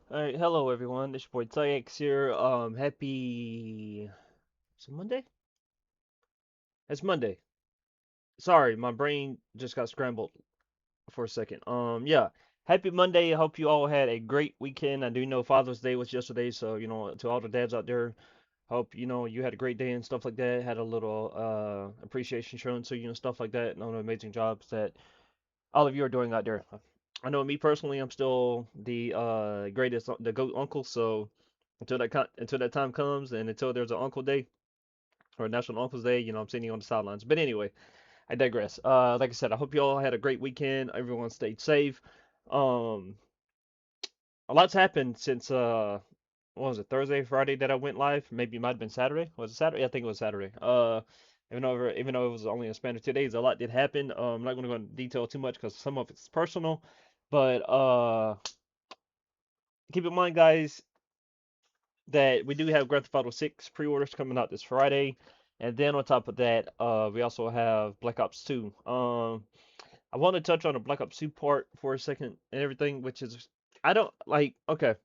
Alright, hello everyone. This your boy TyX here. Happy. Is it Monday? It's Monday. Sorry, my brain just got scrambled for a second. Yeah. Happy Monday. I hope you all had a great weekend. I do know Father's Day was yesterday, so to all the dads out there, hope you had a great day and stuff like that. Had a little appreciation shown to you and stuff like that, and all the amazing jobs that all of you are doing out there. I know me personally, I'm still the greatest, the goat uncle. So until that time comes, and until there's an Uncle Day or National Uncle's Day, I'm sitting on the sidelines. But anyway, I digress. Like I said, I hope you all had a great weekend. Everyone stayed safe. Um, a lot's happened since what was it, Thursday, Friday that I went live? Maybe it might have been Saturday. Was it Saturday? Yeah, I think it was Saturday. Even though it was only a span of 2 days, a lot did happen. I'm not gonna go into detail too much because some of it's personal. But keep in mind, guys, that we do have Grand Theft Auto 6 pre-orders coming out this Friday, and then on top of that, we also have Black Ops 2. I want to touch on the Black Ops 2 part for a second and everything, which is I don't like. Okay,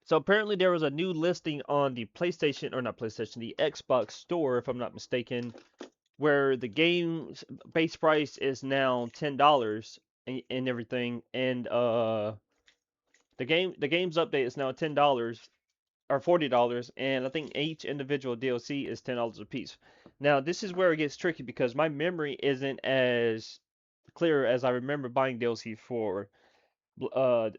so apparently there was a new listing on the PlayStation or not PlayStation, the Xbox store, if I'm not mistaken, where the game's base price is now $10 and everything, and the game's update is now $10 or $40, and I think each individual DLC is $10 a piece. Now, this is where it gets tricky because my memory isn't as clear as I remember buying DLC for uh,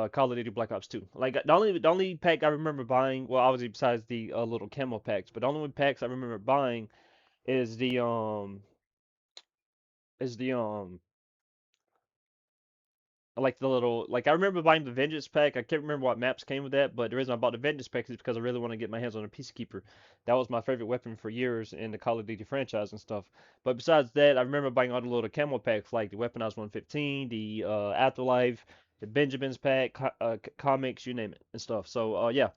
Call of Duty Black Ops 2. Like the only pack I remember buying, well, obviously besides the little camo packs, but the only packs I remember buying is the like the little like I remember buying the Vengeance pack. I can't remember what maps came with that, but the reason I bought the Vengeance pack is because I really want to get my hands on a Peacekeeper. That was my favorite weapon for years in the Call of Duty franchise and stuff. But besides that, I remember buying all the little camo packs like the Weaponized 115, the Afterlife, the Benjamin's pack, comics, you name it and stuff. So yeah.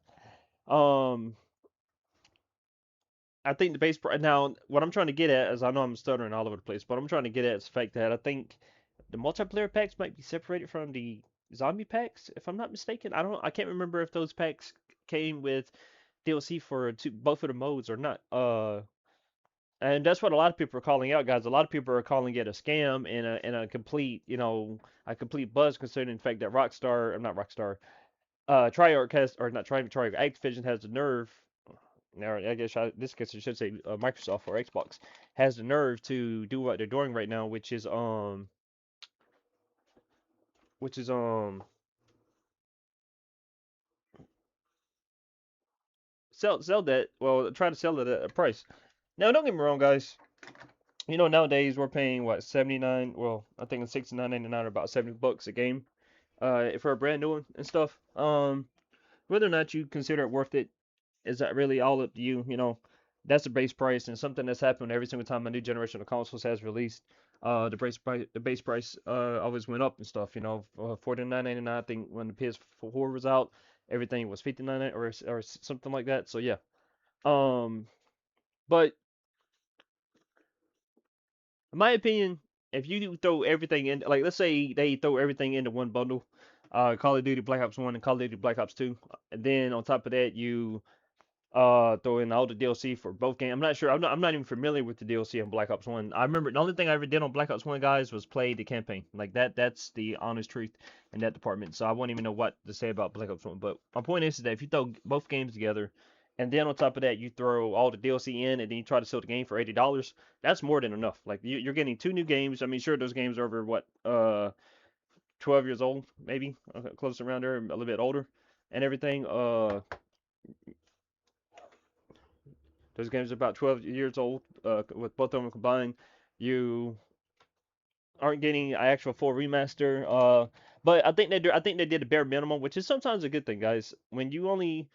Um I think the base price now what I'm trying to get at is I know I'm stuttering all over the place, but I'm trying to get at is the fact that I think the multiplayer packs might be separated from the zombie packs, if I'm not mistaken. I can't remember if those packs came with DLC for both of the modes or not. And that's what a lot of people are calling out, guys. A lot of people are calling it a scam and a complete, a complete buzz considering the fact that Rockstar, I'm not Rockstar, Treyarch has, or not Treyarch, Activision has the nerve. Now, I guess this case I should say Microsoft or Xbox has the nerve to do what they're doing right now, which is sell that. Well, try to sell it at a price. Now, don't get me wrong, guys. Nowadays we're paying what 79. Well, I think it's 69.99 or about $70 a game. For a brand new one and stuff. Whether or not you consider it worth it is that really all up to you. That's the base price and something that's happened every single time a new generation of consoles has released. The base price always went up and stuff. 49.99. I think when the PS4 was out, everything was 59 or something like that. So yeah. Um, but in my opinion, if you throw everything in, like let's say they throw everything into one bundle, Call of Duty Black Ops 1 and Call of Duty Black Ops 2, and then on top of that you throw in all the DLC for both games. I'm not sure. I'm not even familiar with the DLC on Black Ops 1. I remember the only thing I ever did on Black Ops 1, guys, was play the campaign. Like that's the honest truth in that department. So I won't even know what to say about Black Ops 1. But my point is that if you throw both games together, and then on top of that you throw all the DLC in, and then you try to sell the game for $80, that's more than enough. Like you're getting two new games. I mean, sure, those games are over what 12 years old, maybe close around there, a little bit older, and everything. Those games are about 12 years old. With both of them combined, you aren't getting an actual full remaster. But I think they did a bare minimum, which is sometimes a good thing, guys. When you only,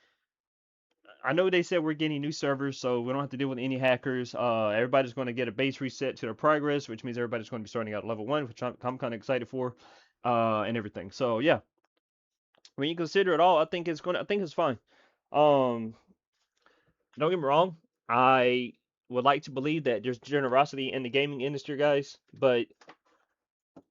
I know they said we're getting new servers, so we don't have to deal with any hackers. Everybody's going to get a base reset to their progress, which means everybody's going to be starting out at level one, which I'm kind of excited for, and everything. So yeah, when you consider it all, I think it's fine. Um, don't get me wrong. I would like to believe that there's generosity in the gaming industry, guys, but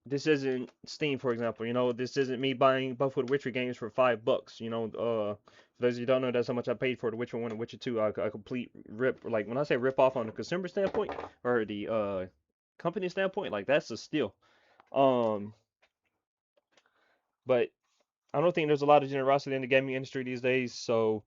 this isn't Steam, for example. This isn't me buying both of the Witcher games for $5. For those of you who don't know, that's how much I paid for the Witcher 1 and Witcher 2. A complete rip. Like when I say rip off on the consumer standpoint or the company standpoint, like that's a steal. Um, but I don't think there's a lot of generosity in the gaming industry these days. So,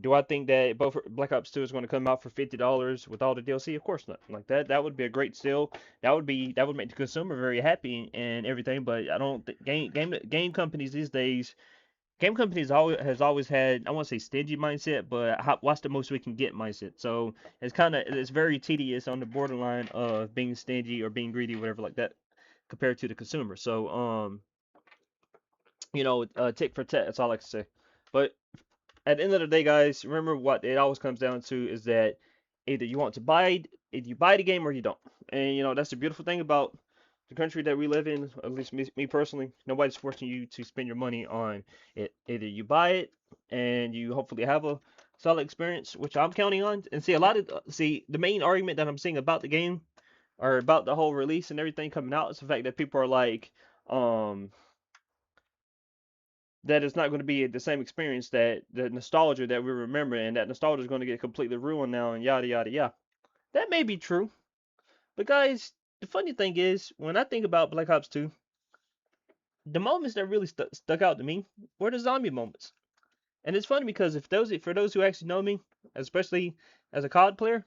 do I think that both Black Ops 2 is going to come out for $50 with all the DLC? Of course not. Like that would be a great steal. That would make the consumer very happy and everything. But I don't think game companies these days. Game companies always has always had, I won't say stingy mindset, but what's the most we can get mindset. So it's very tedious on the borderline of being stingy or being greedy, whatever like that, compared to the consumer. So tick for tat. That's all I can say. But at the end of the day, guys, remember what it always comes down to is that either you want to either you buy the game or you don't. And that's the beautiful thing about the country that we live in. At least me personally, nobody's forcing you to spend your money on it. Either you buy it and you hopefully have a solid experience, which I'm counting on. And see the main argument that I'm seeing about the game or about the whole release and everything coming out is the fact that people are like, um that it's not going to be the same experience, that the nostalgia that we remember, and that nostalgia is going to get completely ruined now, and yada yada yada. That may be true, but guys, the funny thing is, when I think about Black Ops 2, the moments that really stuck out to me were the zombie moments. And it's funny because for those who actually know me, especially as a COD player,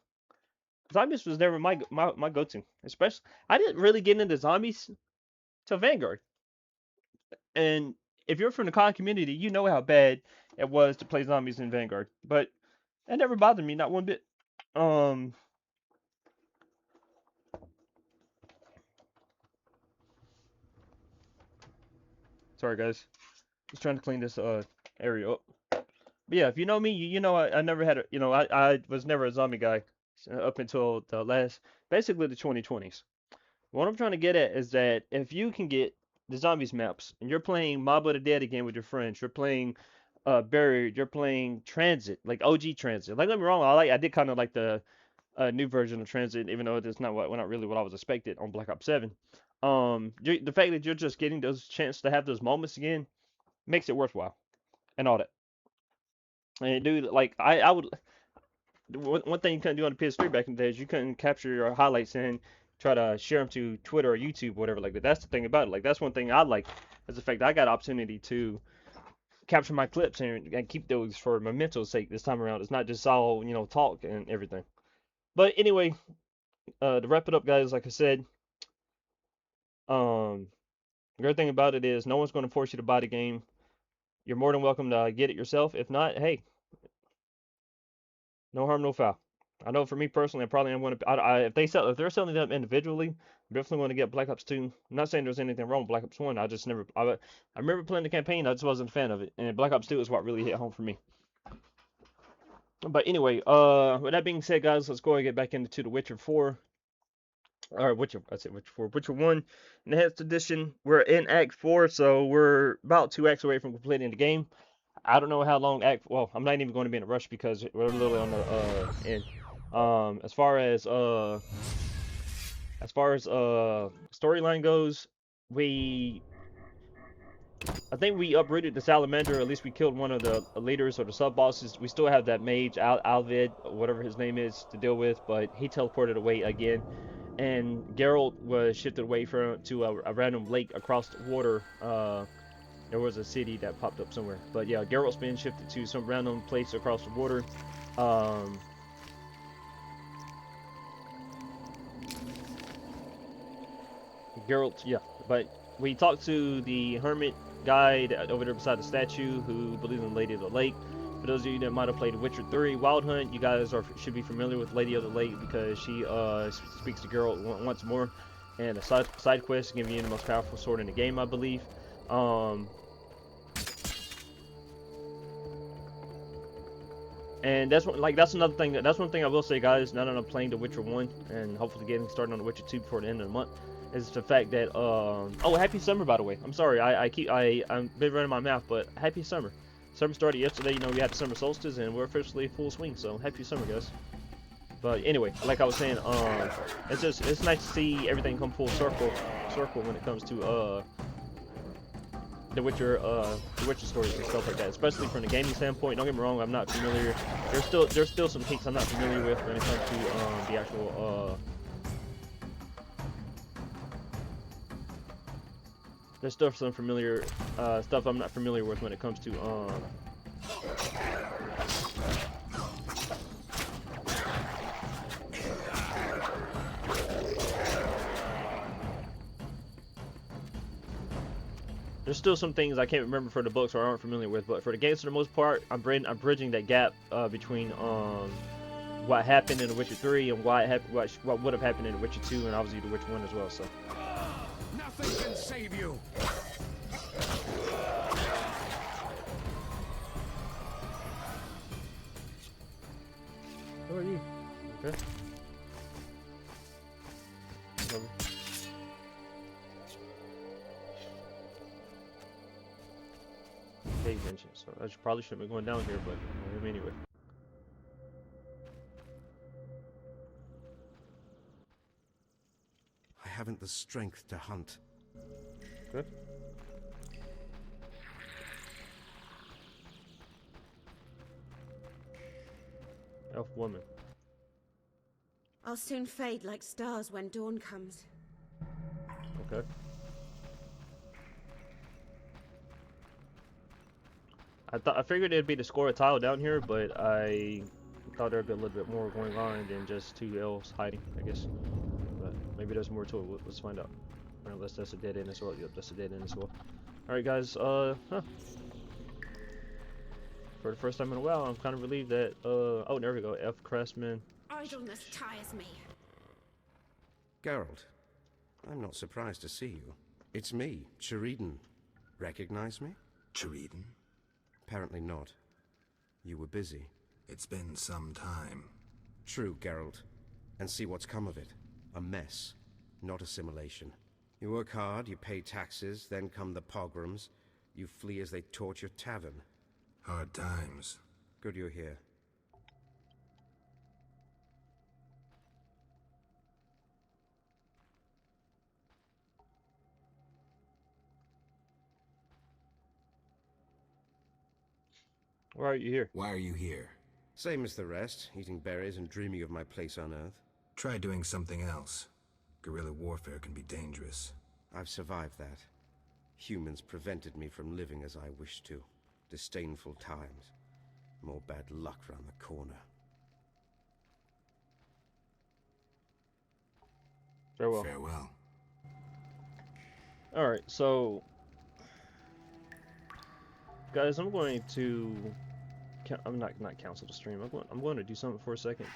zombies was never my go-to. Especially, I didn't really get into zombies till Vanguard. And if you're from the COD community, you know how bad it was to play zombies in Vanguard. But that never bothered me, not one bit. Um, Sorry guys, just trying to clean this area up. But yeah, if you know me, you know I never had I was never a zombie guy up until basically the 2020s. What I'm trying to get at is that if you can get the zombies maps and you're playing Mob of the Dead again with your friends, you're playing Buried, you're playing Transit, like OG Transit. Like, don't get me wrong, I did kind of like the new version of Transit, even though it's not really what I was expected on Black Ops 7. The fact that you're just getting those chance to have those moments again makes it worthwhile and all that. And dude, like I would one thing you couldn't do on the PS3 back in the day is you couldn't capture your highlights and try to share them to Twitter or YouTube or whatever like that. That's the thing about it. Like that's one thing I like is the fact that I got opportunity to capture my clips and keep those for memento's sake this time around. It's not just all talk and everything. But anyway, to wrap it up, guys, like I said, the great thing about it is no one's going to force you to buy the game. You're more than welcome to get it yourself. If not, hey, no harm, no foul. I know for me personally, I probably am going to. If they're selling them individually, I'm definitely going to get Black Ops 2. I'm not saying there's anything wrong with Black Ops 1. I just never. I remember playing the campaign. I just wasn't a fan of it, and Black Ops 2 is what really hit home for me. But anyway, with that being said, guys, let's go and get back into The Witcher 4. Or Witcher, I said Witcher 4. Witcher 1 Enhanced Edition. We're in Act 4, so we're about 2 acts away from completing the game. I don't know how long well, I'm not even going to be in a rush because we're literally on the end. As far as storyline goes, I think we uprooted the salamander, or at least we killed one of the leaders or the sub bosses. We still have that mage Alvid, whatever his name is, to deal with, but he teleported away again. And Geralt was shifted away to a random lake across the water. There was a city that popped up somewhere, but yeah, Geralt's been shifted to some random place across the water. Geralt, yeah, but we talked to the hermit guy over there beside the statue who believes in Lady of the Lake. For those of you that might have played Witcher 3 Wild Hunt, you guys should be familiar with Lady of the Lake because she speaks to Geralt once more, and a side quest giving you the most powerful sword in the game, I believe. And that's another thing. That's one thing I will say, guys. Now that I'm playing The Witcher 1 and hopefully getting started on The Witcher 2 before the end of the month, is the fact that oh, happy summer, by the way. I'm sorry, I'm been running my mouth, but happy summer. Summer started yesterday. We had the summer solstice and we're officially full swing. So happy summer, guys. But anyway, like I was saying, it's nice to see everything come full circle when it comes to the Witcher stories and stuff like that, especially from the gaming standpoint. Don't get me wrong, I'm not familiar. There's still some kinks I'm not familiar with when it comes to the actual there's still some familiar stuff I'm not familiar with when it comes to there's still some things I can't remember for the books or aren't familiar with, but for the games for the most part, I'm bridging that gap between what happened in The Witcher 3 and what would have happened in The Witcher 2 and obviously The Witcher 1 as well. So Nothing can save you. who are you? Okay. Cave engine, so I probably shouldn't be going down here, but I am anyway. I haven't the strength to hunt. Good. Elf woman. I'll soon fade like stars when dawn comes. Okay. I figured it'd be the score tile down here, but I thought there'd be a little bit more going on than just two elves hiding, I guess. But maybe there's more to it. Let's find out. Unless that's a dead end as well. Yep, that's a dead end as well. Alright guys, For the first time in a while, I'm kind of relieved that, oh, there we go, F. Craftsman. Idleness tires me. Geralt, I'm not surprised to see you. It's me, Sheridan. Recognize me? Sheridan? Apparently not. You were busy. It's been some time. True, Geralt. And see what's come of it. A mess, not assimilation. You work hard, you pay taxes, then come the pogroms. You flee as they torch your tavern. Hard times. Good you're here. Why are you here? Why are you here? Same as the rest, eating berries and dreaming of my place on Earth. Try doing something else. Guerrilla warfare can be dangerous. I've survived that. Humans prevented me from living as I wished to. Disdainful times. More bad luck round the corner. Farewell. Farewell. Alright, so guys, I'm going to I'm not cancel the stream. I'm going to do something for a second.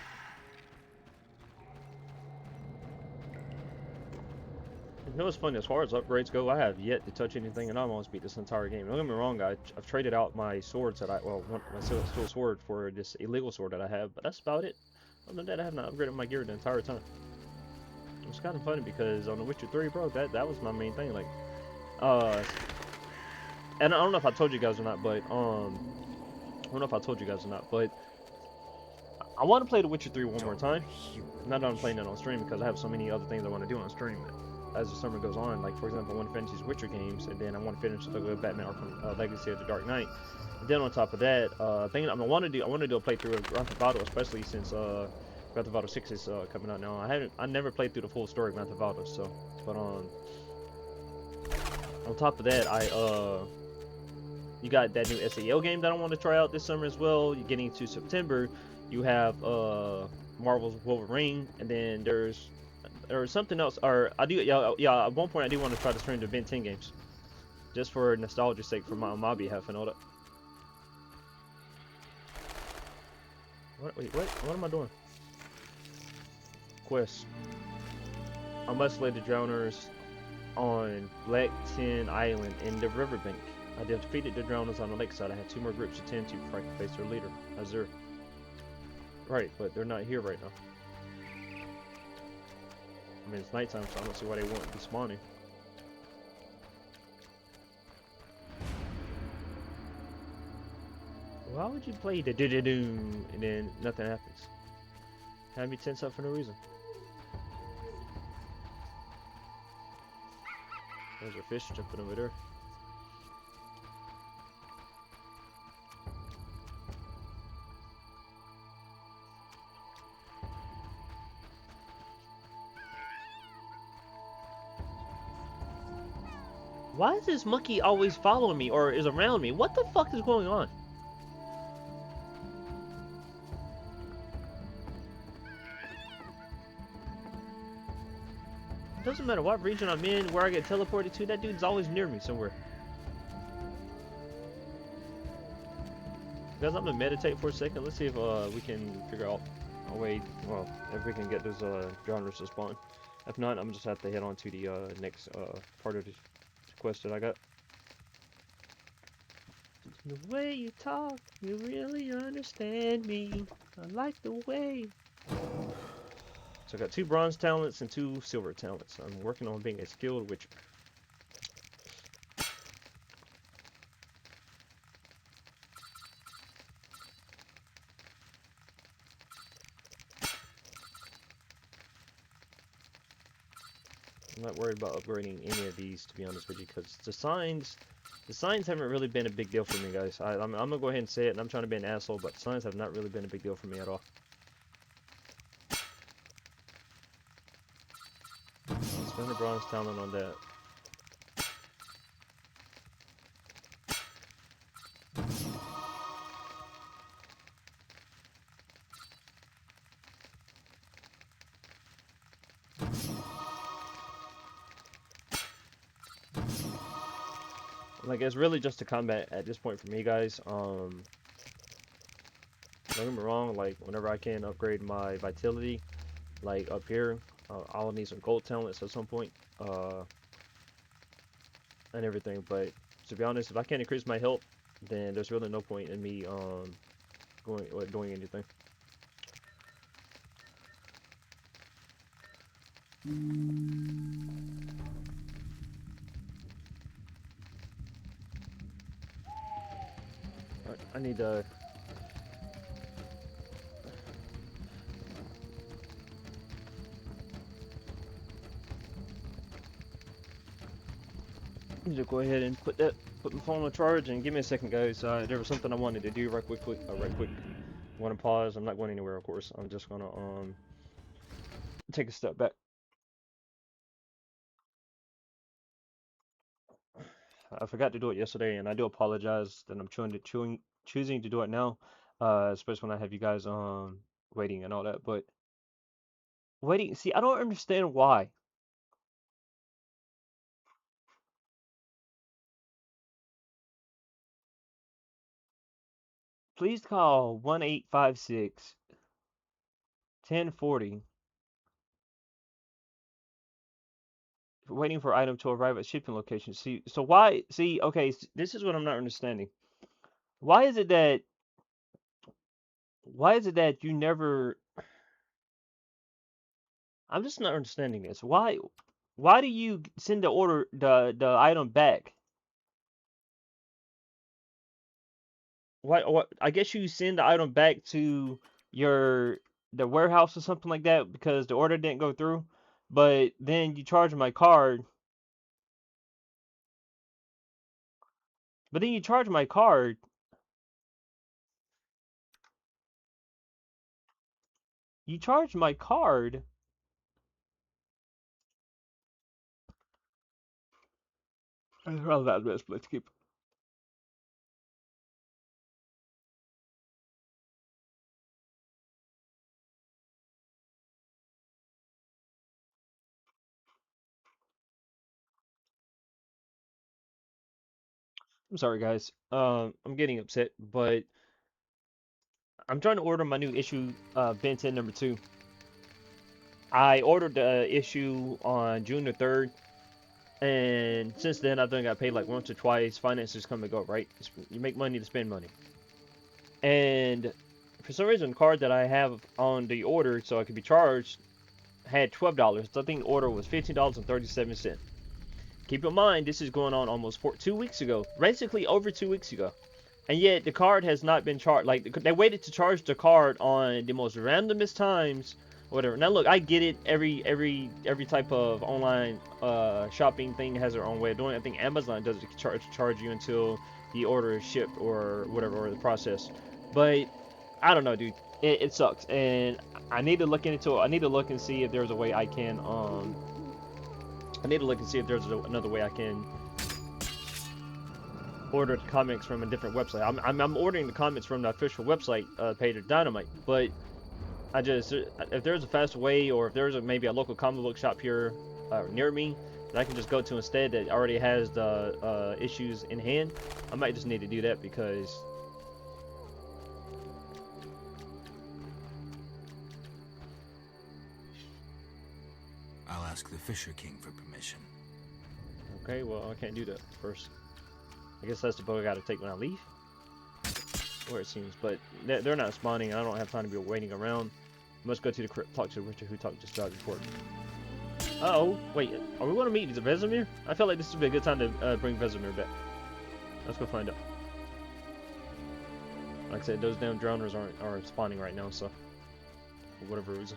You know what's funny? As far as upgrades go, I have yet to touch anything, and I'm almost beat this entire game. Don't get me wrong, guys. I've traded out my swords that my steel sword for this illegal sword that I have, but that's about it. Other than that, I have not upgraded my gear the entire time. It's kind of funny because on The Witcher 3, bro, that was my main thing. Like, and I don't know if I told you guys or not, but I don't know if I told you guys or not, but I want to play The Witcher 3 one more time. Not that I'm playing it on stream because I have so many other things I want to do on stream as the summer goes on. Like, for example, I want to finish these Witcher games, and then I want to finish the Batman Arkham Legacy of the Dark Knight. And then on top of that, I want to do a playthrough of Grand Theft Auto, especially since Grand Theft Auto 6 is coming out now. I never played through the full story of Grand Theft Auto, so but on top of that, you got that new SAO game that I want to try out this summer as well. You're getting to September, you have Marvel's Wolverine, and then there's something else. Or I do, yeah. At one point, I do want to try to stream the Ben 10 games, just for nostalgia's sake, for my behalf and all that. What am I doing? Quest. I must lay the drowners on Black Tin Island in the riverbank. I defeated the drowners on the lakeside. I have 2 more groups to tend to before I can face their leader, Azure. Right, but they're not here right now. I mean, it's nighttime, so I don't see why they won't be spawning. Why would you play the do-do-do and then nothing happens? Had me tense up for no reason. There's our fish jumping over there. Why is this monkey always following me or is around me? What the fuck is going on? Doesn't matter what region I'm in, where I get teleported to, that dude's always near me somewhere. Guys, I'm gonna meditate for a second. Let's see if we can figure out a way, well, if we can get those genres to spawn. If not, I'm just have to head on to the next part of the quest that I got. The way you talk, you really understand me. I like the way. So I got 2 bronze talents and 2 silver talents. I'm working on being a skilled witcher. I'm not worried about upgrading any of these, to be honest with you, because the signs haven't really been a big deal for me, guys. I'm gonna go ahead and say it, and I'm trying to be an asshole, but signs have not really been a big deal for me at all. Spend a bronze talent on that. Like, it's really just a combat at this point for me, guys. Don't get me wrong, like, whenever I can upgrade my vitality, like, up here, I'll need some gold talents at some point, and everything, but to be honest, if I can't increase my health, then there's really no point in me, doing anything. I need to... go ahead and put my phone on charge and give me a second, guys. There was something I wanted to do right quick. I'm gonna pause. I'm not going anywhere, of course. I'm just gonna take a step back. I forgot to do it yesterday, and I do apologize that I'm choosing to do it now, especially when I have you guys waiting and all that. But waiting, see, I don't understand why. Please call 1856 1040. Waiting for item to arrive at shipping location. See, so why? See, okay, this is what I'm not understanding. Why is it that you never? I'm just not understanding this. Why do you send the item back? Why? What? I guess you send the item back to the warehouse or something like that because the order didn't go through, but then you charge my card. But then you charge my card. You charge my card. I'd rather that best place to keep. I'm sorry, guys. I'm getting upset, but I'm trying to order my new issue, Ben 10 number 2. I ordered the issue on June the 3rd, and since then I think I paid like once or twice. Finances come and go, right? You make money to spend money. And for some reason, the card that I have on the order, so I could be charged, had $12. So I think the order was $15.37. Keep in mind, this is going on almost 2 weeks ago, basically over 2 weeks ago. And yet the card has not been charged. Like they waited to charge the card on the most randomest times, or whatever. Now look, I get it. Every type of online shopping thing has their own way of doing it. I think Amazon does it charge you until the order is shipped or whatever, or the process. But I don't know, dude. It sucks, and I need to look into it. I need to look and see if there's a way I can I need to look and see if there's another way I can order the comics from a different website. I'm ordering the comics from the official website page of Dynamite, but I just, if there's a faster way, or if there's maybe a local comic book shop here near me that I can just go to instead that already has the issues in hand, I might just need to do that, because I'll ask the Fisher King for permission. okay, well, I can't do that first. I guess that's the boat I gotta take when I leave, where it seems, but they're not spawning. I don't have time to be waiting around. I must go to the crypt, talk to Richard, who talked to Strahd before. Uh-oh, wait, are we going to meet Vesemir? I feel like this would be a good time to bring Vesemir back. Let's go find out. Like I said, those damn drowners aren't spawning right now, so for whatever reason.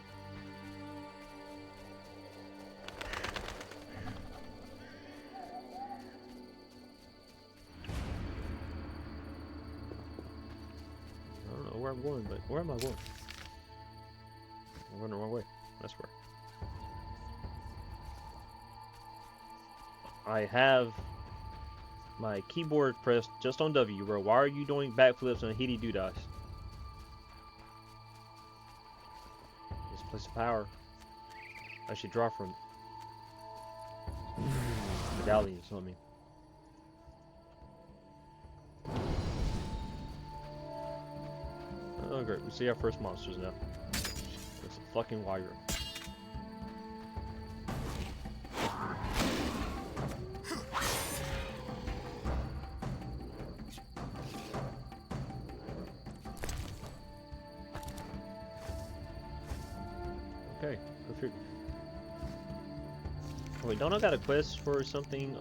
I don't know where I'm going, but where am I going? I'm going the wrong way. That's where. I have my keyboard pressed just on W, bro. Why are you doing backflips on Heedy Doodas? This place of power. I should draw from medallions, I mean. Oh great, we see our first monsters now. It's a fucking wire. Okay, go figure. Oh, wait, don't I got a quest for something?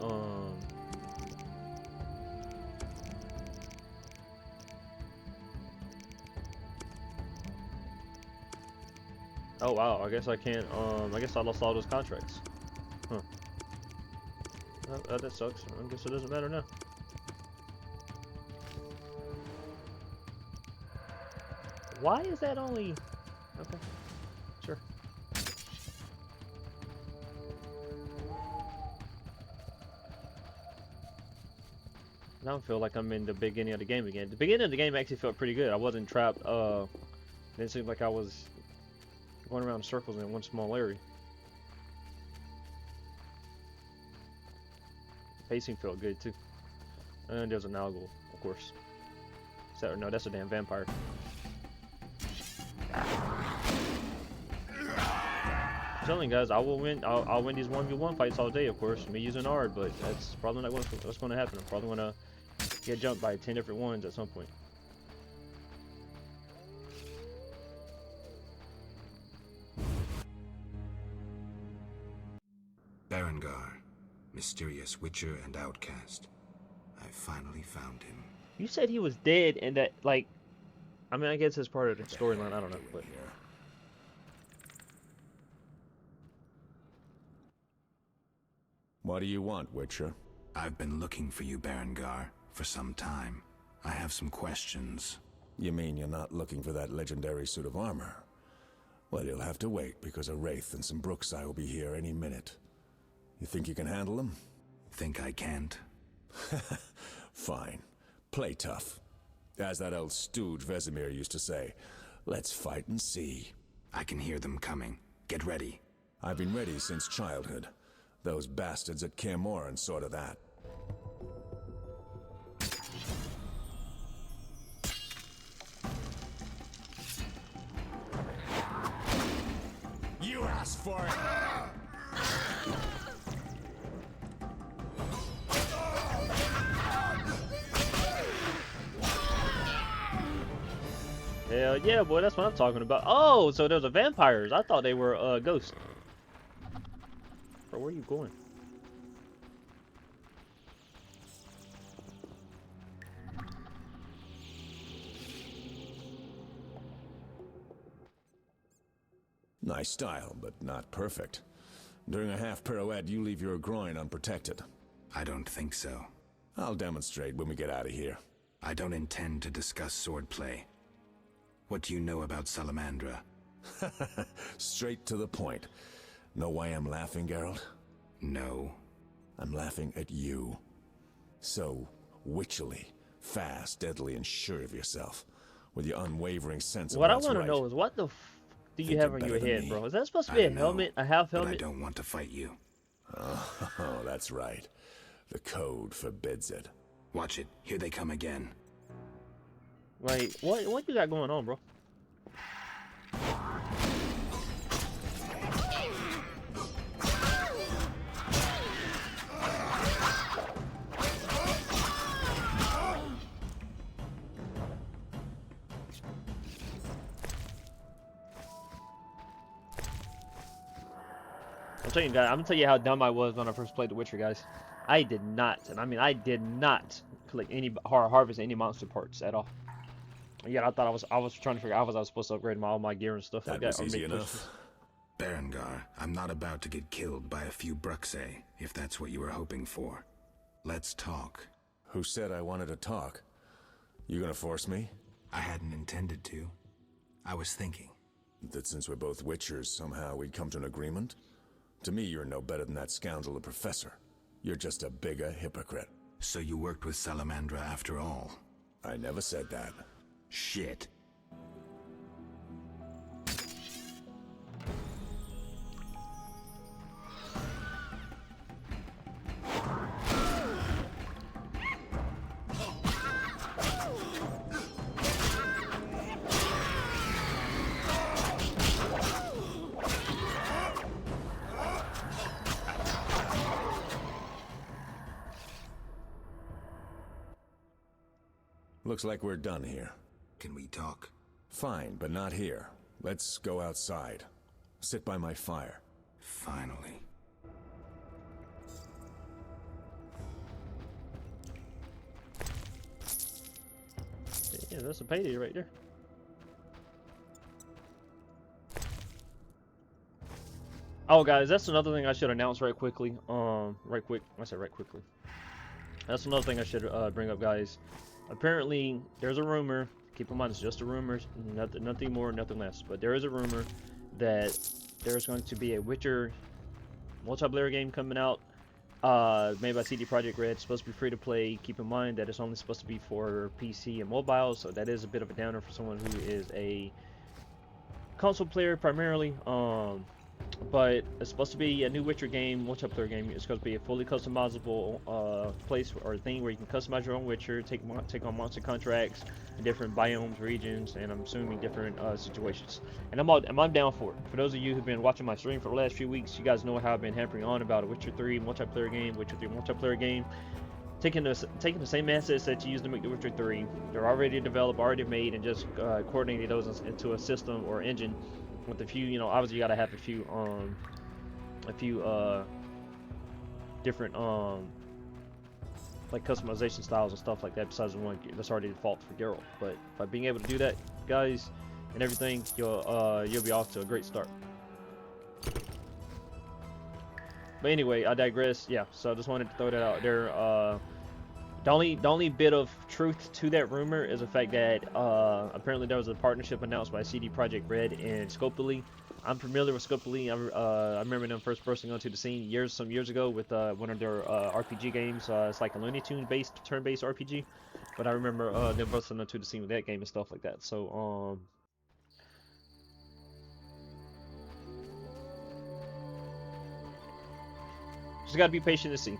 Oh wow, I guess I can't, I guess I lost all those contracts. Huh. That sucks. I guess it doesn't matter now. Why is that only... Okay, sure. I don't feel like I'm in the beginning of the game again. The beginning of the game actually felt pretty good. I wasn't trapped, didn't seem like I was going around in circles in one small area. Pacing felt good too. And there's an Nalgul, of course. Is that, no, that's a damn vampire. I'm telling you guys, I will win. I'll win these 1v1 fights all day, of course. Me using Ard, but that's probably not what's going to happen. I'm probably going to get jumped by 10 different ones at some point. Berengar, mysterious witcher and outcast. I finally found him. You said he was dead, and that, like, I mean, I guess it's part of the storyline. I don't know, but What do you want, Witcher? I've been looking for you, Berengar, for some time. I have some questions. You mean you're not looking for that legendary suit of armor? Well, you'll have to wait, because a Wraith and some Brookside will be here any minute. You think you can handle them? Think I can't? Fine. Play tough. As that old stooge Vesemir used to say, let's fight and see. I can hear them coming. Get ready. I've been ready since childhood. Those bastards at Kaer Morhen sorta that. You asked for it! hell yeah, boy, that's what I'm talking about. Oh, so those are vampires. I thought they were ghosts. Bro, where are you going? Nice style, but not perfect. During a half pirouette, you leave your groin unprotected. I don't think so. I'll demonstrate when we get out of here. I don't intend to discuss swordplay. What do you know about Salamandra? Straight to the point. Know why I'm laughing, Geralt? No. I'm laughing at you. So witchily, fast, deadly, and sure of yourself. With your unwavering sense of What I what's want to right. know is what the f do you Think have you're on your better than head, me? bro? Is that supposed to I be a don't know, helmet, a half but I helmet? don't want to fight you. Oh, that's right. The code forbids it. Watch it. Here they come again. Like, what you got going on, bro? I'm gonna tell you how dumb I was when I first played The Witcher, guys. I did not, and I mean I did not collect any harvest any monster parts at all. Yeah, I thought I was trying to figure out how I was supposed to upgrade all my gear and stuff like That that. was easy make enough. Berengar, I'm not about to get killed by a few Bruxae, if that's what you were hoping for. Let's talk. Who said I wanted to talk? You gonna force me? I hadn't intended to. I was thinking. That since we're both Witchers, somehow we'd come to an agreement? To me, you're no better than that scoundrel, the Professor. You're just a bigger hypocrite. So you worked with Salamandra after all? I never said that. Shit. Looks like we're done here. Can we talk? Fine, but not here. Let's go outside. Sit by my fire. Finally. Yeah, that's a payday right there. Oh, guys, that's another thing I should announce right quickly. Right quick. I said right quickly. That's another thing I should bring up, guys. Apparently, there's a rumor. Keep in mind, it's just a rumor. Nothing more, nothing less. But there is a rumor that there's going to be a Witcher multiplayer game coming out. Made by CD Projekt Red. It's supposed to be free to play. Keep in mind that it's only supposed to be for PC and mobile, so that is a bit of a downer for someone who is a console player primarily. But it's supposed to be a new Witcher game, multiplayer game. It's supposed to be a fully customizable place or thing where you can customize your own Witcher, take on monster contracts in different biomes, regions, and I'm assuming different situations. And I'm down for it. For those of you who've been watching my stream for the last few weeks, you guys know how I've been hampering on about a Witcher 3 multiplayer game, Witcher 3 multiplayer game. Taking the same assets that you use to make The Witcher 3, they're already developed, already made, and just coordinating those into a system or engine. With a few, obviously you gotta have a few different like customization styles and stuff like that. Besides the one that's already default for Geralt, but by being able to do that, guys, and everything, you'll be off to a great start. But anyway, I digress. Yeah, so I just wanted to throw that out there. The only bit of truth to that rumor is the fact that apparently there was a partnership announced by CD Projekt Red and Scopely. I'm familiar with Scopely. I remember them first bursting onto the scene some years ago with one of their RPG games. It's like a Looney Tunes based turn-based RPG, but I remember them bursting onto the scene with that game and stuff like that. So just gotta be patient to see.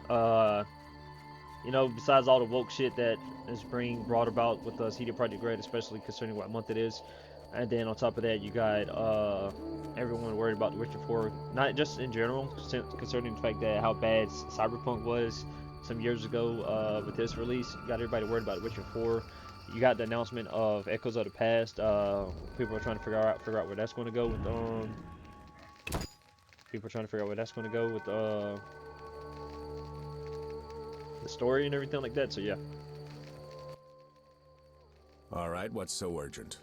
Besides all the woke shit that is being brought about with CD Projekt Red, especially concerning what month it is, and then on top of that, you got everyone worried about The Witcher 4, not just in general, concerning the fact that how bad Cyberpunk was some years ago with this release. You got everybody worried about The Witcher 4. You got the announcement of Echoes of the Past. People are trying to figure out where that's going to go with the story and everything like that. So yeah. All right, what's so urgent?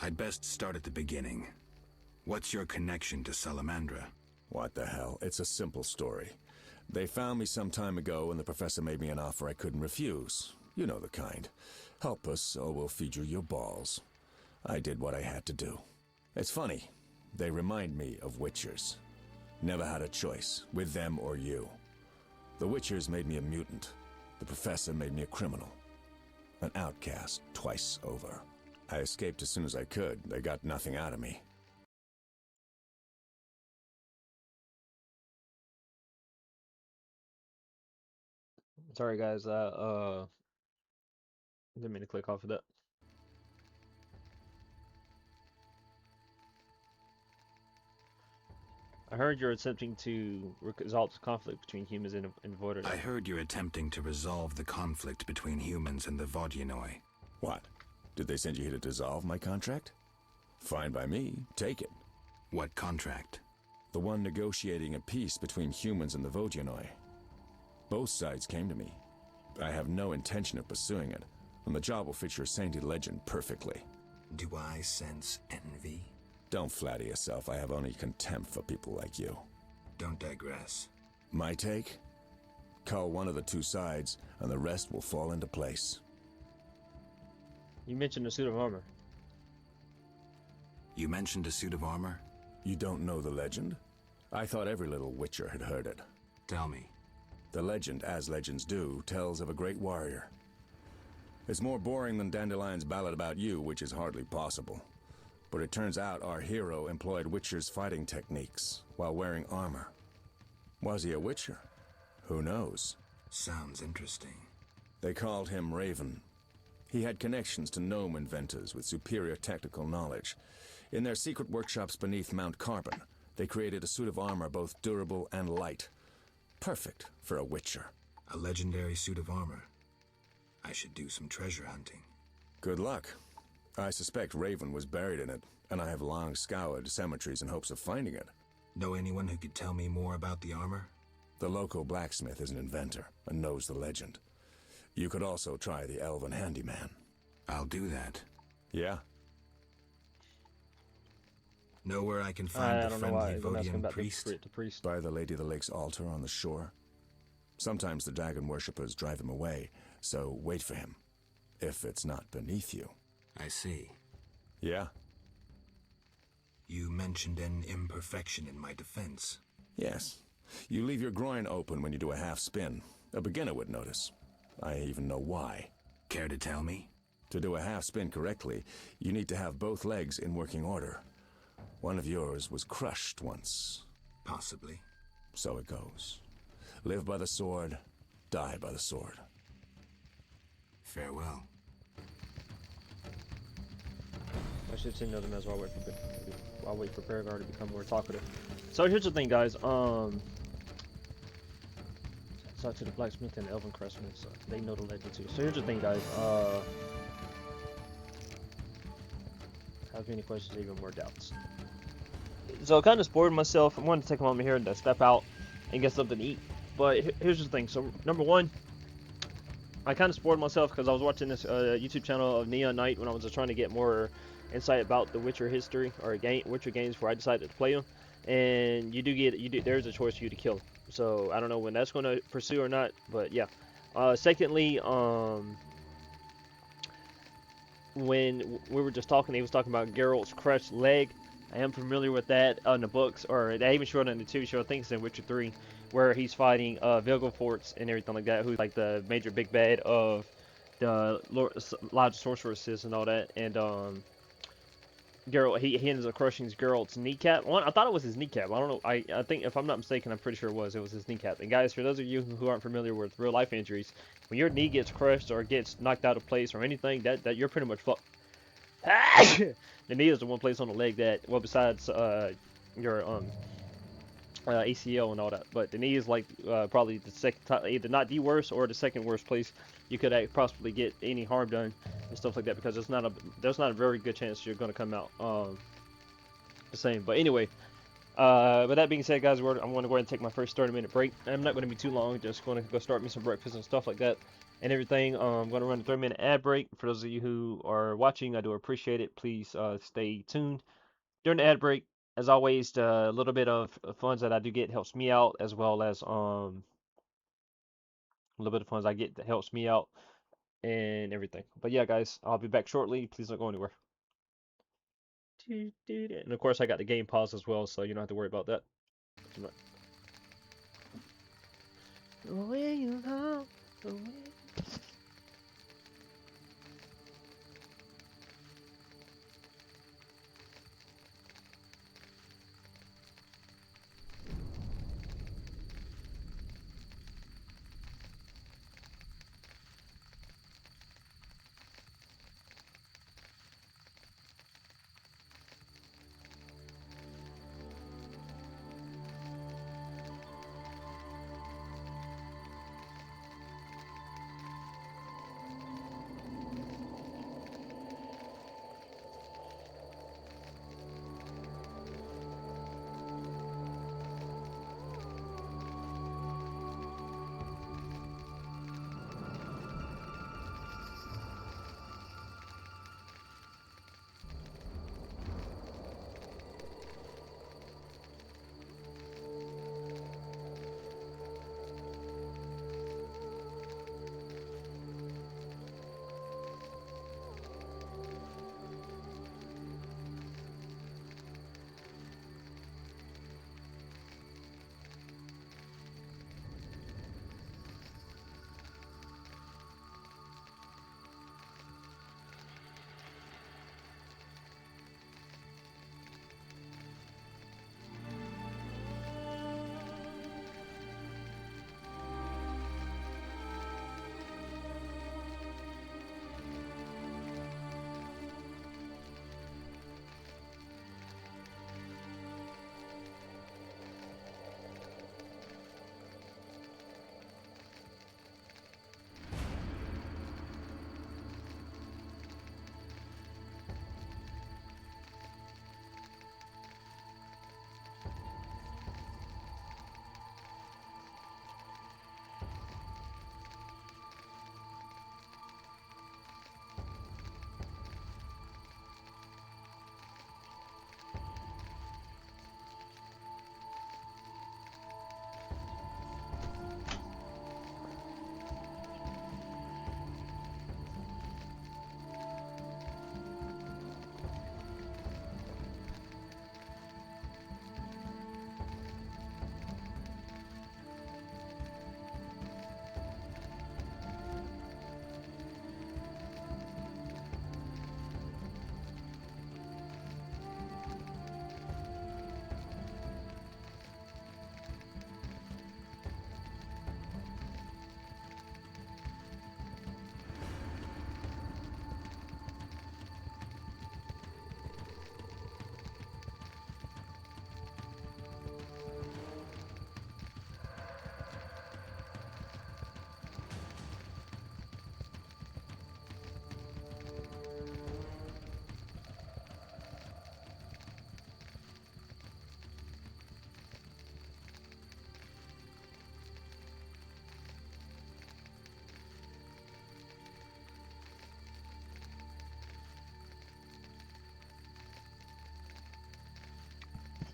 I'd best start at the beginning. What's your connection to Salamandra? What the hell? It's a simple story. They found me some time ago, and the professor made me an offer I couldn't refuse. You know the kind. Help us, or we'll feed you your balls. I did what I had to do. It's funny. They remind me of Witchers. Never had a choice, with them or you. The Witchers made me a mutant. The professor made me a criminal. An outcast twice over. I escaped as soon as I could. They got nothing out of me. Sorry guys, didn't mean to click off of that. I heard you're attempting to resolve the conflict between humans and Voidinoi. I heard you're attempting to resolve the conflict between humans and the Vodyanoi. What? Did they send you here to dissolve my contract? Fine by me. Take it. What contract? The one negotiating a peace between humans and the Vodyanoi. Both sides came to me. I have no intention of pursuing it, and the job will fit your saintly legend perfectly. Do I sense envy? Don't flatter yourself. I have only contempt for people like you. Don't digress. My take? Cull one of the two sides, and the rest will fall into place. You mentioned a suit of armor. You mentioned a suit of armor? You don't know the legend? I thought every little Witcher had heard it. Tell me. The legend, as legends do, tells of a great warrior. It's more boring than Dandelion's ballad about you, which is hardly possible. But it turns out our hero employed Witcher's fighting techniques while wearing armor. Was he a Witcher? Who knows? Sounds interesting. They called him Raven. He had connections to gnome inventors with superior technical knowledge. In their secret workshops beneath Mount Carbon, they created a suit of armor both durable and light. Perfect for a Witcher. A legendary suit of armor. I should do some treasure hunting. Good luck. I suspect Raven was buried in it, and I have long scoured cemeteries in hopes of finding it. Know anyone who could tell me more about the armor? The local blacksmith is an inventor and knows the legend. You could also try the elven handyman. I'll do that. Yeah? Know where I can I find the don't know why. friendly I'm asking Vodian about priest? the priest. By the Lady of the Lake's altar on the shore. Sometimes the dragon worshippers drive him away, so wait for him. If it's not beneath you. I see. Yeah? You mentioned an imperfection in my defense. Yes. You leave your groin open when you do a half spin. A beginner would notice. I even know why. Care to tell me? To do a half spin correctly, you need to have both legs in working order. One of yours was crushed once. Possibly. So it goes. Live by the sword, die by the sword. Farewell. I should send another message while I wait for Paragar to become more talkative. So here's the thing, guys. Talk to the blacksmith and the elven craftsman, so they know the legend too. So here's the thing, guys. Have any questions, even more doubts? So I kind of spoiled myself. I wanted to take a moment here to step out and get something to eat. But here's the thing. So number one, I kind of spoiled myself because I was watching this YouTube channel of Neon Knight when I was just trying to get more insight about the Witcher history or Witcher games before I decided to play them. And there's a choice for you to kill. So I don't know when that's going to pursue or not, but yeah. Secondly, when we were just talking, he was talking about Geralt's crushed leg. I am familiar with that in the books, or they even showed it in the TV show. I think it's in Witcher 3, where he's fighting Vilgefortz and everything like that, who's like the major big bad of the Lodge of Sorceresses and all that. And Geralt, he ends up crushing Geralt's kneecap. I thought it was his kneecap. I don't know. I think, if I'm not mistaken, I'm pretty sure it was his kneecap. And guys, for those of you who aren't familiar with real life injuries, when your knee gets crushed or gets knocked out of place or anything, that you're pretty much fucked. The knee is the one place on the leg that, well, besides your ACL and all that, but the knee is like probably the second, either not the worst or the second worst place you could possibly get any harm done and stuff like that, because there's not a very good chance you're going to come out the same. But anyway, with that being said, guys, I'm going to go ahead and take my first 30-minute break. I'm not going to be too long, just going to go start me some breakfast and stuff like that and everything. I'm going to run a 30-minute ad break. For those of you who are watching, I do appreciate it. Please stay tuned during the ad break. as always, the little bit of funds that I do get helps me out, as well as a little bit of funds I get that helps me out and everything. But yeah, guys, I'll be back shortly. Please don't go anywhere. And of course, I got the game pause as well, so you don't have to worry about that. Where you go,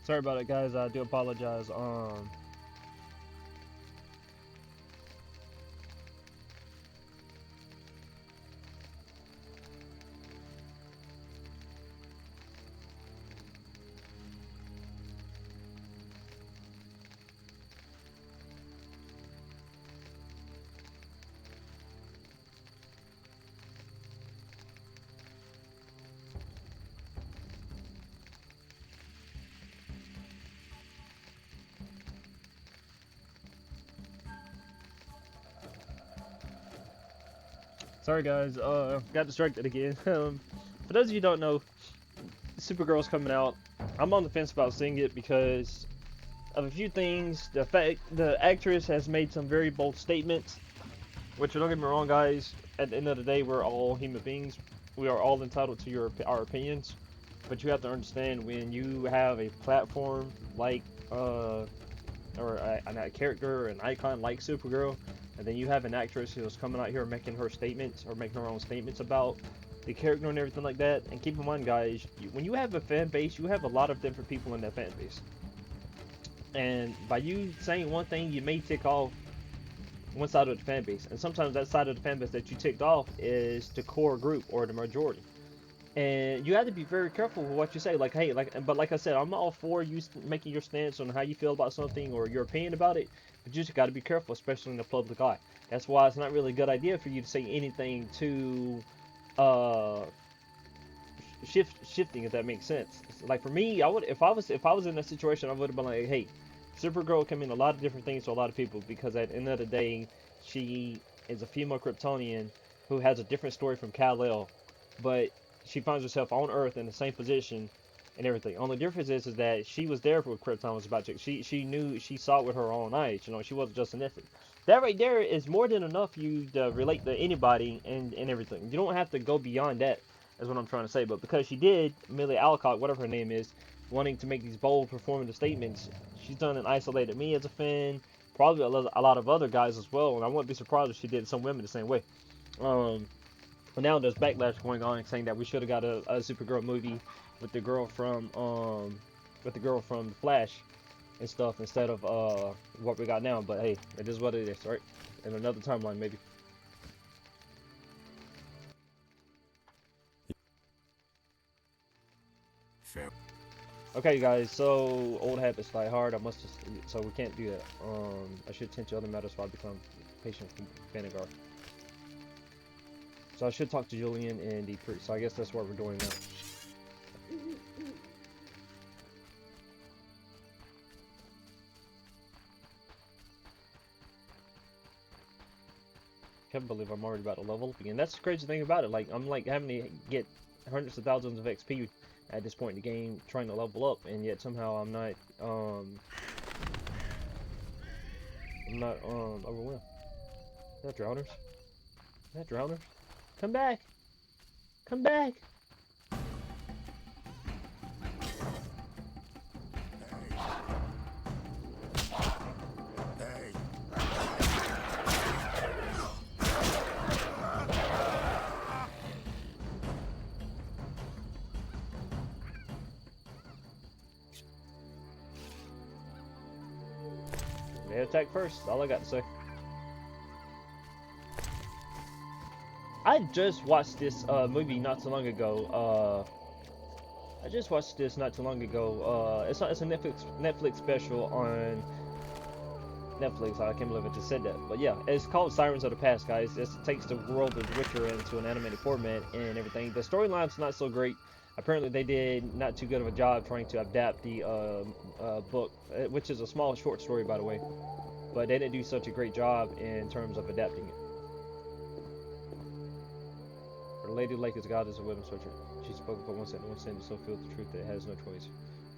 Sorry about it, guys. I do apologize. Sorry, guys. Got distracted again. For those of you who don't know, Supergirl's coming out. I'm on the fence about seeing it because of a few things. The fact the actress has made some very bold statements, which don't get me wrong, guys. At the end of the day, we're all human beings. We are all entitled to our opinions, but you have to understand when you have a platform like a character, an icon like Supergirl, and then you have an actress who's coming out here making her statements or making her own statements about the character and everything like that. And keep in mind, guys, when you have a fan base, you have a lot of different people in that fan base. And by you saying one thing, you may tick off one side of the fan base. And sometimes that side of the fan base that you ticked off is the core group or the majority. And you have to be very careful with what you say. Like, hey, but like I said, I'm all for you making your stance on how you feel about something or your opinion about it. But you just got to be careful, especially in the public eye. That's why it's not really a good idea for you to say anything too uh, shifting, if that makes sense. Like for me, I would, if I was in that situation, I would have been like, hey, Supergirl can mean a lot of different things to a lot of people, because at the end of the day, she is a female Kryptonian who has a different story from Kal-El, but she finds herself on Earth in the same position and everything. Only difference is that she was there for what Krypton was about to. She knew, she saw it with her own eyes. You know, she wasn't just an infant. That right there is more than enough for you to relate to anybody and everything. You don't have to go beyond that, is what I'm trying to say. But because she did, Millie Alcott, whatever her name is, wanting to make these bold performative statements, she's done and isolated me as a fan, probably a lot of other guys as well, and I wouldn't be surprised if she did some women the same way. But now there's backlash going on saying that we should have got a Supergirl movie with the girl from The Flash and stuff instead of what we got now. But hey, it is what it is, right? In another timeline, maybe. Fair. Okay, guys. So old habits die hard. So we can't do that. I should tend to other matters while I become patient from Vanguard. So I should talk to Julian and the priest. So I guess that's what we're doing now. Can't believe I'm already about to level up again. That's the crazy thing about it. Like, I'm like having to get hundreds of thousands of XP at this point in the game, trying to level up, and yet somehow I'm not overwhelmed. Is that drowners? Is that drowners? Come back! Come back! They attack first, all I got to say. I just watched this movie not too long ago. It's a Netflix special on Netflix. I can't believe I just said that. But yeah, it's called Sirens of the Past, guys. It takes the world of The Witcher into an animated format and everything. The storyline's not so great. Apparently they did not too good of a job trying to adapt the book, which is a small short story, by the way. But they didn't do such a great job in terms of adapting it. The Lady Lake is God is a widow switcher. She spoke but one sentence, so filled with the truth that it has no choice.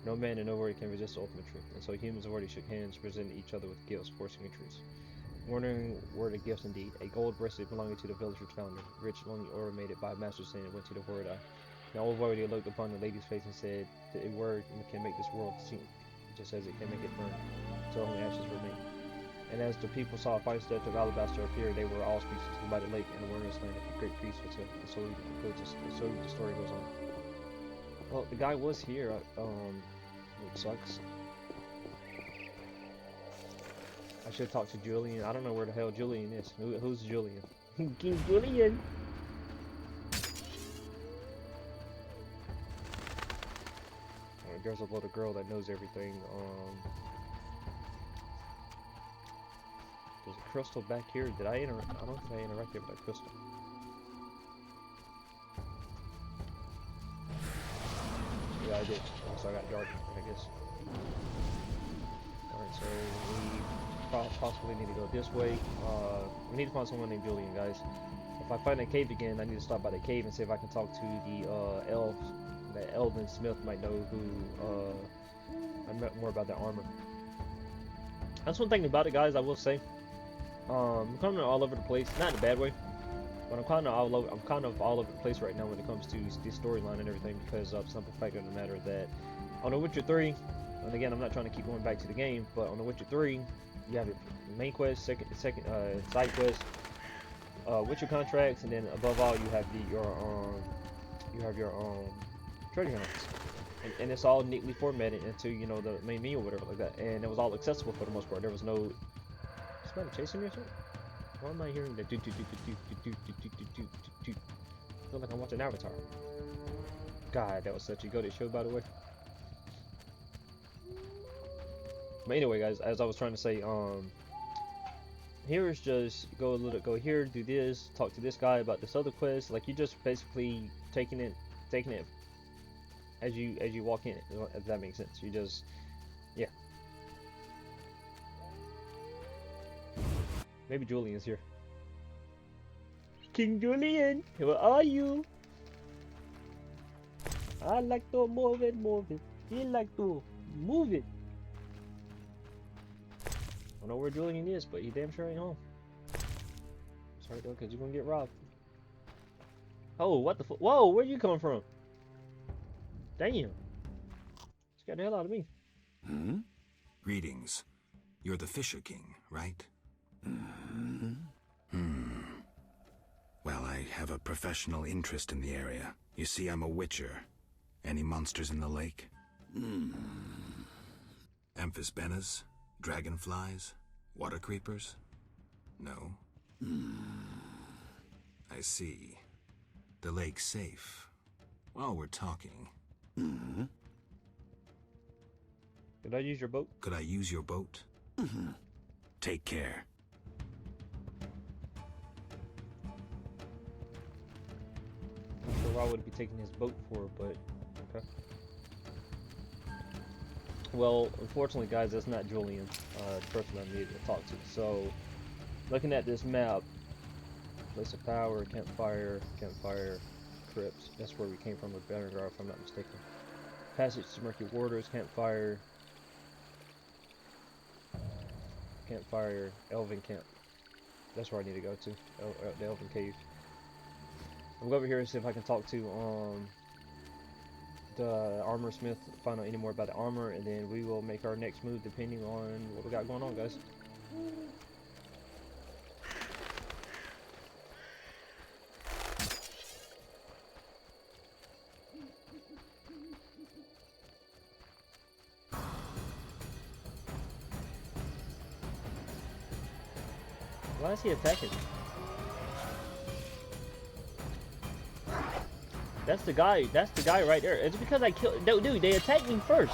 No man and no word can resist the ultimate truth. And so humans already shook hands, presented each other with gifts, forcing a truce. Wondering were the gifts indeed. A gold bracelet belonging to the villager's founder, rich, lonely, ornamented by a master saint, and went to the word eye. Now old warrior looked upon the lady's face and said, "A word can make this world sing, just as it can make it burn, so only ashes remain." And as the people saw a fine statue of alabaster appear, they were all speechless by the lake and the wondrous land of the great priest was it. And so the story goes on. Well, the guy was here, which sucks. I should talk to Julian. I don't know where the hell Julian is. Who's Julian? King Julian! There's a little girl that knows everything. There's a crystal back here. Did I don't think I interacted with that crystal. Yeah, I did. So I got dark, I guess. Alright, so we possibly need to go this way. We need to find someone named Julian, guys. If I find that cave again, I need to stop by the cave and see if I can talk to the elves. That Elvin Smith might know who, I met more about that armor. That's one thing about it, guys, I will say. I'm kind of all over the place, not in a bad way, but I'm kind of all over the place right now when it comes to the storyline and everything, because of the simple fact of the matter that on The Witcher 3, and again, I'm not trying to keep going back to the game, but on The Witcher 3, you have your main quest, second side quest, Witcher contracts, and then above all, you have your you have your treasure hunts, and it's all neatly formatted into, you know, the main menu or whatever like that, and it was all accessible for the most part. There was no. Is somebody chasing me or something? Why am I hearing that? I feel like I'm watching Avatar. God, that was such a good show, by the way. But anyway, guys, as I was trying to say, here is just go here, do this, talk to this guy about this other quest. Like, you just basically taking it as you walk in, if that makes sense. You just, yeah. Maybe Julian's here. King Julian, where are you? I like to move it. You like to move it. I don't know where Julian is, but he damn sure ain't home. Sorry though, cause you're gonna get robbed. Oh, what the fuck? Whoa, where you coming from? Damn. Scared the hell out of me. Hmm? Greetings. You're the Fisher King, right? Well, I have a professional interest in the area. You see, I'm a witcher. Any monsters in the lake? Amphisbaenas? Dragonflies? Water creepers? No? I see. The lake's safe. While we're talking... Did I use your boat? Could I use your boat? Take care. Not sure why I would be taking his boat for, but okay. Well, unfortunately, guys, that's not Julian, the person I needed to talk to. So, looking at this map, place of power, campfire, crypts. That's where we came from with Berengar, if I'm not mistaken. Passage to Murky Waters, campfire, Elven camp. That's where I need to go to, the Elven cave. I'm going over here and see if I can talk to the armor smith, find out any more about the armor, and then we will make our next move depending on what we got going on, guys. Why is he attacking? That's the guy right there. It's because I killed. No, dude, they attacked me first.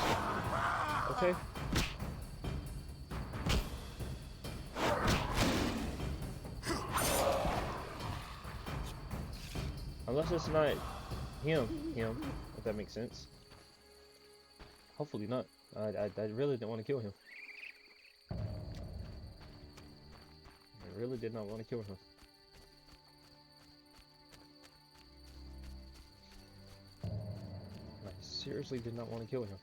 Okay. Unless it's not him, if that makes sense. Hopefully not. I really didn't want to kill him. I really did not want to kill him. I seriously did not want to kill him.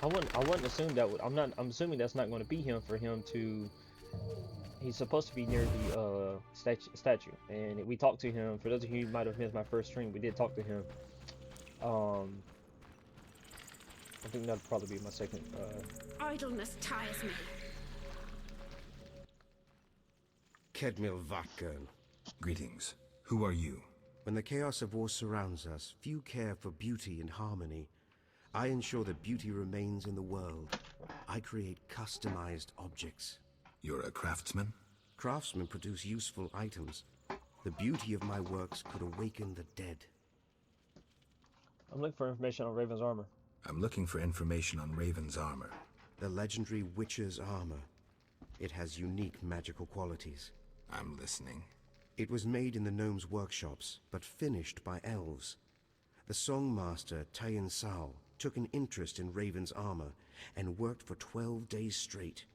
I wouldn't assume that would. I'm assuming that's not going to be him for him to. He's supposed to be near the statue, and we talked to him. For those of you who might have missed my first stream, we did talk to him. I think that'd probably be my second. Idleness tires me. Kedmil Vatgern. Greetings. Who are you? When the chaos of war surrounds us, few care for beauty and harmony. I ensure that beauty remains in the world. I create customized objects. You're a craftsman? Craftsmen produce useful items. The beauty of my works could awaken the dead. I'm looking for information on Raven's armor. I'm looking for information on Raven's armor. The legendary Witcher's armor. It has unique magical qualities. I'm listening. It was made in the gnomes' workshops, but finished by elves. The songmaster Tayan Sal took an interest in Raven's armor and worked for 12 days straight.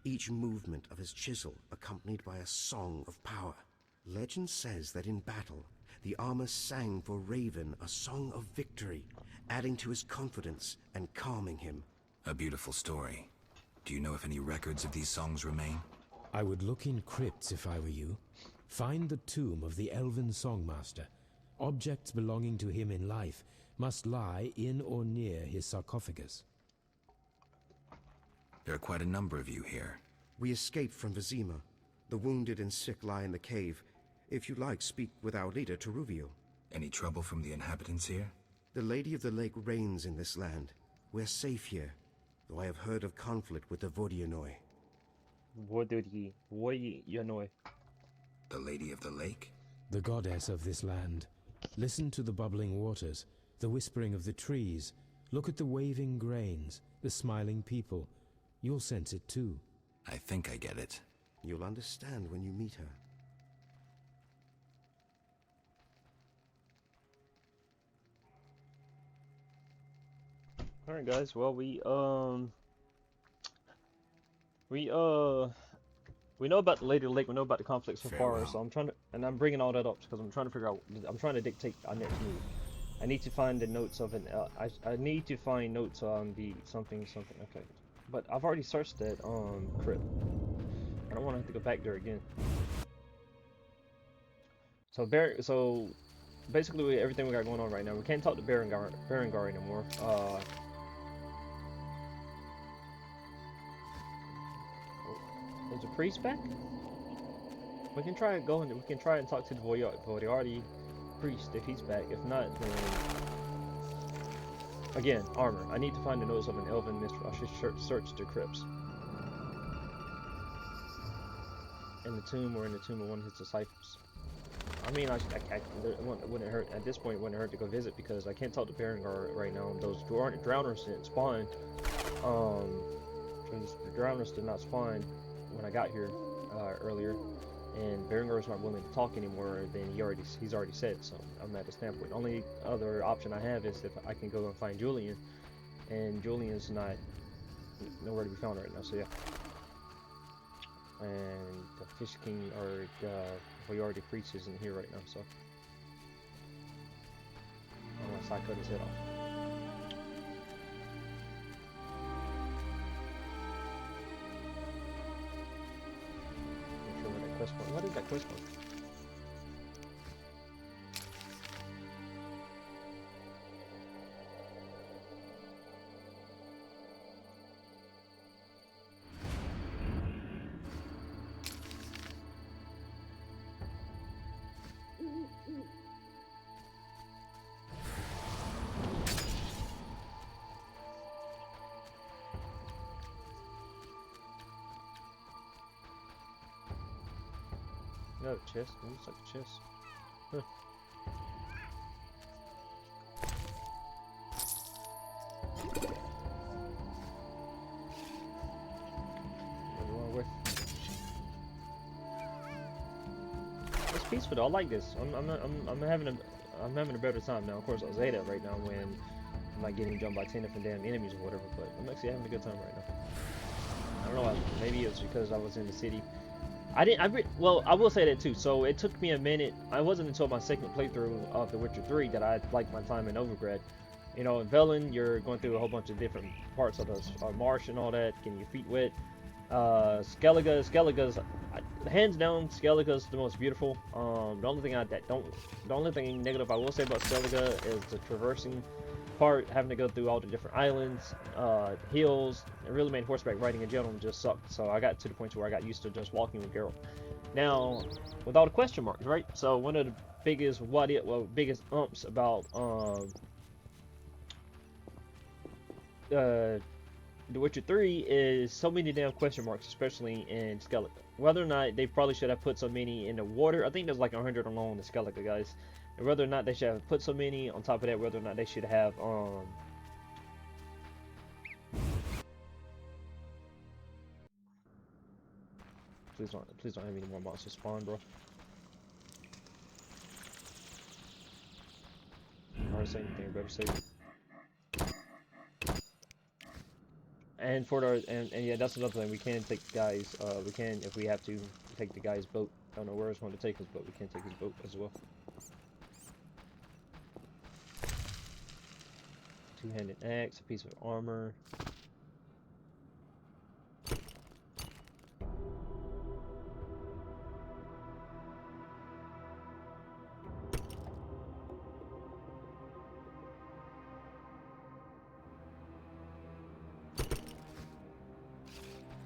Each movement of his chisel accompanied by a song of power. Legend says that in battle, the armor sang for Raven a song of victory, adding to his confidence and calming him. A beautiful story. Do you know if any records of these songs remain? I would look in crypts if I were you. Find the tomb of the Elven Songmaster. Objects belonging to him in life must lie in or near his sarcophagus. There are quite a number of you here. We escaped from Vizima. The wounded and sick lie in the cave. If you like, speak with our leader, Teruvio. Any trouble from the inhabitants here? The Lady of the Lake reigns in this land. We're safe here, though I have heard of conflict with the Vodyanoi. Vodyanoi. The Lady of the Lake? The goddess of this land. Listen to the bubbling waters, the whispering of the trees. Look at the waving grains, the smiling people. You'll sense it too. I think I get it. You'll understand when you meet her. Alright guys, well we know about the Lady of the Lake, we know about the conflict so far, Farewell. so I'm trying to, and I'm bringing all that up because I'm trying to figure out, I'm trying to dictate our next move. I need to find the notes of an, I need to find notes on the something, okay. But I've already searched that crypt. I don't want to have to go back there again. So basically everything we got going on right now, we can't talk to Berengar anymore. Is the priest back? We can try and talk to the Vodiardi priest if he's back. If not, then again, armor. I need to find the notes of an elven minstrel. I should search the crypts. In the tomb or in the tomb of one of his disciples. I mean, it wouldn't hurt at this point. It wouldn't hurt to go visit because I can't talk to Berengar right now. Those drowners didn't spawn. Because the drowners did not spawn when I got here earlier, and Berengar's not willing to talk anymore. Then he's already said. So I'm at the standpoint. Only other option I have is if I can go and find Julian, and Julian's not nowhere to be found right now. So yeah. And the Fish King or the Vodiardi priest isn't here right now, so unless I cut his head off. Not sure where that quest point. What is that quest point? No, chest. It looks like a chest. Huh. Went the wrong way. It's peaceful though. I like this. I'm having a better time now. Of course, I say that right now when I'm not getting jumped by 10 different damn enemies or whatever. But I'm actually having a good time right now. I don't know why. Maybe it's because I was in the city. Well, I will say that too. So it took me a minute. I wasn't until my second playthrough of The Witcher 3 that I liked my time in Novigrad. You know, in Velen, you're going through a whole bunch of different parts of the marsh and all that, getting your feet wet. Skellige's hands down, Skellige's the most beautiful. The only thing negative I will say about Skellige is the traversing part, having to go through all the different islands, hills. It really made horseback riding in general just sucked. So I got to the point where I got used to just walking with Geralt. Now, with all the question marks, right? So one of the biggest biggest umps about The Witcher 3 is so many damn question marks, especially in Skellige. Whether or not they probably should have put so many in the water, I think there's like 100 alone in Skellige, guys. And whether or not they should have put so many on top of that, whether or not they should have please don't have any more monsters spawn, bro. Or say anything, better say it. And for the and yeah, that's another thing. We can take the guys. We can, if we have to, take the guy's boat. I don't know where it's going to take us, but we can take his boat as well. Two-handed axe, a piece of armor.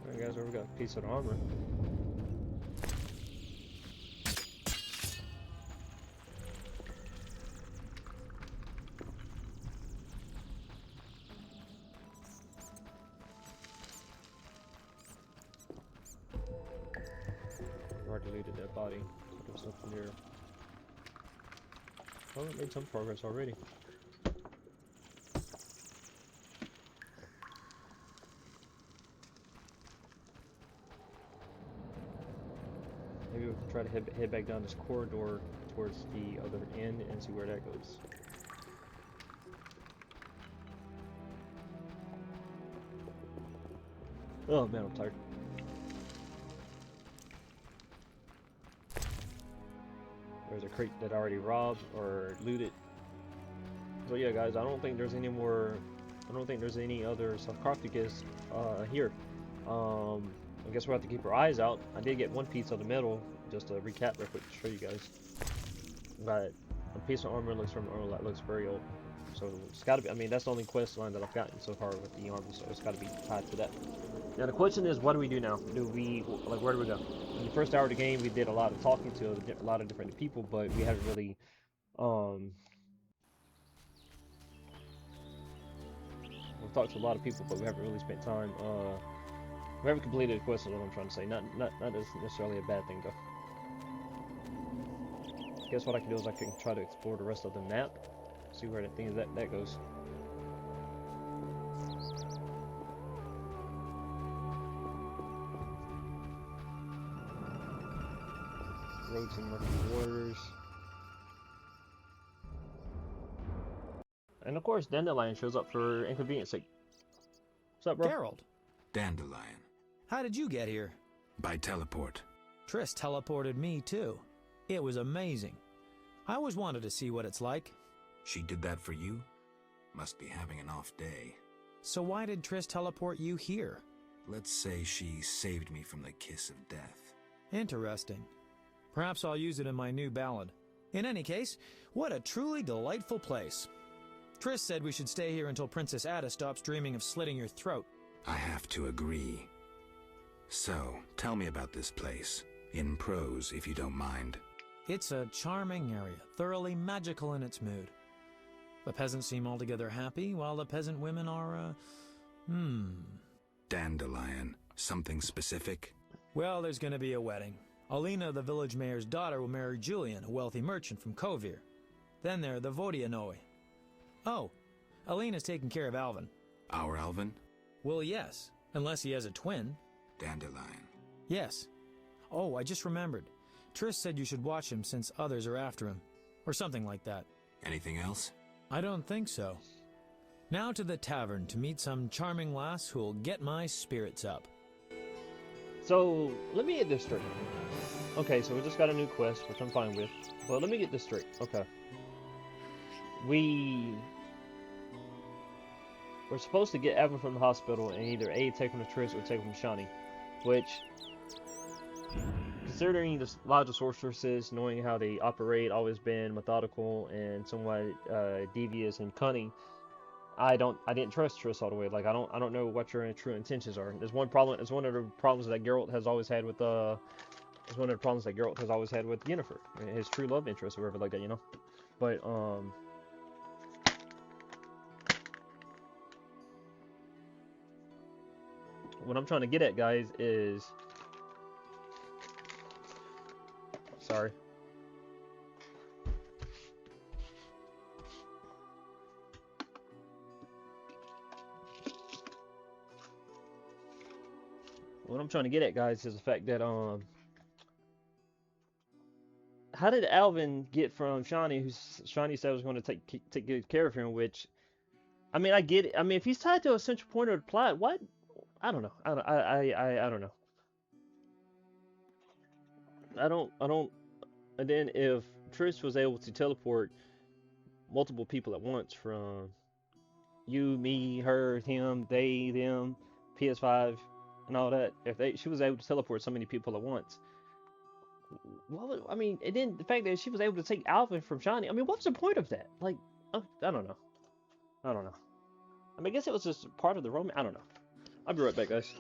Alright guys, we got a piece of armor. looted that body. There's nothing there. Well, we made some progress already. Maybe we can try to head back down this corridor towards the other end and see where that goes. Oh man, I'm tired. There's a crate that I already robbed or looted. So yeah, guys, I don't think there's any more. I don't think there's any other sarcophagus here. I guess we'll have to keep our eyes out. I did get one piece of the metal, just to recap real quick to show you guys. But a piece of armor looks from armor that looks very old. So it's got to be. I mean, that's the only quest line that I've gotten so far with the armor, so it's got to be tied to that. Now the question is, what do we do now? Where do we go? In the first hour of the game, we did a lot of talking to a lot of different people, but we haven't really, we've talked to a lot of people, but we haven't really spent time. We haven't completed the quest. Is what I'm trying to say. Not necessarily a bad thing though. I guess what I can do is I can try to explore the rest of the map, see where that thing is that goes. Roads and murky waters. And of course, Dandelion shows up for inconvenience sake. What's up, bro? Geralt, Dandelion. how did you get here? By teleport. Triss teleported me too. It was amazing. I always wanted to see what it's like. She did that for you? Must be having an off day. So why did Triss teleport you here? Let's say she saved me from the kiss of death. Interesting. Perhaps I'll use it in my new ballad. In any case, what a truly delightful place. Triss said we should stay here until Princess Ada stops dreaming of slitting your throat. I have to agree. So, tell me about this place. In prose, if you don't mind. It's a charming area, thoroughly magical in its mood. The peasants seem altogether happy, while the peasant women are, Dandelion. Something specific? Well, there's gonna be a wedding. Alina, the village mayor's daughter, will marry Julian, a wealthy merchant from Kovir. Then there are the Vodianoi. Oh, Alina's taking care of Alvin. Our Alvin? Well, yes, unless he has a twin. Dandelion. Yes. Oh, I just remembered. Triss said you should watch him since others are after him. Or something like that. Anything else? I don't think so. Now to the tavern to meet some charming lass who'll get my spirits up. So, let me get this straight. Okay, so we just got a new quest, which I'm fine with. But let me get this straight. Okay. We're supposed to get Evan from the hospital and either A, take him to Triss or take him to Shani. Which, considering the Lodge of Sorceresses, knowing how they operate, always been methodical and somewhat devious and cunning, I didn't trust Triss all the way. Like I don't know what your true intentions are. There's one problem. It's one of the problems that Geralt has always had with It's one of the problems that Geralt has always had with Yennefer, his true love interest or whatever like that, you know. But what I'm trying to get at, guys, is sorry. What I'm trying to get at, guys, is the fact that how did Alvin get from Shani, who Shani said was going to take good care of him? Which, I mean, I get it. I mean, if he's tied to a central point of the plot, what? I don't know. I don't know. I don't. And then if Triss was able to teleport multiple people at once from you, me, her, him, they, them, PS5, and all that, if she was able to teleport so many people at once, I mean, and then the fact that she was able to take Alvin from Shani, I mean, what's the point of that? Like, I don't know. I don't know. I mean, I guess it was just part of the romance. I don't know. I'll be right back, guys.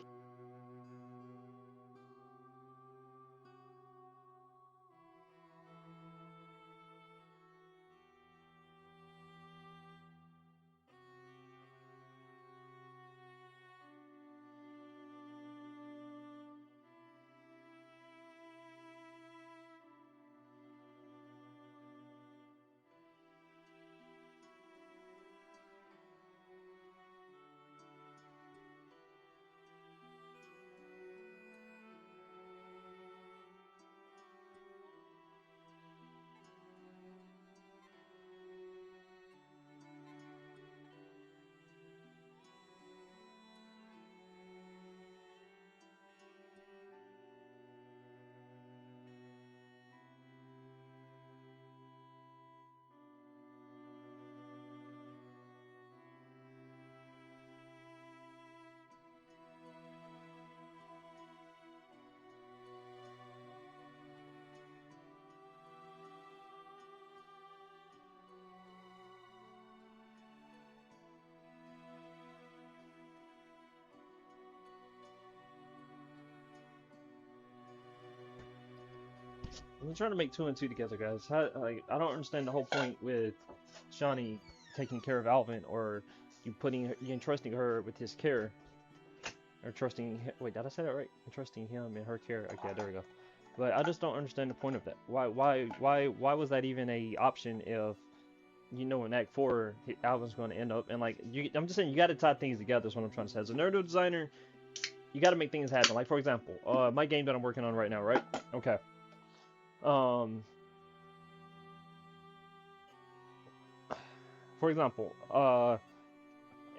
I'm trying to make two and two together, guys. Like, I don't understand the whole point with Shawnee taking care of Alvin, or you entrusting her with his care, or wait, did I say that right? Entrusting him in her care. Okay, there we go. But I just don't understand the point of that. Why was that even a option if you know in Act 4 Alvin's going to end up, and like I'm just saying you got to tie things together. Is what I'm trying to say. As a narrative designer, you got to make things happen. Like for example, my game that I'm working on right now, right? Okay. For example,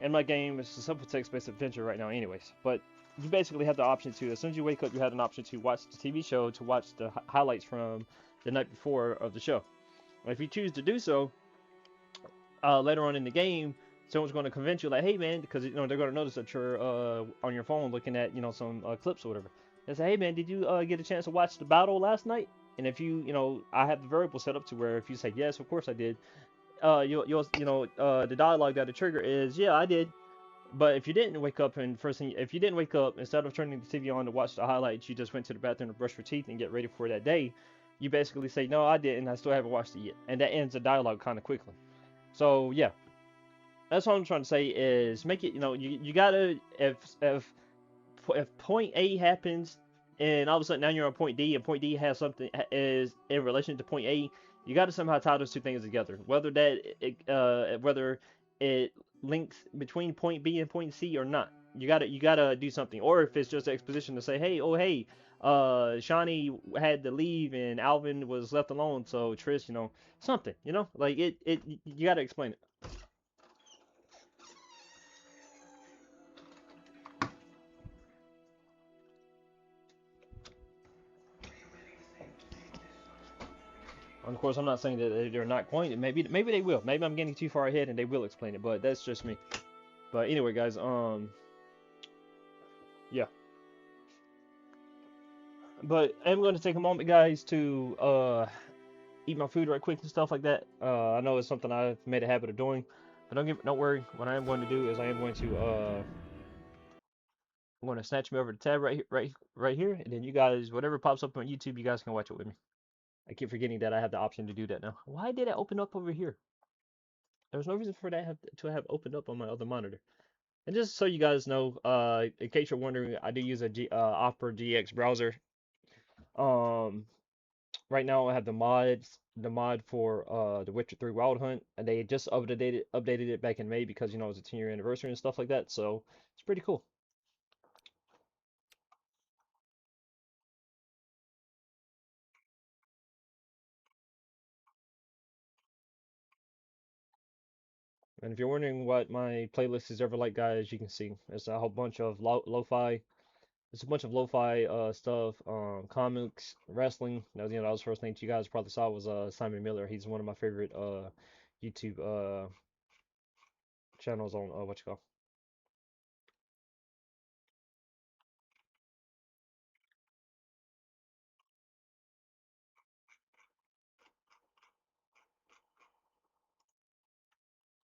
in my game, it's a simple text-based adventure right now, anyways. But you basically have the option to, as soon as you wake up, you have an option to watch the TV show, to watch the highlights from the night before of the show. And if you choose to do so, later on in the game, someone's going to convince you, like, hey man, because you know they're going to notice that you're on your phone looking at some clips or whatever. They say, hey man, did you get a chance to watch the battle last night? And if I have the variable set up to where if you say yes, of course I did. The dialogue that the trigger is, yeah, I did. But if you didn't wake up if you didn't wake up, instead of turning the TV on to watch the highlights, you just went to the bathroom to brush your teeth and get ready for that day. You basically say, no, I didn't. I still haven't watched it yet, and that ends the dialogue kind of quickly. So yeah, that's what I'm trying to say is make it. You gotta if point A happens and all of a sudden now you're on point D and point D has something is in relation to point A. You got to somehow tie those two things together. Whether it links between point B and point C or not, you gotta do something. Or if it's just exposition to say, hey, Shawnee had to leave and Alvin was left alone, so Triss, something, like you gotta explain it. And of course, I'm not saying that they're not going to. Maybe they will. Maybe I'm getting too far ahead and they will explain it. But that's just me. But anyway, guys. Yeah. But I'm going to take a moment, guys, to eat my food right quick and stuff like that. I know it's something I've made a habit of doing, but don't worry. What I am going to do is I'm going to snatch me over the tab right here, and then you guys, whatever pops up on YouTube, you guys can watch it with me. I keep forgetting that I have the option to do that now. Why did it open up over here? There's no reason for that to have opened up on my other monitor. And just so you guys know, in case you're wondering, I do use a Opera GX browser. Right now I have the mod for The Witcher 3 Wild Hunt, and they just updated it back in May because it's a 10-year anniversary and stuff like that. So it's pretty cool. And if you're wondering what my playlist is ever like, guys, you can see it's a whole bunch of lo-fi. It's a bunch of lo-fi stuff, comics, wrestling. That was the first thing you guys probably saw was Simon Miller. He's one of my favorite YouTube channels on what you call.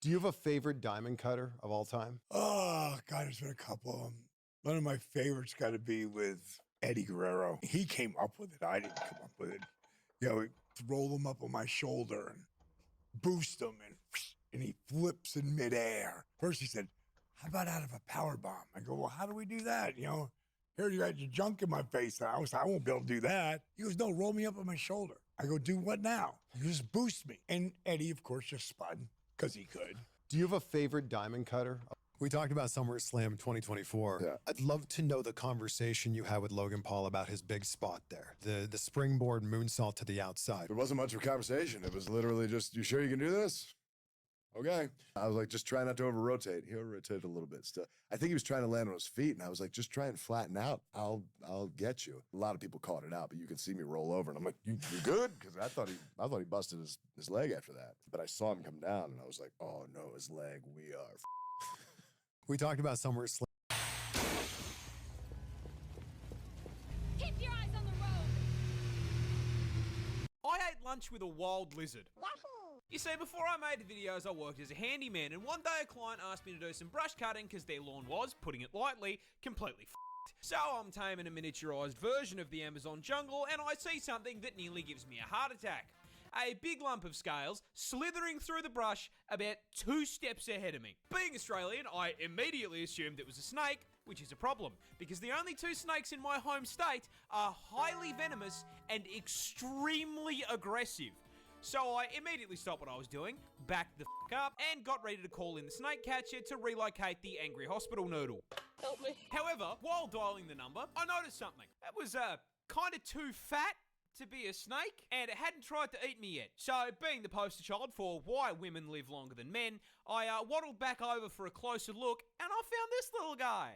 Do you have a favorite diamond cutter of all time? Oh, God, there's been a couple of them. One of my favorites got to be with Eddie Guerrero. He came up with it. I didn't come up with it. Roll them up on my shoulder and boost them, and he flips in midair. First he said, how about out of a power bomb? I go, well, how do we do that? Here you got your junk in my face. I won't be able to do that. He goes, no, roll me up on my shoulder. I go, do what now? You just boost me. And Eddie, of course, just spun. Because he could. Do you have a favorite diamond cutter? We talked about SummerSlam 2024. Yeah. I'd love to know the conversation you had with Logan Paul about his big spot there. The springboard moonsault to the outside. It wasn't much of a conversation. It was literally just, you sure you can do this? Okay. I was like, just try not to over-rotate. He over-rotated a little bit still. I think he was trying to land on his feet, and I was like, just try and flatten out. I'll get you. A lot of people called it out, but you can see me roll over, and I'm like, you good? Because I thought he busted his leg after that. But I saw him come down, and I was like, oh no, his leg, we are We talked about SummerSlam. Keep your eyes on the road. I ate lunch with a wild lizard. You see, before I made the videos, I worked as a handyman, and one day a client asked me to do some brush cutting because their lawn was, putting it lightly, completely So I'm taming a miniaturized version of the Amazon jungle, and I see something that nearly gives me a heart attack. A big lump of scales slithering through the brush about 2 steps ahead of me. Being Australian, I immediately assumed it was a snake, which is a problem, because the only 2 snakes in my home state are highly venomous and extremely aggressive. So I immediately stopped what I was doing, backed the up, and got ready to call in the snake catcher to relocate the angry hospital noodle. Help me. However, while dialing the number, I noticed something. It was kind of too fat to be a snake, and it hadn't tried to eat me yet. So, being the poster child for why women live longer than men, I waddled back over for a closer look, and I found this little guy.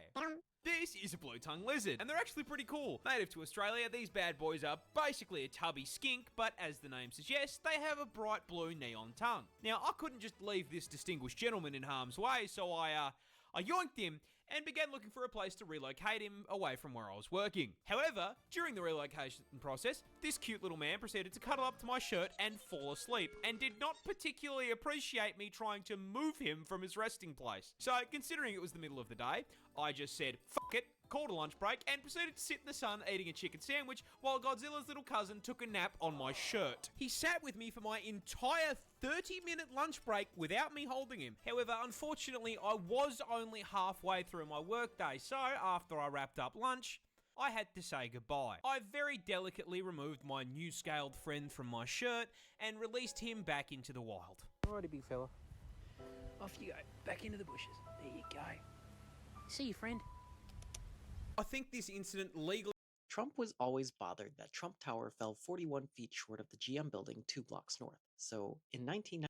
This is a blue-tongue lizard, and they're actually pretty cool. Native to Australia, these bad boys are basically a tubby skink, but as the name suggests, they have a bright blue neon tongue. Now, I couldn't just leave this distinguished gentleman in harm's way, so I yoinked him and began looking for a place to relocate him away from where I was working. However, during the relocation process, this cute little man proceeded to cuddle up to my shirt and fall asleep, and did not particularly appreciate me trying to move him from his resting place. So, considering it was the middle of the day, I just said, fuck it, called a lunch break, and proceeded to sit in the sun eating a chicken sandwich while Godzilla's little cousin took a nap on my shirt. He sat with me for my entire 30-minute lunch break without me holding him. However, unfortunately, I was only halfway through my workday, so after I wrapped up lunch, I had to say goodbye. I very delicately removed my new scaled friend from my shirt and released him back into the wild. Alrighty, big fella. Off you go. Back into the bushes. There you go. See you, friend. I think this incident legally... Trump was always bothered that Trump Tower fell 41 feet short of the GM building 2 blocks north. So, in 1990...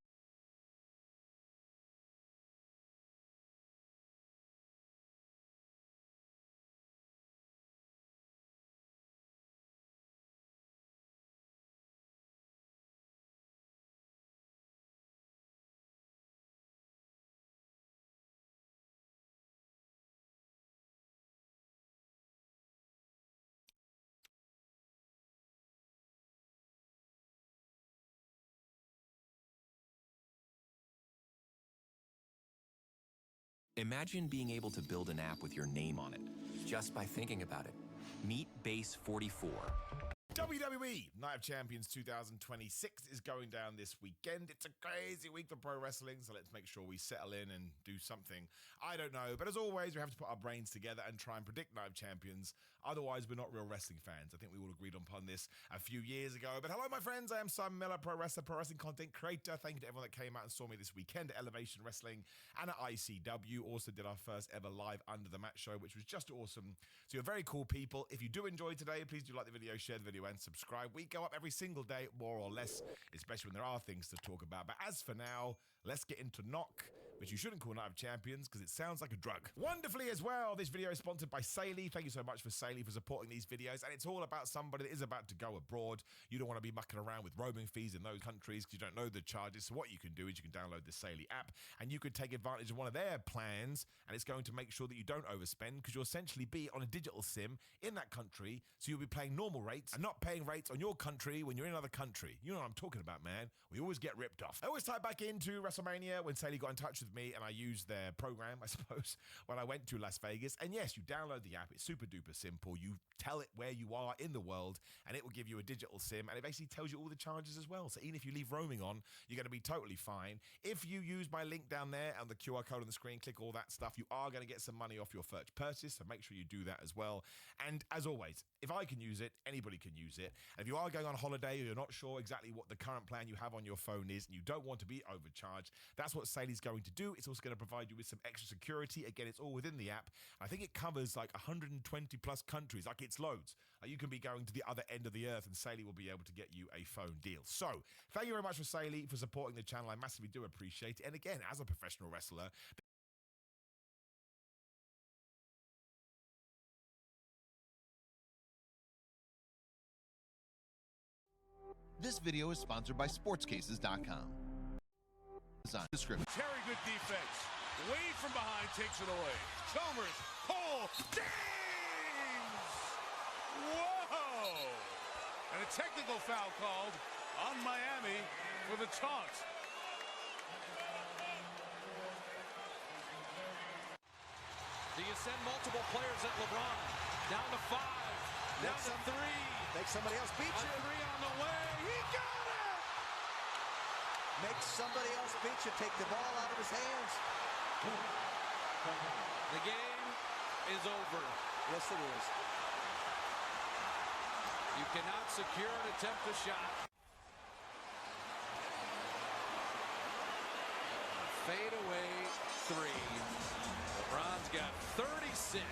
Imagine being able to build an app with your name on it, just by thinking about it. Meet Base 44. WWE Night of Champions 2026 is going down this weekend. It's a crazy week for pro wrestling, so let's make sure we settle in and do something. I don't know, but as always, we have to put our brains together and try and predict Night of Champions. Otherwise, we're not real wrestling fans. I think we all agreed upon this a few years ago. But hello, my friends. I am Simon Miller, pro wrestler, pro wrestling content creator. Thank you to everyone that came out and saw me this weekend at Elevation Wrestling and at ICW. Also did our first ever live Under the Mat show, which was just awesome. So you're very cool people. If you do enjoy today, please do like the video, share the video, and subscribe. We go up every single day, more or less, especially when there are things to talk about. But as for now, let's get into Knock, which you shouldn't call Night of Champions because it sounds like a drug. Wonderfully as well, this video is sponsored by Saily. Thank you so much for Saily for supporting these videos. And it's all about somebody that is about to go abroad. You don't want to be mucking around with roaming fees in those countries because you don't know the charges. So what you can do is you can download the Saily app and you could take advantage of one of their plans, and it's going to make sure that you don't overspend because you'll essentially be on a digital SIM in that country. So you'll be paying normal rates and not paying rates on your country when you're in another country. You know what I'm talking about, man. We always get ripped off. I always tie back into WrestleMania when Saily got in touch with me and I used their program, I suppose, when I went to Las Vegas. And yes, you download the app. It's super duper simple. You tell it where you are in the world and it will give you a digital SIM, and it basically tells you all the charges as well. So even if you leave roaming on, you're going to be totally fine. If you use my link down there and the QR code on the screen, click all that stuff, you are going to get some money off your first purchase. So make sure you do that as well. And as always, if I can use it, anybody can use it. And if you are going on holiday or you're not sure exactly what the current plan you have on your phone is and you don't want to be overcharged, that's what Saily's going to do. It's also going to provide you with some extra security. Again, it's all within the app. I think it covers like 120 plus countries. Like, it's loads. Like, you can be going to the other end of the earth and Saily will be able to get you a phone deal. So thank you very much for Saily for supporting the channel. I massively do appreciate it. And again, as a professional wrestler, This video is sponsored by SportsCases.com. Description. Very good defense. Wade from behind takes it away. Chalmers, Cole, James! Whoa! And a technical foul called on Miami for the taunt. Do you send multiple players at LeBron? Down to 5. Down to 3. Make somebody else beat you. 3 on the way. He got it! Make somebody else beat you. Take the ball out of his hands. The game is over. Yes, it is. You cannot secure and attempt a shot. Fade away 3. LeBron's got 36.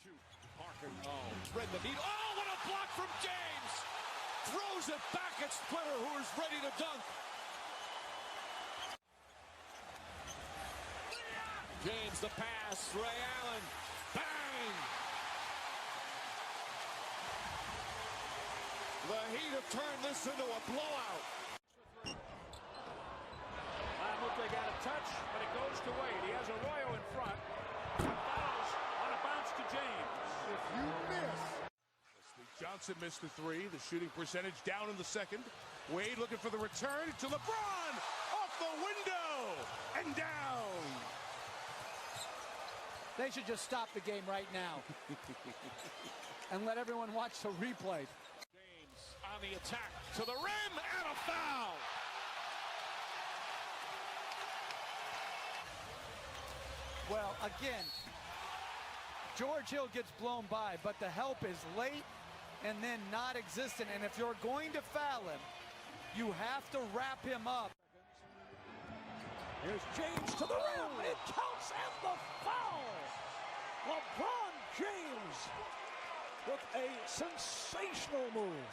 Shoot. Parker. Oh, thread the needle. Oh, what a block from James! Throws it back at Splitter, who is ready to dunk. James, the pass. Ray Allen. Bang! The Heat have turned this into a blowout. Lamute got a touch, but it goes to Wade. He has Arroyo in front. Follows on a bounce to James. If you miss. Johnson missed the 3. The shooting percentage down in the second. Wade looking for the return to LeBron. Off the window and down. They should just stop the game right now and let everyone watch the replay. James on the attack to the rim and a foul. Well, again, George Hill gets blown by, but the help is late and then not existent. And if you're going to foul him, you have to wrap him up. Here's James to the rim. It counts and the foul. LeBron James with a sensational move.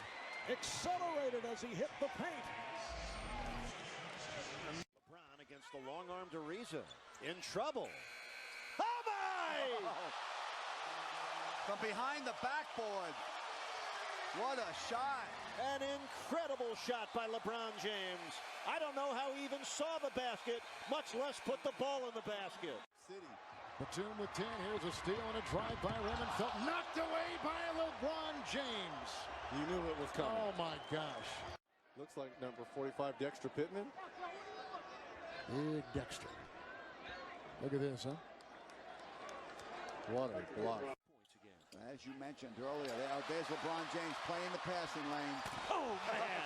Accelerated as he hit the paint. LeBron against the long-armed Ariza. In trouble. Oh, my! From behind the backboard. What a shot. An incredible shot by LeBron James. I don't know how he even saw the basket, much less put the ball in the basket. City. Batum with 10. Here's a steal and a drive by Raymond Felton. Knocked away by LeBron James. You knew it was coming. Oh, my gosh. Looks like number 45, Dexter Pittman. Big Dexter. Look at this, huh? What a block. As you mentioned earlier, there's LeBron James playing the passing lane. Oh, man.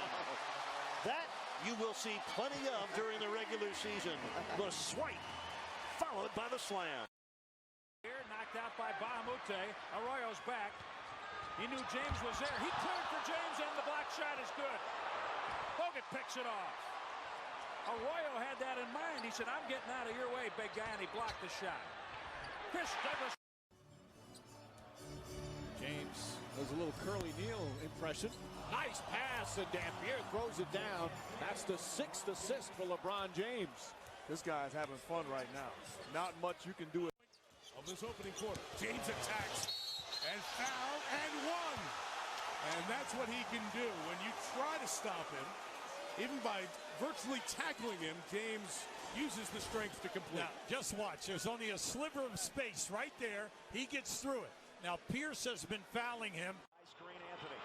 That you will see plenty of during the regular season. The swipe, followed by the slam. Here, knocked out by Bahamute. Arroyo's back. He knew James was there. He cleared for James, and the block shot is good. Bogut picks it off. Arroyo had that in mind. He said, I'm getting out of your way, big guy, and he blocked the shot. Chris Douglas. James does a little Curly Neal impression. Nice pass, and Dampier throws it down. That's the 6th assist for LeBron James. This guy's having fun right now. Not much you can do Of this opening quarter. James attacks and foul and one. And that's what he can do. When you try to stop him, even by virtually tackling him, James uses the strength to complete. Now, just watch. There's only a sliver of space right there. He gets through it. Now, Pierce has been fouling him. Screen Anthony.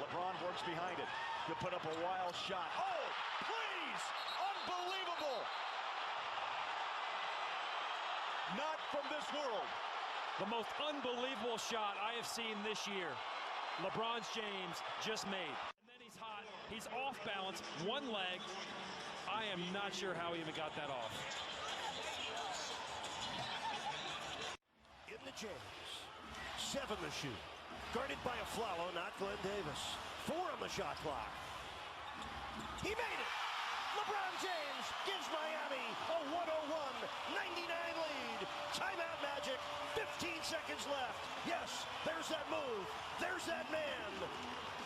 LeBron works behind it. He'll put up a wild shot. Oh, please! Unbelievable! Not from this world. The most unbelievable shot I have seen this year. LeBron James just made. And then he's hot. He's off balance. One leg. I am not sure how he even got that off. Into James. 7 to shoot. Guarded by Afflalo, not Glenn Davis. 4 on the shot clock. He made it! LeBron James gives Miami a 101-99 lead. Timeout Magic. 15 seconds left. Yes, there's that move. There's that man.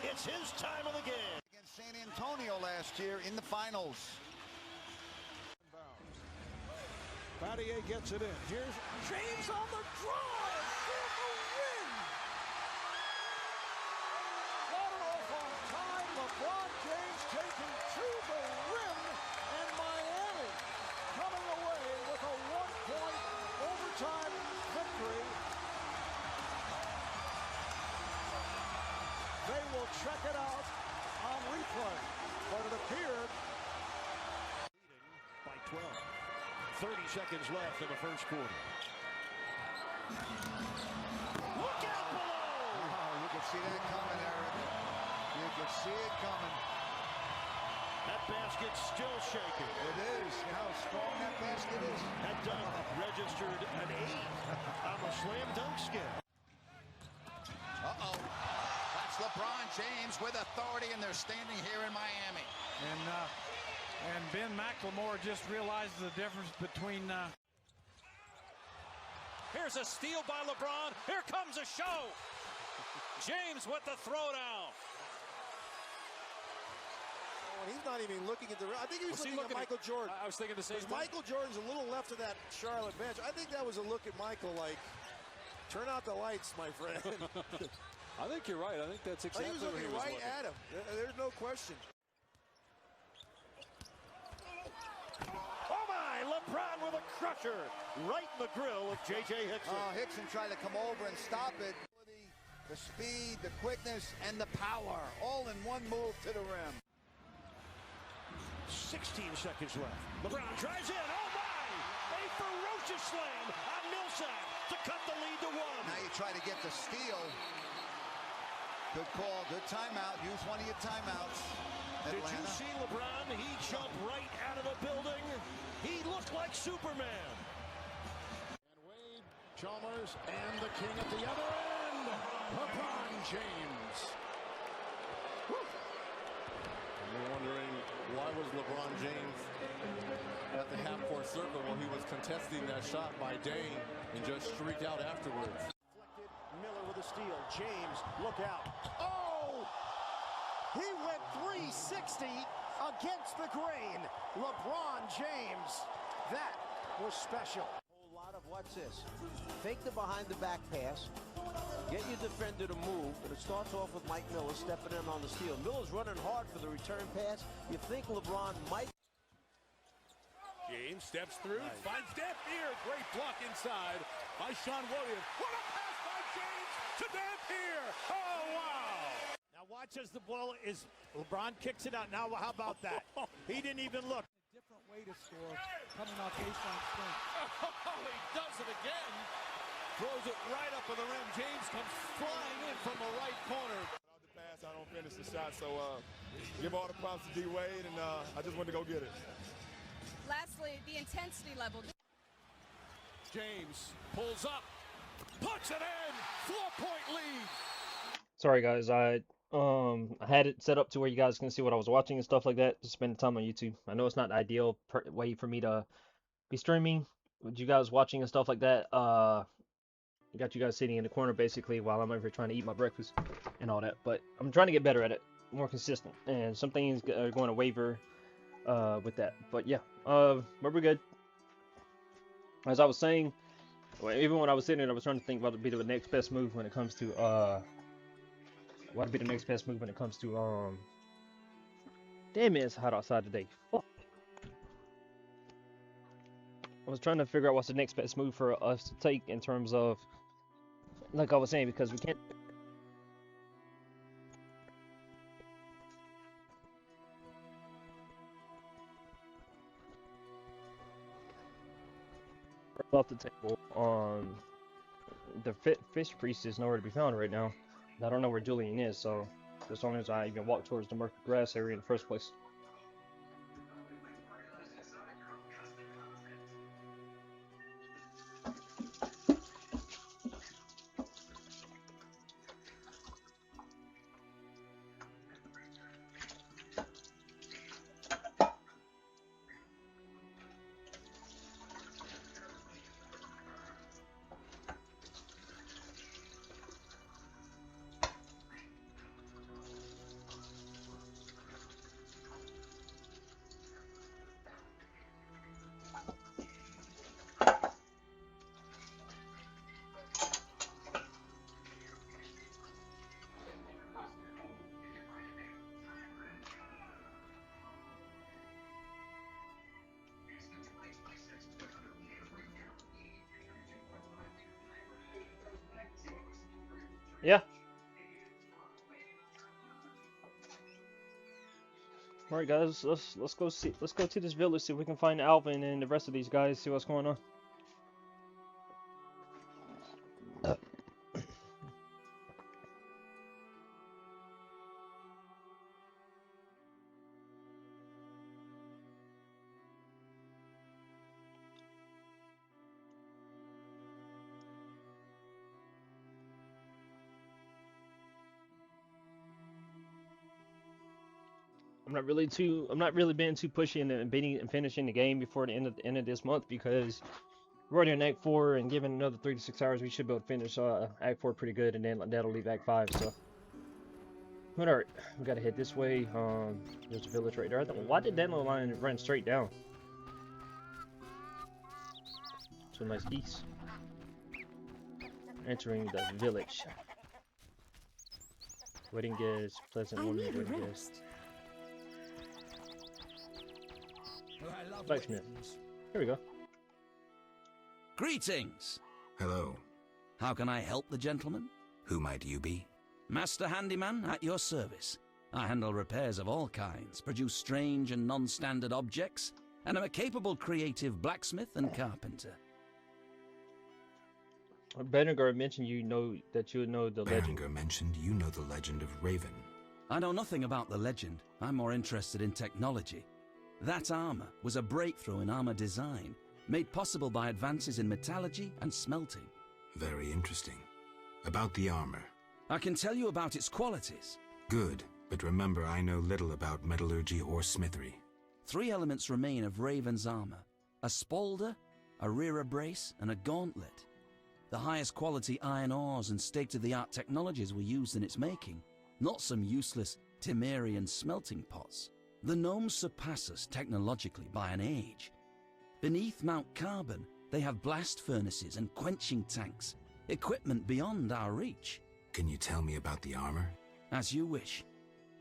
It's his time of the game. Against San Antonio last year in the finals. Battier gets it in. Here's James on the drive for the win. Got it off on time. LeBron James taking to the rim, and Miami coming away with a 1-point overtime victory. They will check it out on replay, but it appeared by 12. 30 seconds left in the first quarter. Look out below! Oh, you can see that coming, Eric. You can see it coming. That basket's still shaking. It is. You know how strong that basket is? That dunk registered an 8 on the slam dunk skid. Uh-oh. That's LeBron James with authority, and they're standing here in Miami. And Ben McLemore just realizes the difference between... Here's a steal by LeBron. Here comes a show. James with the throwdown. Oh, and he's not even looking at the... I think he was looking at Michael Jordan. I was thinking the same thing. Michael Jordan's a little left of that Charlotte bench. I think that was a look at Michael like, turn out the lights, my friend. I think you're right. I think that's exactly He was looking right at him. There's no question. Oh my, LeBron with a crusher. Right in the grill of J.J. Hickson. Hickson tried to come over and stop it. The speed, the quickness, and the power, all in one move to the rim. 16 seconds left. LeBron drives in. Oh my! A ferocious slam on Millsap to cut the lead to 1. Now you try to get the steal. Good call. Good timeout. Use one of your timeouts. Did you see LeBron? He jumped right out of the building. He looked like Superman. And Wade, Chalmers, and the king at the other end. LeBron James. And you're wondering, why was LeBron James at the half-court circle while he was contesting that shot by Dame and just shrieked out afterwards? Deflected, Miller with a steal. James, look out. Oh! He went 360 against the grain. LeBron James. That was special. A whole lot of what's this? Fake the behind-the-back pass. Get your defender to move, and it starts off with Mike Miller stepping in on the steal. Miller's running hard for the return pass. You think LeBron might... James steps through, finds Dampier. Great block inside by Sean Williams. What a pass by James to Dampier. Oh, wow. Now watch as the ball is... LeBron kicks it out. Now how about that? He didn't even look. A different way to score coming off baseline strength. Oh, he does it again. Throws it right up on the rim. James comes flying in from the right corner. The pass, I don't finish the shot, so give all the props to D-Wade, and I just wanted to go get it. Lastly, the intensity level. James pulls up, puts it in, 4-point lead. Sorry guys, I had it set up to where you guys can see what I was watching and stuff like that. Just spend time on YouTube. I know it's not the ideal way for me to be streaming with you guys watching and stuff like that. Got you guys sitting in the corner basically while I'm over here trying to eat my breakfast and all that. But I'm trying to get better at it, more consistent, and some things are going to waver with that. But yeah, but we're good. As I was saying, even when I was sitting there, I was trying to think what would be the next best move when it comes to what would be the next best move when it comes to damn it, it's hot outside today. Fuck. I was trying to figure out what's the next best move for us to take in terms of, like I was saying, because we can't. Off the table on the fish priest is nowhere to be found right now. I don't know where Julian is, so as long as I even walk towards the murky grass area in the first place. Yeah. All right, guys. Let's go to this village, see if we can find Alvin and the rest of these guys. See what's going on. I'm not really being too pushy and beating and finishing the game before the end of this month because we're already in Act 4 and given another 3 to 6 hours, we should be able to finish Act 4 pretty good, and then that'll leave Act 5. So, but alright, we gotta head this way. There's a village right there. Why did Dandelion run straight down? So nice geese. Entering the village. Wedding guests, pleasant woman, wedding guests. Blacksmith. Here we go. Greetings. Hello. How can I help the gentleman? Who might you be? Master Handyman at your service. I handle repairs of all kinds, produce strange and non-standard objects, and am a capable creative blacksmith and carpenter. Berengar mentioned you know the legend. Berengar mentioned you know the legend of Raven. I know nothing about the legend. I'm more interested in technology. That armor was a breakthrough in armor design, made possible by advances in metallurgy and smelting. Very interesting. About the armor. I can tell you about its qualities. Good, but remember I know little about metallurgy or smithery. 3 elements remain of Raven's armor: a spalder, a rear brace, and a gauntlet. The highest quality iron ores and state-of-the-art technologies were used in its making, not some useless Temerian smelting pots. The gnomes surpass us technologically by an age. Beneath Mount Carbon, they have blast furnaces and quenching tanks, equipment beyond our reach. Can you tell me about the armor? As you wish.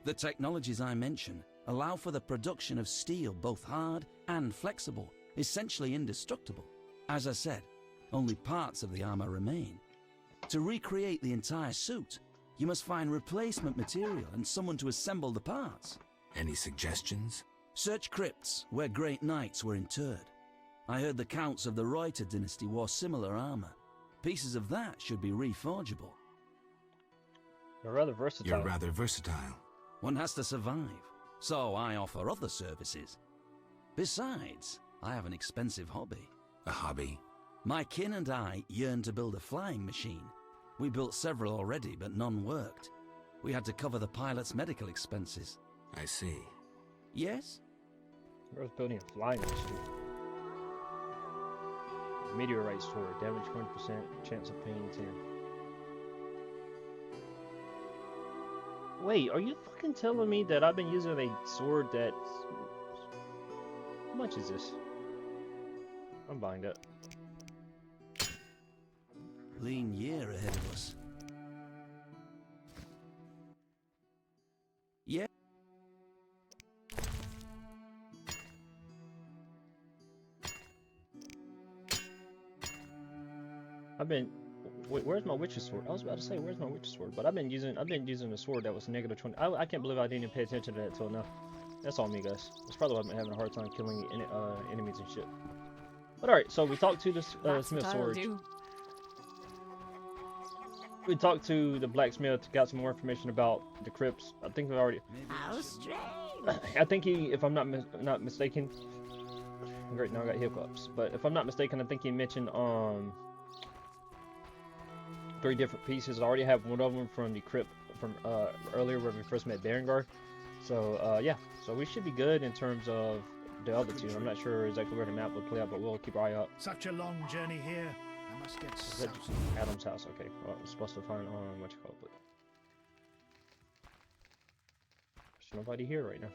The technologies I mention allow for the production of steel both hard and flexible, essentially indestructible. As I said, only parts of the armor remain. To recreate the entire suit, you must find replacement material and someone to assemble the parts. Any suggestions? Search crypts where great knights were interred. I heard the counts of the Reuter dynasty wore similar armor. Pieces of that should be reforgeable. You're rather versatile. You're rather versatile. One has to survive, so I offer other services. Besides, I have an expensive hobby. A hobby? My kin and I yearn to build a flying machine. We built several already, but none worked. We had to cover the pilot's medical expenses. I see. Yes? We're building a flying machine. Meteorite sword, damage 20%, chance of pain 10. Wait, are you fucking telling me that I've been using a sword that's... How much is this? I'm buying that. Lean year ahead of us. Yeah. Wait, where's my witch's sword? I was about to say, where's my witch's sword? But I've been using a sword that was negative 20. I can't believe I didn't even pay attention to that until now. That's all me, guys. That's probably why I've been having a hard time killing enemies and shit. But alright, so we talked to the Smith Sword. We talked to the blacksmith, got some more information about the crypts. I think we already... How strange. I think he, if I'm not mistaken... Great, now I got hiccups. But if I'm not mistaken, I think he mentioned 3 different pieces. I already have one of them from the crypt from earlier when we first met Berengar. So yeah, so we should be good in terms of the other 2. I'm not sure exactly where the map will play out, but we'll keep our eye out. Such a long journey here. I must get some. Adam's house. Okay, well, I'm supposed to find what you call it, but there's nobody here right now.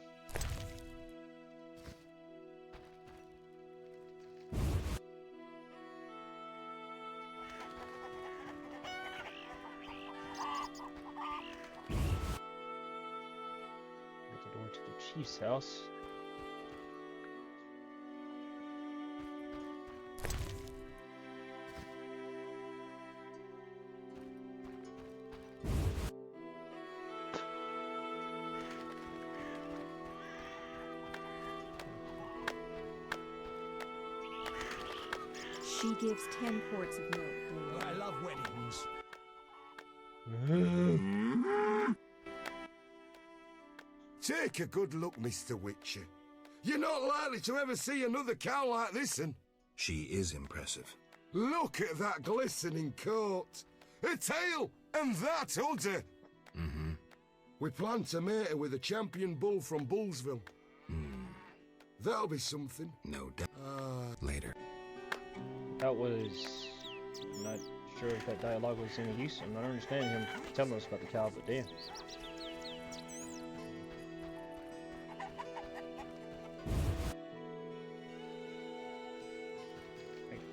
Chief's house. She gives 10 quarts of milk. I love weddings. Take a good look, Mr. Witcher. You're not likely to ever see another cow like this one. She is impressive. Look at that glistening coat. Her tail, and that udder. Mm-hmm. We plan to mate her with a champion bull from Bullsville. That'll be something. No doubt. Later. That was... I'm not sure if that dialogue was any use. I'm not understanding him telling us about the cow, but damn.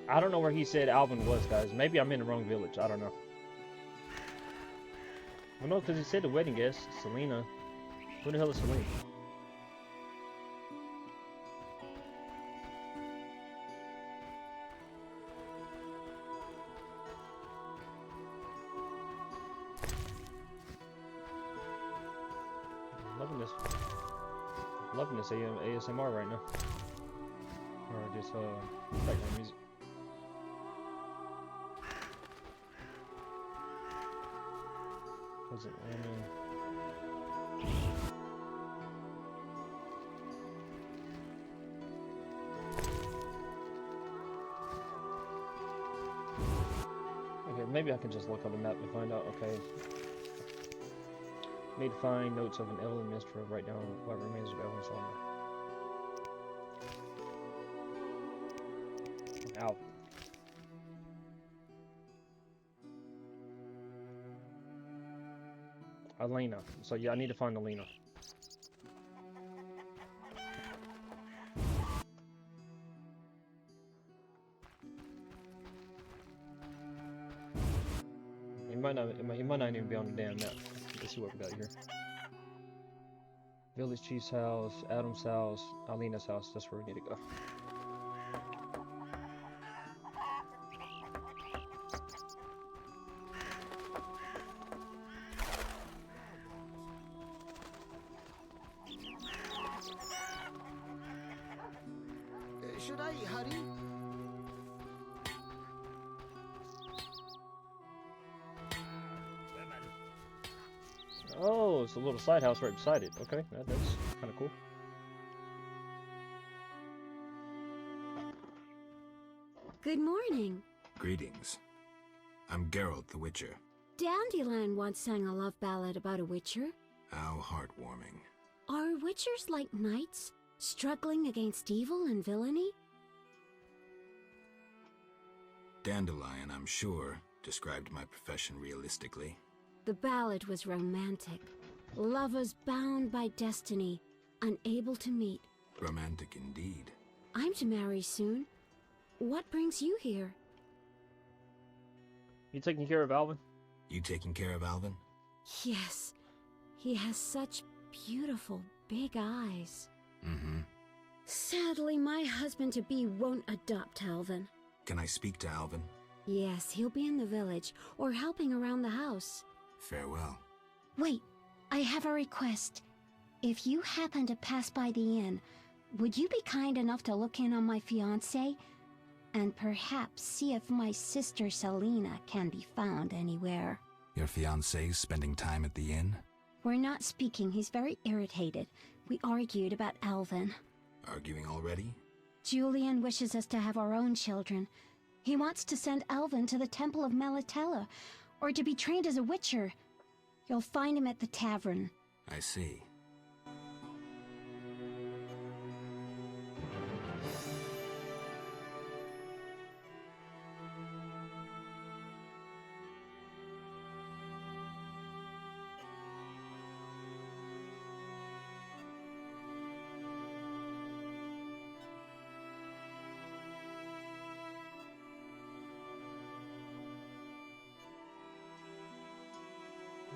I don't know where he said Alvin was, guys. Maybe I'm in the wrong village. I don't know. Well, no, because he said the wedding guest, Selena. Who the hell is Selena? Loving this ASMR right now. Or just background music. Was it okay, maybe I can just look on the map and find out. Okay. Need to find notes of an Evelyn Minstrel, write down what remains of Evelyn's song. Ow. Elena. So yeah, I need to find Elena. He might not even be on the damn map. Let's see what we got here. Village Chief's house, Adam's house, Alina's house. That's where we need to go. Should I hurry? Oh, it's a little side house right beside it. Okay, that's kind of cool. Good morning. Greetings. I'm Geralt the Witcher. Dandelion once sang a love ballad about a witcher. How heartwarming. Are witchers like knights, struggling against evil and villainy? Dandelion, I'm sure, described my profession realistically. The ballad was romantic. Lovers bound by destiny, unable to meet. Romantic indeed. I'm to marry soon. What brings you here? You taking care of Alvin? You taking care of Alvin? Yes. He has such beautiful big eyes. Mm-hmm. Sadly, my husband-to-be won't adopt Alvin. Can I speak to Alvin? Yes, he'll be in the village, or helping around the house. Farewell. Wait, I have a request. If you happen to pass by the inn, would you be kind enough to look in on my fiancé? And perhaps see if my sister Selena can be found anywhere. Your fiancé's spending time at the inn? We're not speaking. He's very irritated. We argued about Alvin. Arguing already? Julian wishes us to have our own children. He wants to send Alvin to the Temple of Melitella, or to be trained as a witcher. You'll find him at the tavern. I see.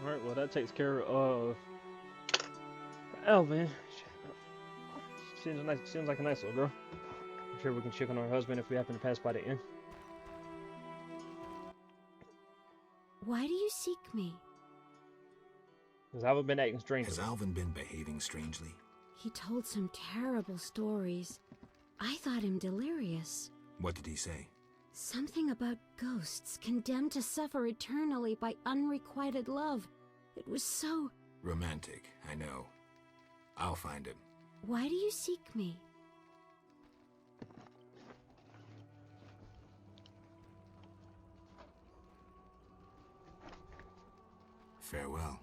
Alright, well that takes care of Alvin. Seems like a nice little girl. I'm sure we can check on her husband if we happen to pass by the inn. Why do you seek me? Has Alvin been acting strange? Has Alvin been behaving strangely? He told some terrible stories. I thought him delirious. What did he say? Something about ghosts condemned to suffer eternally by unrequited love. It was so... romantic, I know. I'll find him. Why do you seek me? Farewell.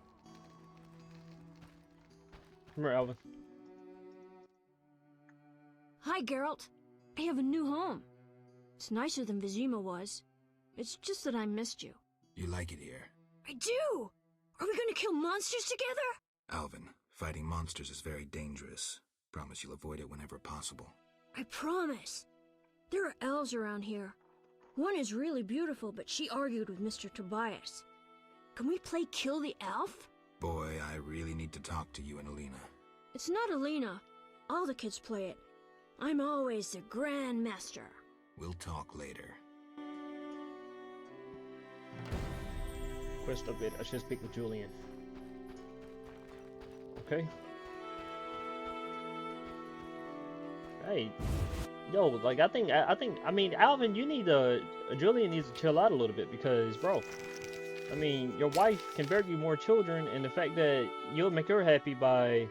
Come here, Alvin. Hi, Geralt. I have a new home. It's nicer than Vizima was. It's just that I missed you. You like it here? I do! Are we gonna kill monsters together? Alvin, fighting monsters is very dangerous. Promise you'll avoid it whenever possible. I promise. There are elves around here. One is really beautiful, but she argued with Mr. Tobias. Can we play Kill the Elf? Boy, I really need to talk to you and Alina. It's not Alina. All the kids play it. I'm always the Grand Master. We'll talk later. Quest update. I should speak with Julian. Okay. Hey, yo, like I mean, Alvin, you need to, Julian needs to chill out a little bit because, bro, I mean, your wife can bear you more children, and the fact that you'll make her happy by,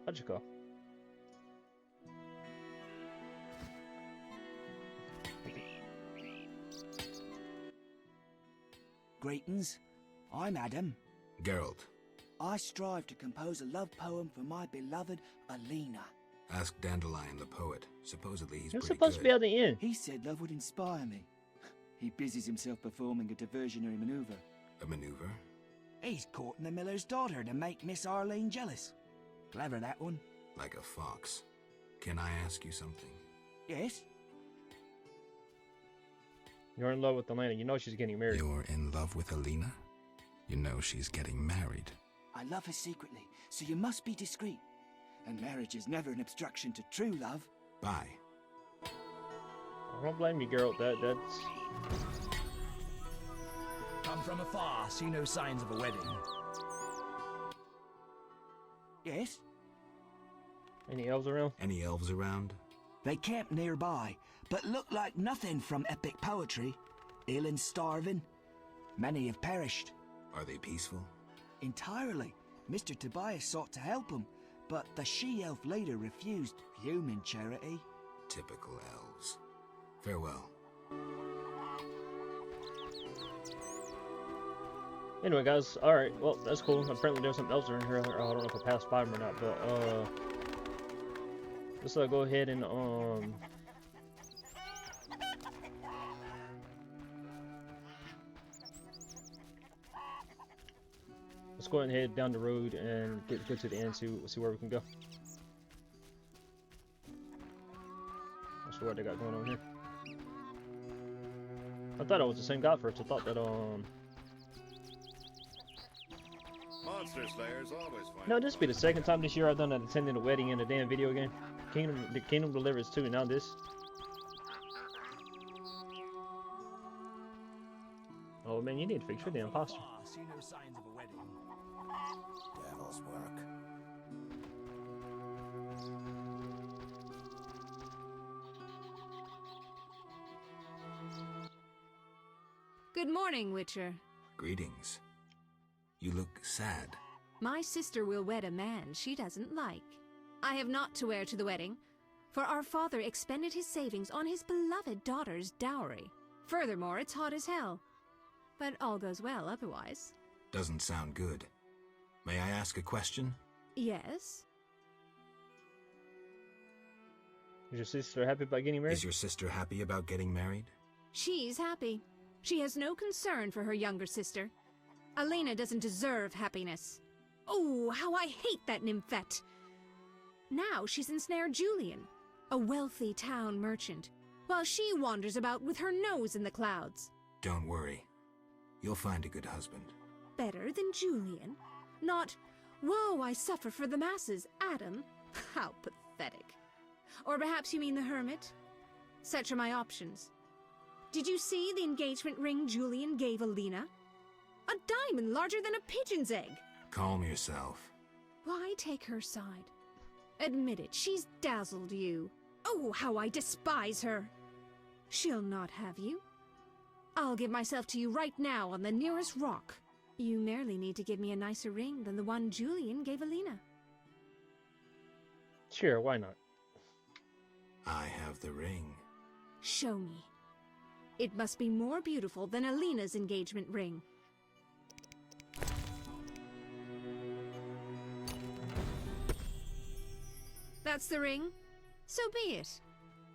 how'd you go? Greetings, I'm Adam. Geralt. I strive to compose a love poem for my beloved Alina. Ask Dandelion the poet. Supposedly he's You're pretty supposed to good. be at the end. He said love would inspire me. He busies himself performing a diversionary maneuver. A maneuver? He's courting the miller's daughter to make Miss Arlene jealous. Clever, that one. Like a fox. Can I ask you something? Yes? You're in love with Alina. You know she's getting married. You're in love with Alina? You know she's getting married. I love her secretly, so you must be discreet. And marriage is never an obstruction to true love. Bye. I don't blame you, Geralt. That's... Come from afar, see no signs of a wedding. Yes? Any elves around? Any elves around? They camp nearby, but look like nothing from epic poetry. Ill and starving. Many have perished. Are they peaceful? Entirely. Mr. Tobias sought to help them, but the she-elf later refused human charity. Typical elves. Farewell. Anyway, guys, alright, well, that's cool. Apparently there's some elves in here. I don't know if I passed by them or not, but, let's go ahead and, let's go ahead and head down the road and get to the end, see where we can go. Let's see what they got going on here. I thought it was the same guy first. I thought that, Monster Slayers always find. no, this will be the second time this year I've done that attending a wedding in a damn video game. The Kingdom Deliverance 2, and now this. Oh man, you need to fix your damn posture. See no signs of a wedding. Devil's work. Good morning, Witcher. Greetings. You look sad. My sister will wed a man she doesn't like. I have naught to wear to the wedding, for our father expended his savings on his beloved daughter's dowry. Furthermore, it's hot as hell. But all goes well otherwise. Doesn't sound good. May I ask a question? Yes? Is your sister happy about getting married? Is your sister happy about getting married? She's happy. She has no concern for her younger sister. Alina doesn't deserve happiness. Oh, how I hate that nymphette! Now she's ensnared Julian, a wealthy town merchant, while she wanders about with her nose in the clouds. Don't worry. You'll find a good husband. Better than Julian? Not, woe, I suffer for the masses, Adam. How pathetic. Or perhaps you mean the hermit? Such are my options. Did you see the engagement ring Julian gave Alina? A diamond larger than a pigeon's egg. Calm yourself. Why take her side? Admit it, she's dazzled you. Oh, how I despise her. She'll not have you. I'll give myself to you right now on the nearest rock. You merely need to give me a nicer ring than the one Julian gave Alina. Sure, why not? I have the ring. Show me. It must be more beautiful than Alina's engagement ring. That's the ring? So be it.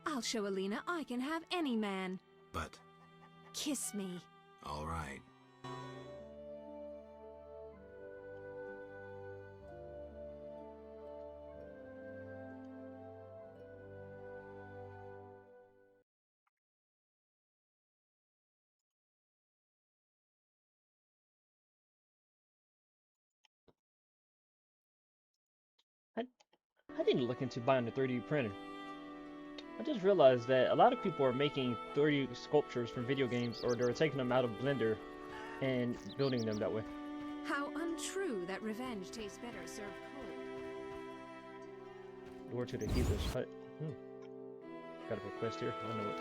I'll show Alina I can have any man. But... Kiss me. all right. I didn't look into buying a 3D printer. I just realized that a lot of people are making 3D sculptures from video games, or they're taking them out of Blender and building them that way. How untrue that revenge tastes better served cold. Door to the healer's hut. Got a request here. I know it.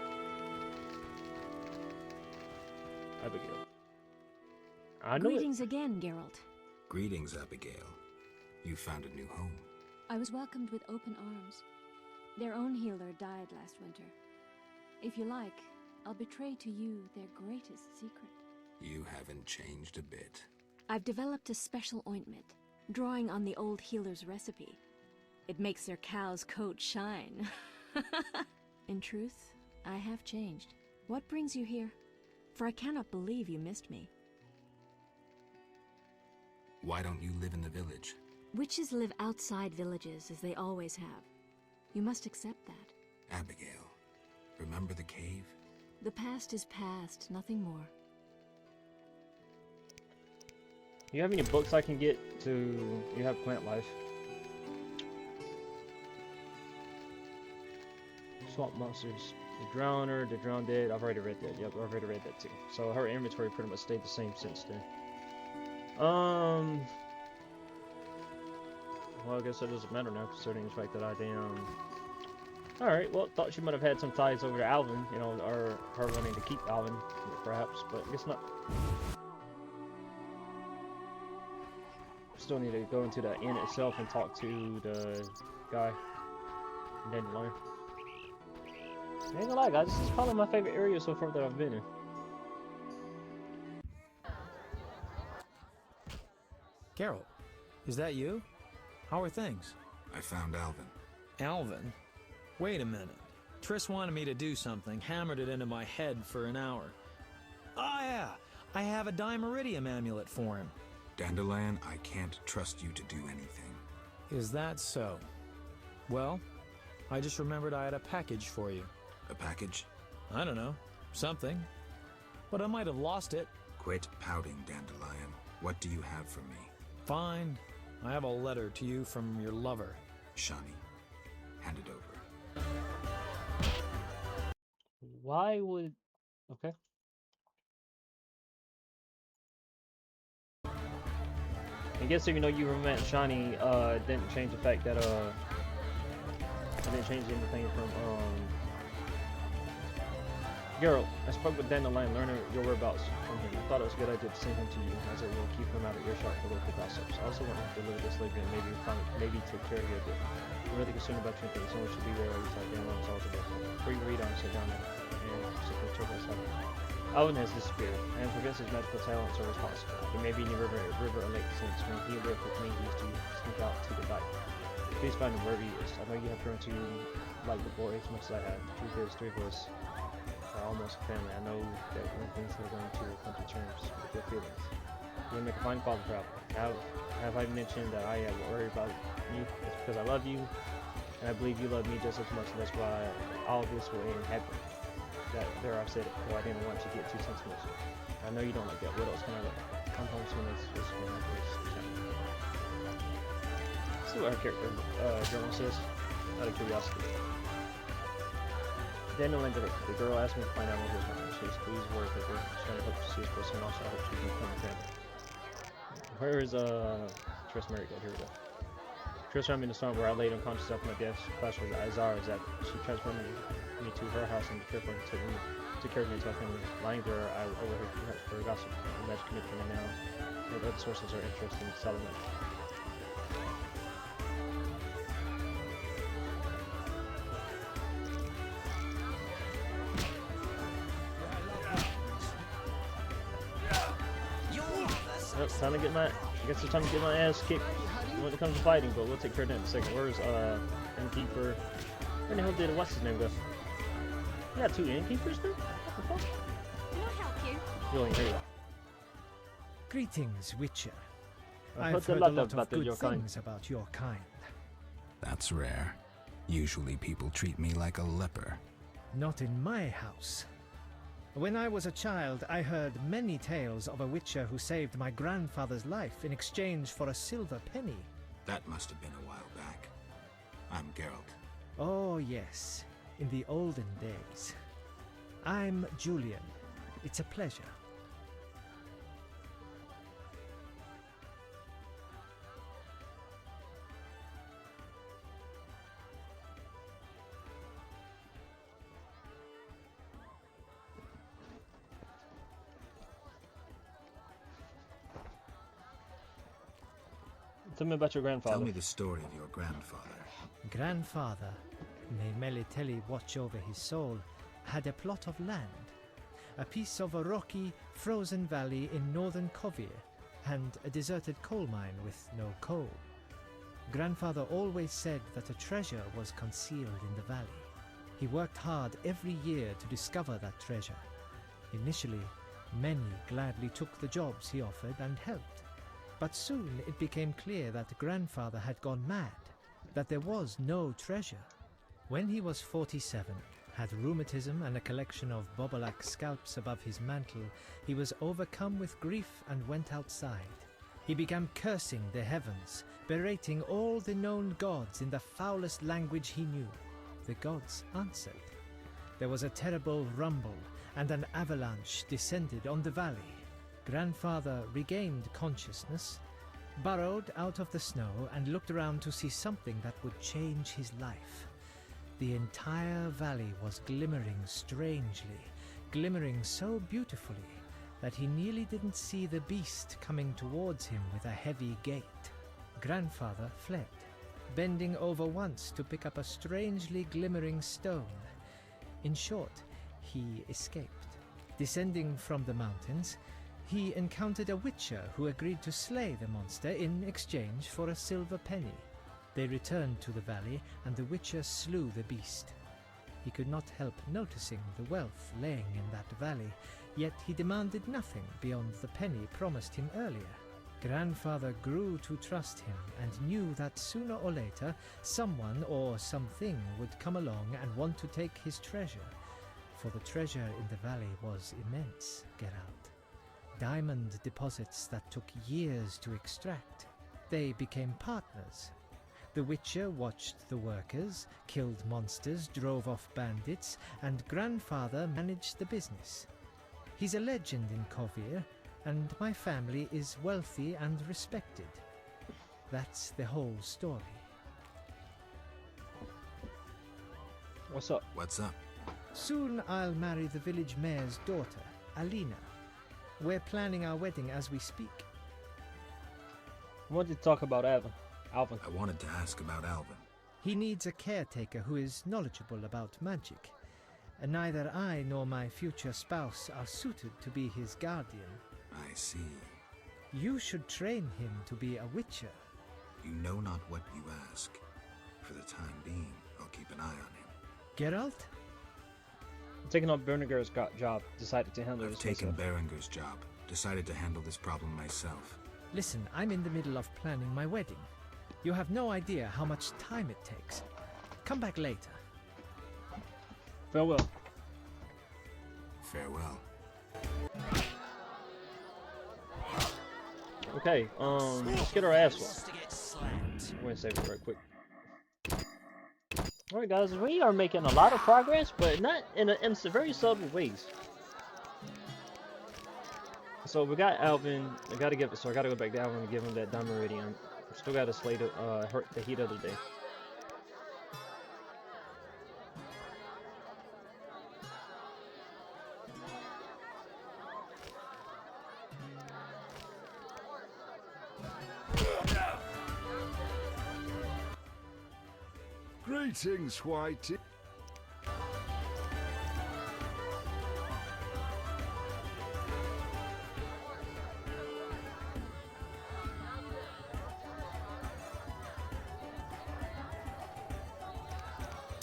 Abigail. I know Greetings again, Geralt. Greetings, Abigail. You found a new home. I was welcomed with open arms. Their own healer died last winter. If you like, I'll betray to you their greatest secret. You haven't changed a bit. I've developed a special ointment, drawing on the old healer's recipe. It makes their cow's coat shine. In truth, I have changed. What brings you here? For I cannot believe you missed me. Why don't you live in the village? Witches live outside villages, as they always have. You must accept that. Abigail, remember the cave? The past is past, nothing more. You have any books I can get to... You have Plant Life. Swamp Monsters. The Drowner, The Drowned Dead. I've already read that. Yep, I've already read that too. So her inventory pretty much stayed the same since then. Well, I guess that doesn't matter now, considering the fact that I damn... Alright, well, thought she might have had some ties over to Alvin, you know, or her wanting to keep Alvin, perhaps, but I guess not. Still need to go into the inn itself and talk to the guy. Dandelion. I ain't gonna lie, guys, this is probably my favorite area so far that I've been in. Geralt, is that you? How are things? I found Alvin. Alvin? Wait a minute. Triss wanted me to do something, hammered it into my head for an hour. Oh yeah, I have a Dimeridium amulet for him. Dandelion, I can't trust you to do anything. Is that so? Well, I just remembered I had a package for you. A package? I don't know. Something. But I might have lost it. Quit pouting, Dandelion. What do you have for me? Fine. I have a letter to you from your lover. Shani, hand it over. Why would... Okay. I guess even though you met Shani, didn't change the fact that, it didn't change anything from, Geralt, I spoke with Dandelion, learning your whereabouts from him. I thought it was a good idea to send him to you, as it will keep him out of earshot for local gossips. I also want him to deliver this letter and maybe take care of you a bit. I'm really concerned about you and think someone should be there every time Dandelion's all together. Before you read on, sit down and sit with trouble happening. Alvin has disappeared, and prevents his magical talents are responsible. He may be in the river or lake since when he lived with me, he used to sneak out to the dike. Please find him wherever he is. I know you have grown to like the boy as much as I have. Truth is, three of us are almost family. I know that when things are going to come to terms with your feelings. You will make a fine father proud. Have I mentioned that I am worried about you? It's because I love you, and I believe you love me just as much, and that's why all this will end happy. There I said it, though I didn't want to get too sentimental. I know you don't like that. What else can I like? Come home soon as this one happens. See what her character journal says, out of curiosity. Dandelion, the girl asked me to find out what was my name. She's please work with her. She's trying to hope to see this person. Also, I hope she can become a family. Where is Triss Merigold? Here we go. Triss found me in the storm where I laid unconscious after my death. Clash with Azar is that she transported me to her house and took care of me until I family. Lying there, I overheard perhaps for gossip. The magic commitment and now the other sources are interested in settlement. Well, time to get my. I guess it's time to get my ass kicked when it comes to fighting, but we'll take care of that in a second. Where's Innkeeper? Where the hell did what's his name go? We got 2 Innkeepers now? What the fuck? Can I help you? You ain't here. Greetings, Witcher. I've I've heard a lot of good things about your kind. That's rare. Usually people treat me like a leper. Not in my house. When I was a child, I heard many tales of a Witcher who saved my grandfather's life in exchange for a silver penny. That must have been a while back. I'm Geralt. Oh, yes. In the olden days. I'm Julian. It's a pleasure. Tell me about your grandfather. Tell me the story of your grandfather. Grandfather, may Melitele watch over his soul, had a plot of land. A piece of a rocky, frozen valley in northern Kovir, and a deserted coal mine with no coal. Grandfather always said that a treasure was concealed in the valley. He worked hard every year to discover that treasure. Initially, many gladly took the jobs he offered and helped. But soon it became clear that grandfather had gone mad, that there was no treasure. When he was 47, had rheumatism and a collection of Bobolak scalps above his mantle, he was overcome with grief and went outside. He began cursing the heavens, berating all the known gods in the foulest language he knew. The gods answered. There was a terrible rumble, and an avalanche descended on the valley. Grandfather regained consciousness, burrowed out of the snow, and looked around to see something that would change his life. The entire valley was glimmering strangely, glimmering so beautifully that he nearly didn't see the beast coming towards him with a heavy gait. Grandfather fled, bending over once to pick up a strangely glimmering stone. In short, he escaped. Descending from the mountains, he encountered a witcher who agreed to slay the monster in exchange for a silver penny. They returned to the valley, and the witcher slew the beast. He could not help noticing the wealth laying in that valley, yet he demanded nothing beyond the penny promised him earlier. Grandfather grew to trust him and knew that sooner or later someone or something would come along and want to take his treasure, for the treasure in the valley was immense, Geralt. Diamond deposits that took years to extract. They became partners. The Witcher watched the workers, killed monsters, drove off bandits, and Grandfather managed the business. He's a legend in Kovir, and my family is wealthy and respected. That's the whole story. What's up? What's up? Soon I'll marry the village mayor's daughter, Alina. We're planning our wedding as we speak. I wanted to talk about Alvin. I wanted to ask about Alvin. He needs a caretaker who is knowledgeable about magic. And neither I nor my future spouse are suited to be his guardian. I see. You should train him to be a witcher. You know not what you ask. For the time being, I'll keep an eye on him. Geralt? Taking on Berengar's job, decided to handle this. I've taken Berengar's job, decided to handle this problem myself. Listen, I'm in the middle of planning my wedding. You have no idea how much time it takes. Come back later. Farewell. Farewell. Okay, let's get our ass whooped. I'm gonna save it right quick. Alright guys, we are making a lot of progress, but not in some very subtle ways. So we got Alvin. I gotta go back to Alvin and give him that Diameridium. Still gotta slay the heat of the day. Greetings, Whitey.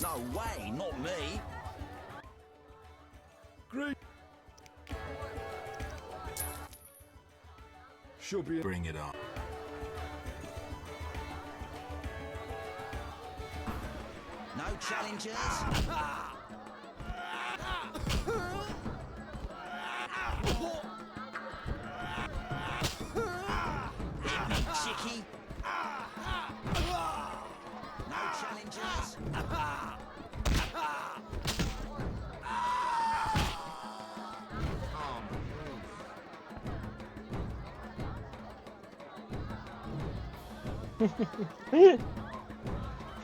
No way, not me. Great. Should be. Bring it on. No challengers. Chicky. No challengers.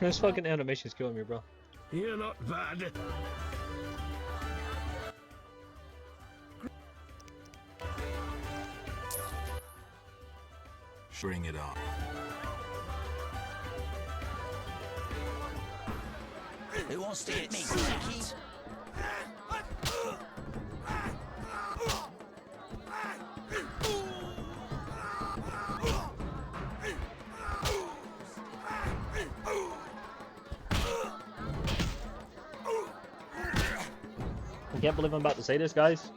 This fucking animation's killing me, bro. You're not bad. Bring it on. Who wants to hit me, Chicky? I can't believe I'm about to say this, guys.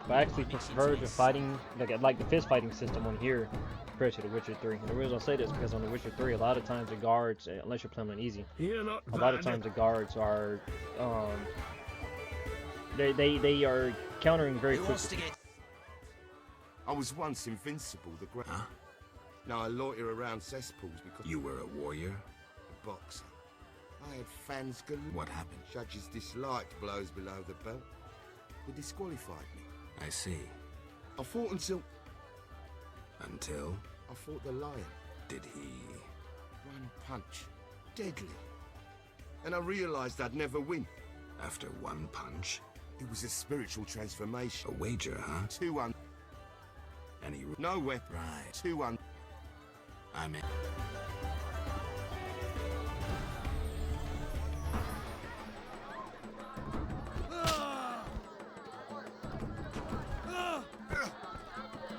But I actually prefer the fighting, like the fist fighting system on here compared to The Witcher 3. And the reason I say this is because on The Witcher 3, a lot of times the guards, unless you're playing on easy, a lot of times the guards are, they are countering very quickly. I was once invincible, the great. Huh? Now I loiter around cesspools because You were a warrior? a boxer. I had fans galore. What happened? Judges disliked blows below the belt. They disqualified me. I see. I fought until Until? I fought the lion. Did he? One punch. Deadly. And I realized I'd never win. After one punch? It was a spiritual transformation. A wager, huh? 2-1. And he... No weapon. Right. 2-1. I'm in.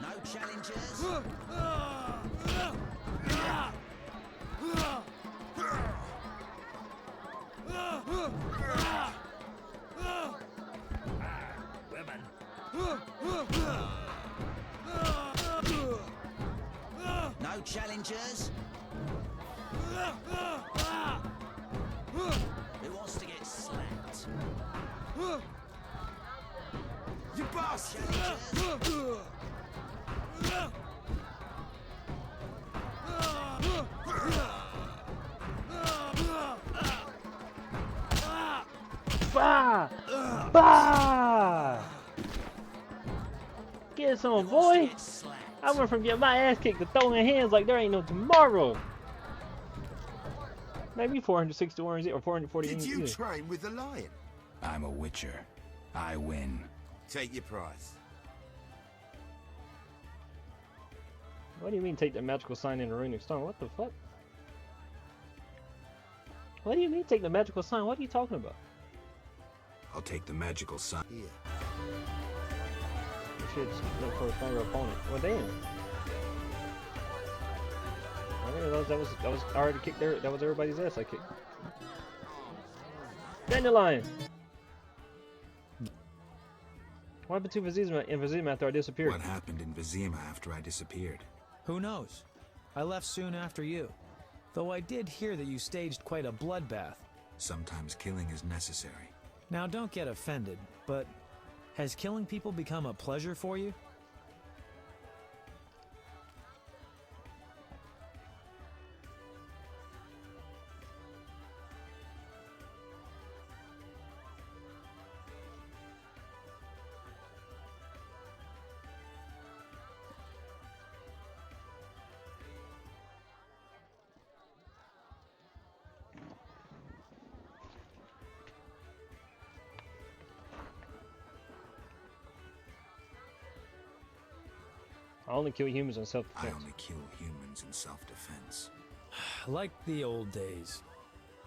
No challengers. No challengers. Who wants to get slapped? You bastard! Bah! Bah! Get some, boy! I went from getting my ass kicked to throwing hands like there ain't no tomorrow. Maybe 460 orange or 440. Did you train with the lion? I'm a witcher. I win. Take your prize. What do you mean take the magical sign in the runic stone? What the fuck? What do you mean take the magical sign? What are you talking about? I'll take the magical sign. Here. You should look for a stronger opponent. Well, damn. That was I already kicked there. That was everybody's ass I kicked. Dandelion. What happened to Vizima after I disappeared? What happened in Vizima after I disappeared? Who knows? I left soon after you. Though I did hear that you staged quite a bloodbath. Sometimes killing is necessary. Now don't get offended, but has killing people become a pleasure for you? I only kill humans in self-defense. I only kill humans in self-defense. Like the old days.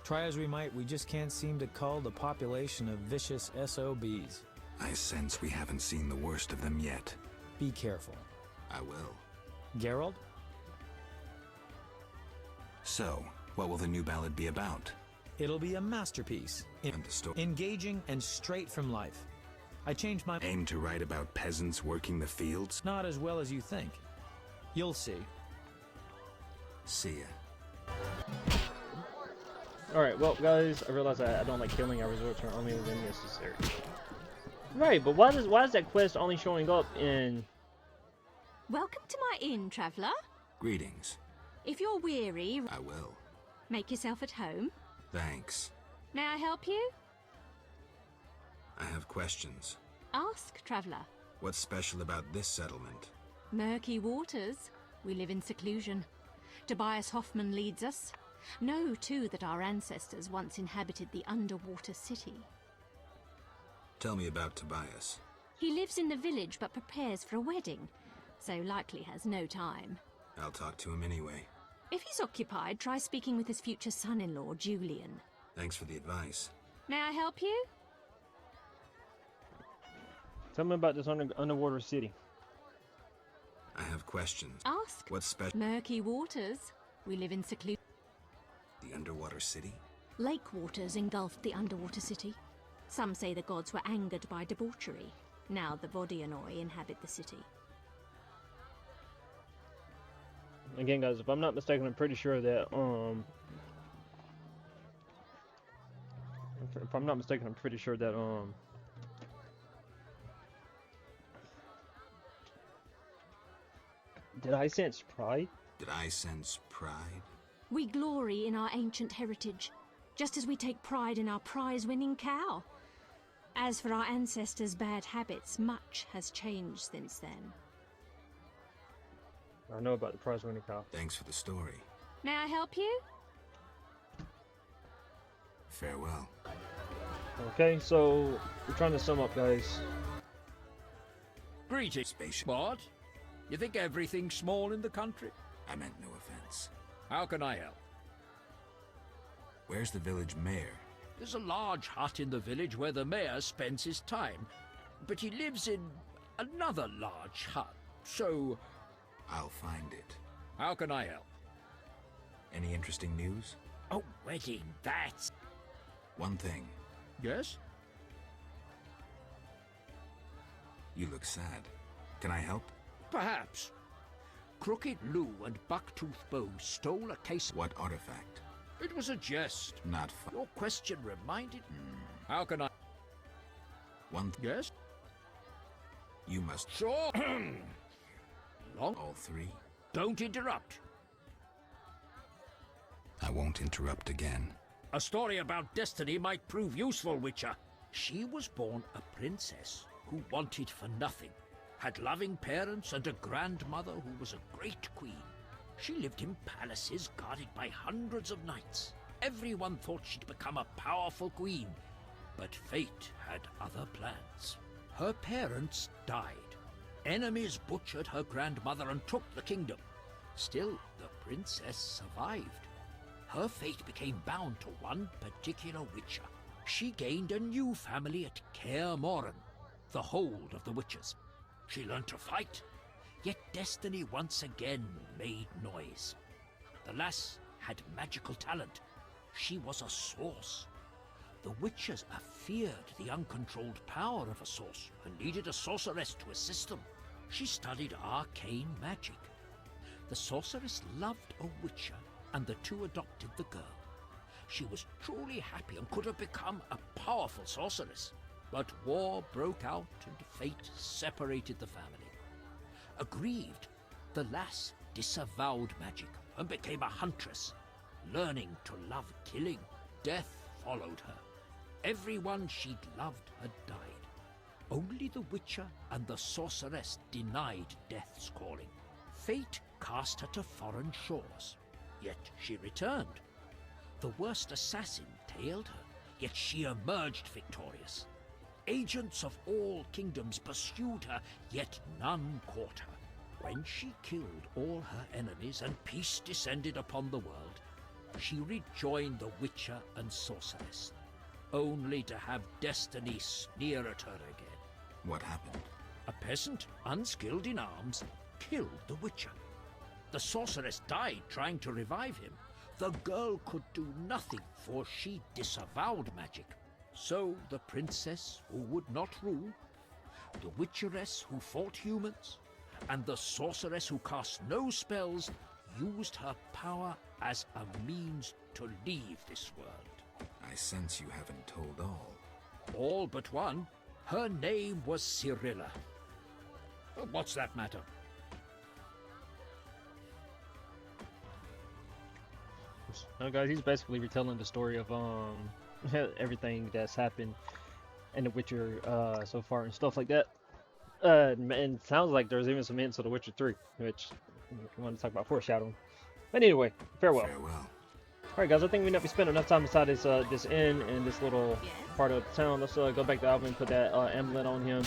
Try as we might, we just can't seem to cull the population of vicious SOBs. I sense we haven't seen the worst of them yet. Be careful. I will. Geralt? So, what will the new ballad be about? It'll be a masterpiece. And the story. Engaging and straight from life. I changed my... Aim to write about peasants working the fields? Not as well as you think. You'll see. See ya. Alright, well, guys, I realize I don't like killing. I resort to only when necessary. Right, but why is that quest only showing up in... Welcome to my inn, traveller. Greetings. If you're weary... I will. Make yourself at home. Thanks. May I help you? I have questions. Ask, traveller. What's special about this settlement? Murky waters. We live in seclusion. Tobias Hoffman leads us. Know, too, that our ancestors once inhabited the underwater city. Tell me about Tobias. He lives in the village but prepares for a wedding, so likely has no time. I'll talk to him anyway. If he's occupied, try speaking with his future son-in-law, Julian. Thanks for the advice. May I help you? Tell me about this underwater city. I have questions. Ask. What's special? Murky waters. We live in seclusion. The underwater city? Lake waters engulfed the underwater city. Some say the gods were angered by debauchery. Now the Vodianoi inhabit the city. Again, guys, if I'm not mistaken, I'm pretty sure that, if I'm not mistaken, I'm pretty sure that, did I sense pride? Did I sense pride? We glory in our ancient heritage, just as we take pride in our prize-winning cow. As for our ancestors' bad habits, much has changed since then. I know about the prize-winning cow. Thanks for the story. May I help you? Farewell. Okay, so we're trying to sum up, guys. Greetings. Spaceship. What? You think everything's small in the country? I meant no offense. How can I help? Where's the village mayor? There's a large hut in the village where the mayor spends his time, but he lives in another large hut, so... I'll find it. How can I help? Any interesting news? Oh, wedding, that's... One thing. Yes? You look sad. Can I help? Perhaps. Crooked Lou and Bucktooth Bow stole a case... What artifact? It was a jest. Not fun. Your question reminded... How can I... One... Yes? You must... Sure. Long... All three? Don't interrupt. I won't interrupt again. A story about destiny might prove useful, Witcher. She was born a princess who wanted for nothing, had loving parents and a grandmother who was a great queen. She lived in palaces guarded by hundreds of knights. Everyone thought she'd become a powerful queen, but fate had other plans. Her parents died. Enemies butchered her grandmother and took the kingdom. Still, the princess survived. Her fate became bound to one particular Witcher. She gained a new family at Kaer Morhen, the hold of the Witchers. She learned to fight, yet destiny once again made noise. The lass had magical talent. She was a source. The Witchers feared the uncontrolled power of a source and needed a sorceress to assist them. She studied arcane magic. The sorceress loved a Witcher, and the two adopted the girl. She was truly happy and could have become a powerful sorceress. But war broke out and fate separated the family. Aggrieved, the lass disavowed magic and became a huntress. Learning to love killing, death followed her. Everyone she'd loved had died. Only the Witcher and the sorceress denied death's calling. Fate cast her to foreign shores, yet she returned. The worst assassin tailed her, yet she emerged victorious. Agents of all kingdoms pursued her, yet none caught her. When she killed all her enemies and peace descended upon the world, she rejoined the Witcher and sorceress, only to have destiny sneer at her again. What happened? A peasant, unskilled in arms, killed the Witcher. The sorceress died trying to revive him. The girl could do nothing, for she disavowed magic. So the princess who would not rule, the witcheress who fought humans, and the sorceress who cast no spells used her power as a means to leave this world. I sense you haven't told all. All but one. Her name was Cyrilla. What's that matter? No, guys, he's basically retelling the story of everything that's happened in The Witcher so far and stuff like that. And it sounds like there's even some hints of The Witcher 3, which if you want to talk about foreshadowing. But anyway, farewell. Alright guys, I think we never spent enough time inside this inn and this little part of the town. Let's go back to Alvin, put that amulet on him.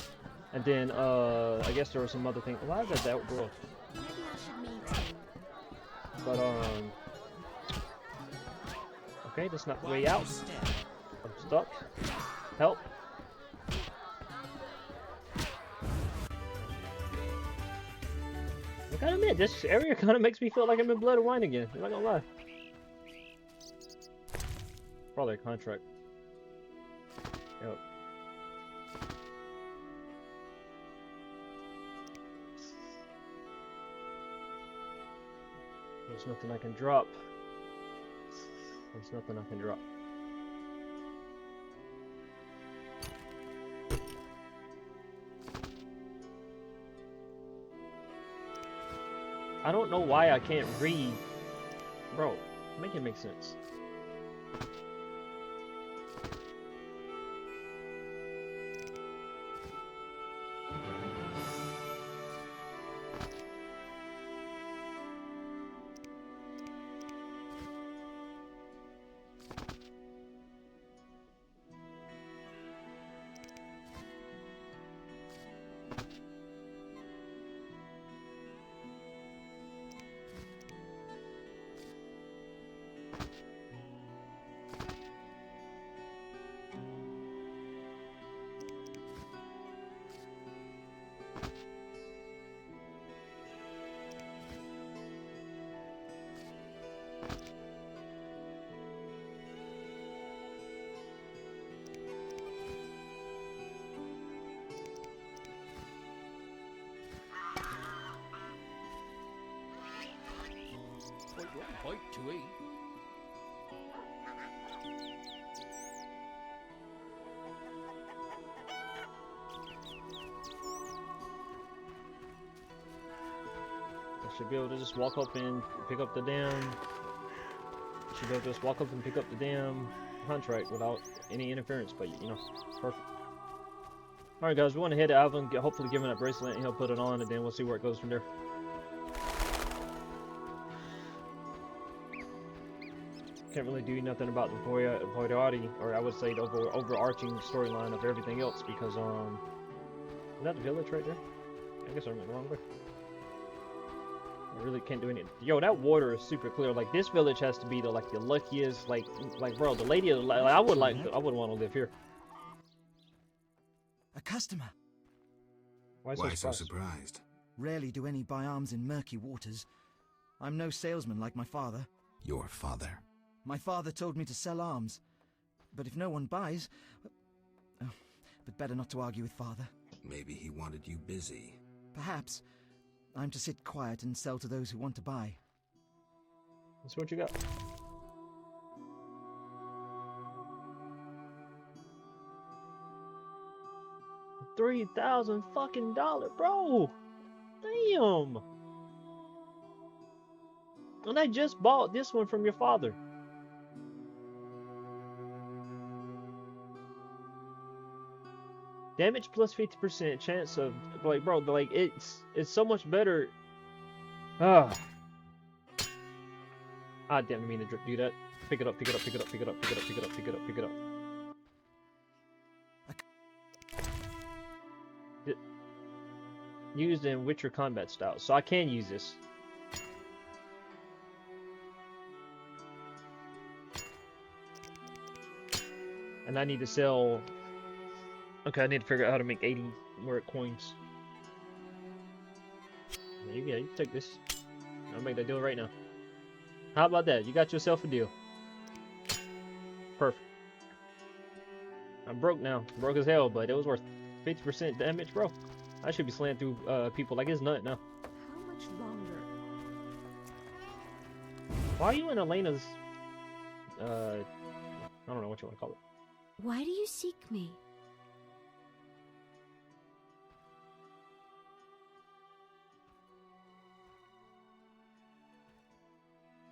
And then I guess there were some other things. Why is that world? But okay, that's not the way out. I'm stuck. Help. I gotta admit, this area kind of makes me feel like I'm in Blood and Wine again. I'm not gonna lie. Probably a contract. Yep. There's nothing I can drop. There's nothing I can drop. I don't know why I can't read. Bro, make it make sense. Point to eat. I should be able to just walk up and pick up the damn. Should be able to just walk up and pick up the damn contract without any interference, but you know, perfect. Alright guys, we want to head to Alvin, hopefully give him that bracelet and he'll put it on, and then we'll see where it goes from there. Can't really do nothing about the Boyardi, or I would say the overarching storyline of everything else, because is that the village right there? I guess I went the wrong way. I really can't do anything. Yo, that water is super clear. Like, this village has to be the luckiest. Like bro, the lady. I would want to live here. A customer. Why so surprised? Rarely do any buy arms in murky waters. I'm no salesman like my father. Your father? My father told me to sell arms. But if no one buys... Oh, but better not to argue with father. Maybe he wanted you busy. Perhaps. I'm to sit quiet and sell to those who want to buy. Let's see what you got. $3,000 fucking bro! Damn! And I just bought this one from your father. Damage plus 50% chance of, like, bro, like, it's so much better. Ah, damn, I mean to do that. Pick it up, pick it up, pick it up, pick it up, pick it up, pick it up, pick it up, pick it up. Used in Witcher combat style, so I can use this. And I need to sell. Okay, I need to figure out how to make 80 more coins. There you go, you can take this. I'll make that deal right now. How about that? You got yourself a deal. Perfect. I'm broke now. Broke as hell, but it was worth 50% damage, bro. I should be slaying through people like it's nut now. How much longer? Why are you in Elena's... I don't know what you want to call it. Why do you seek me?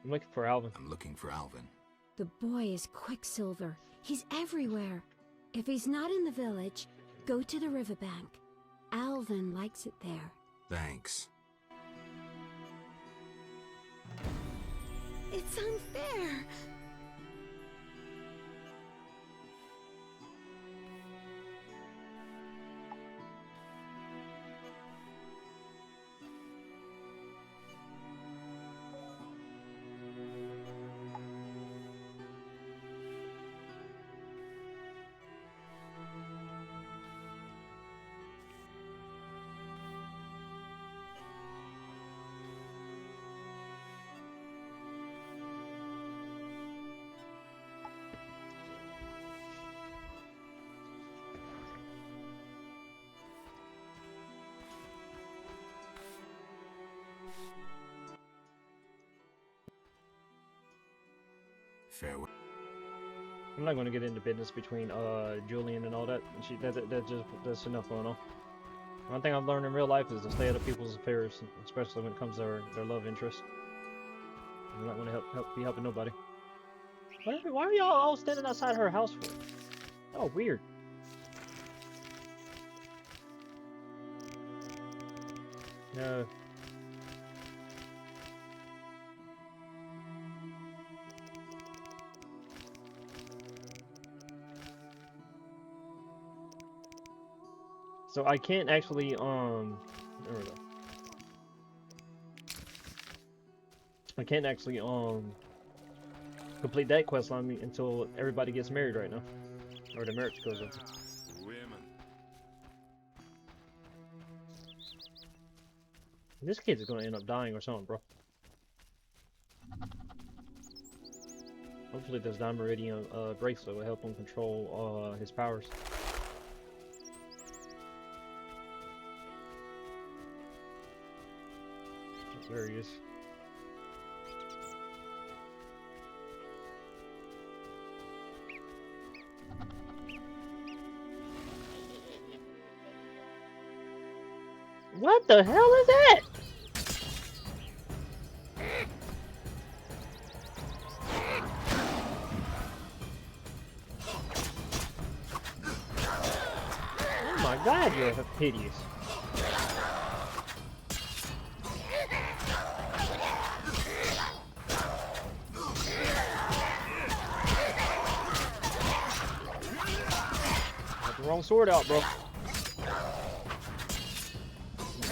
I'm looking for Alvin. I'm looking for Alvin. The boy is Quicksilver. He's everywhere. If he's not in the village, go to the riverbank. Alvin likes it there. Thanks. It's unfair. Farewell. I'm not going to get into business between Julian and all that. That's enough going on. One thing I've learned in real life is to stay out of people's affairs, especially when it comes to their love interest. I'm not going to be helping nobody. Why are y'all all standing outside her house for? Oh, weird. No. So I can't actually, there we go. I can't actually, complete that quest line until everybody gets married right now. Or the marriage goes up. Women. This kid is gonna end up dying or something, bro. Hopefully this Diameridian bracelet will help him control, his powers. There he is. What the hell is that? Oh my god, you're hideous. Wrong sword out, bro.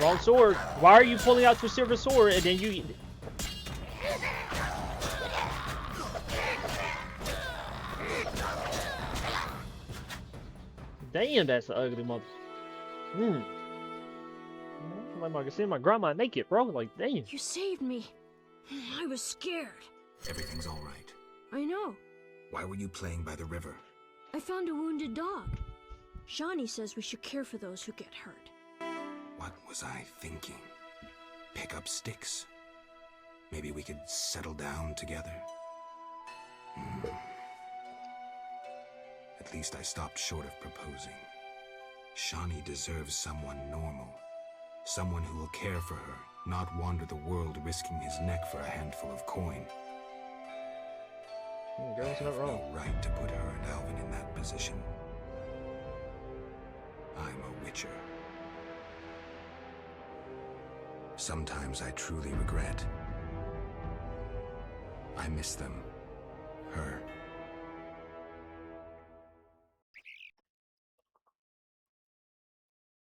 Wrong sword. Why are you pulling out your silver sword and then you... Damn, that's an ugly mother. Like I can see my grandma naked, bro. Like, damn. You saved me. I was scared. Everything's all right. I know. Why were you playing by the river? I found a wounded dog. Shawnee says we should care for those who get hurt. What was I thinking? Pick up sticks. Maybe we could settle down together. At least I stopped short of proposing. Shawnee deserves someone normal. Someone who will care for her, not wander the world risking his neck for a handful of coin. I have no right to put her and Alvin in that position. I'm a witcher. Sometimes I truly regret. I miss them. Her.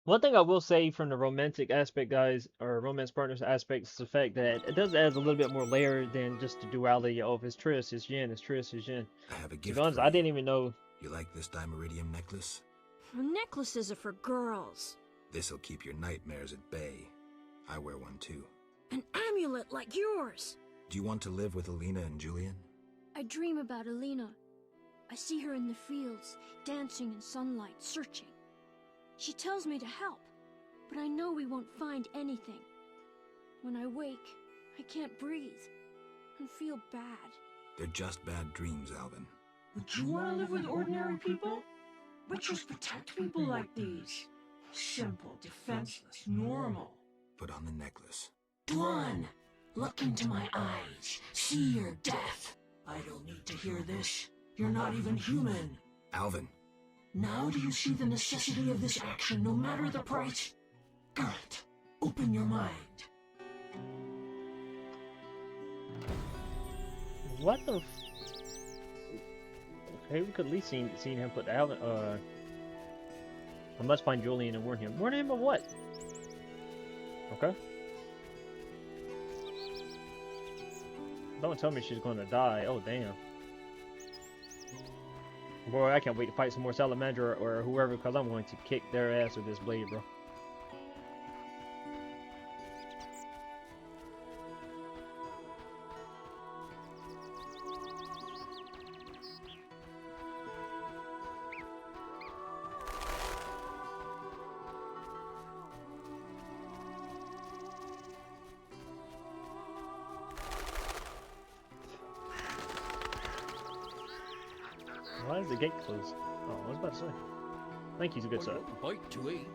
One thing I will say from the romantic aspect, guys, or romance partners aspect, is the fact that it does add a little bit more layer than just the duality of his Triss, his Yin, his Triss, his Yin. I have a To gift be honest, for I you. didn't even know. You like this Diameridium necklace? Necklaces are for girls. This'll keep your nightmares at bay. I wear one too. An amulet like yours. Do you want to live with Alina and Julian? I dream about Alina. I see her in the fields, dancing in sunlight, searching. She tells me to help, but I know we won't find anything. When I wake, I can't breathe and feel bad. They're just bad dreams, Alvin. Would you want to live with ordinary people? Witchers protect people like these. Simple, defenseless, normal. Put on the necklace. Dwan, look into my eyes. See your death. I don't need to hear this. You're not even human. Alvin. Now do you see the necessity of this action, no matter the price? Geralt, open your mind. What the? Okay, we could at least seen him put Alvin. I must find Julian and warn him. Warn him of what? Okay. Don't tell me she's gonna die. Oh damn. Boy, I can't wait to fight some more salamander or whoever, because I'm going to kick their ass with this blade, bro. Why is the gate closed? Oh, I was about to say. Thank you, good sir. Bite to eat.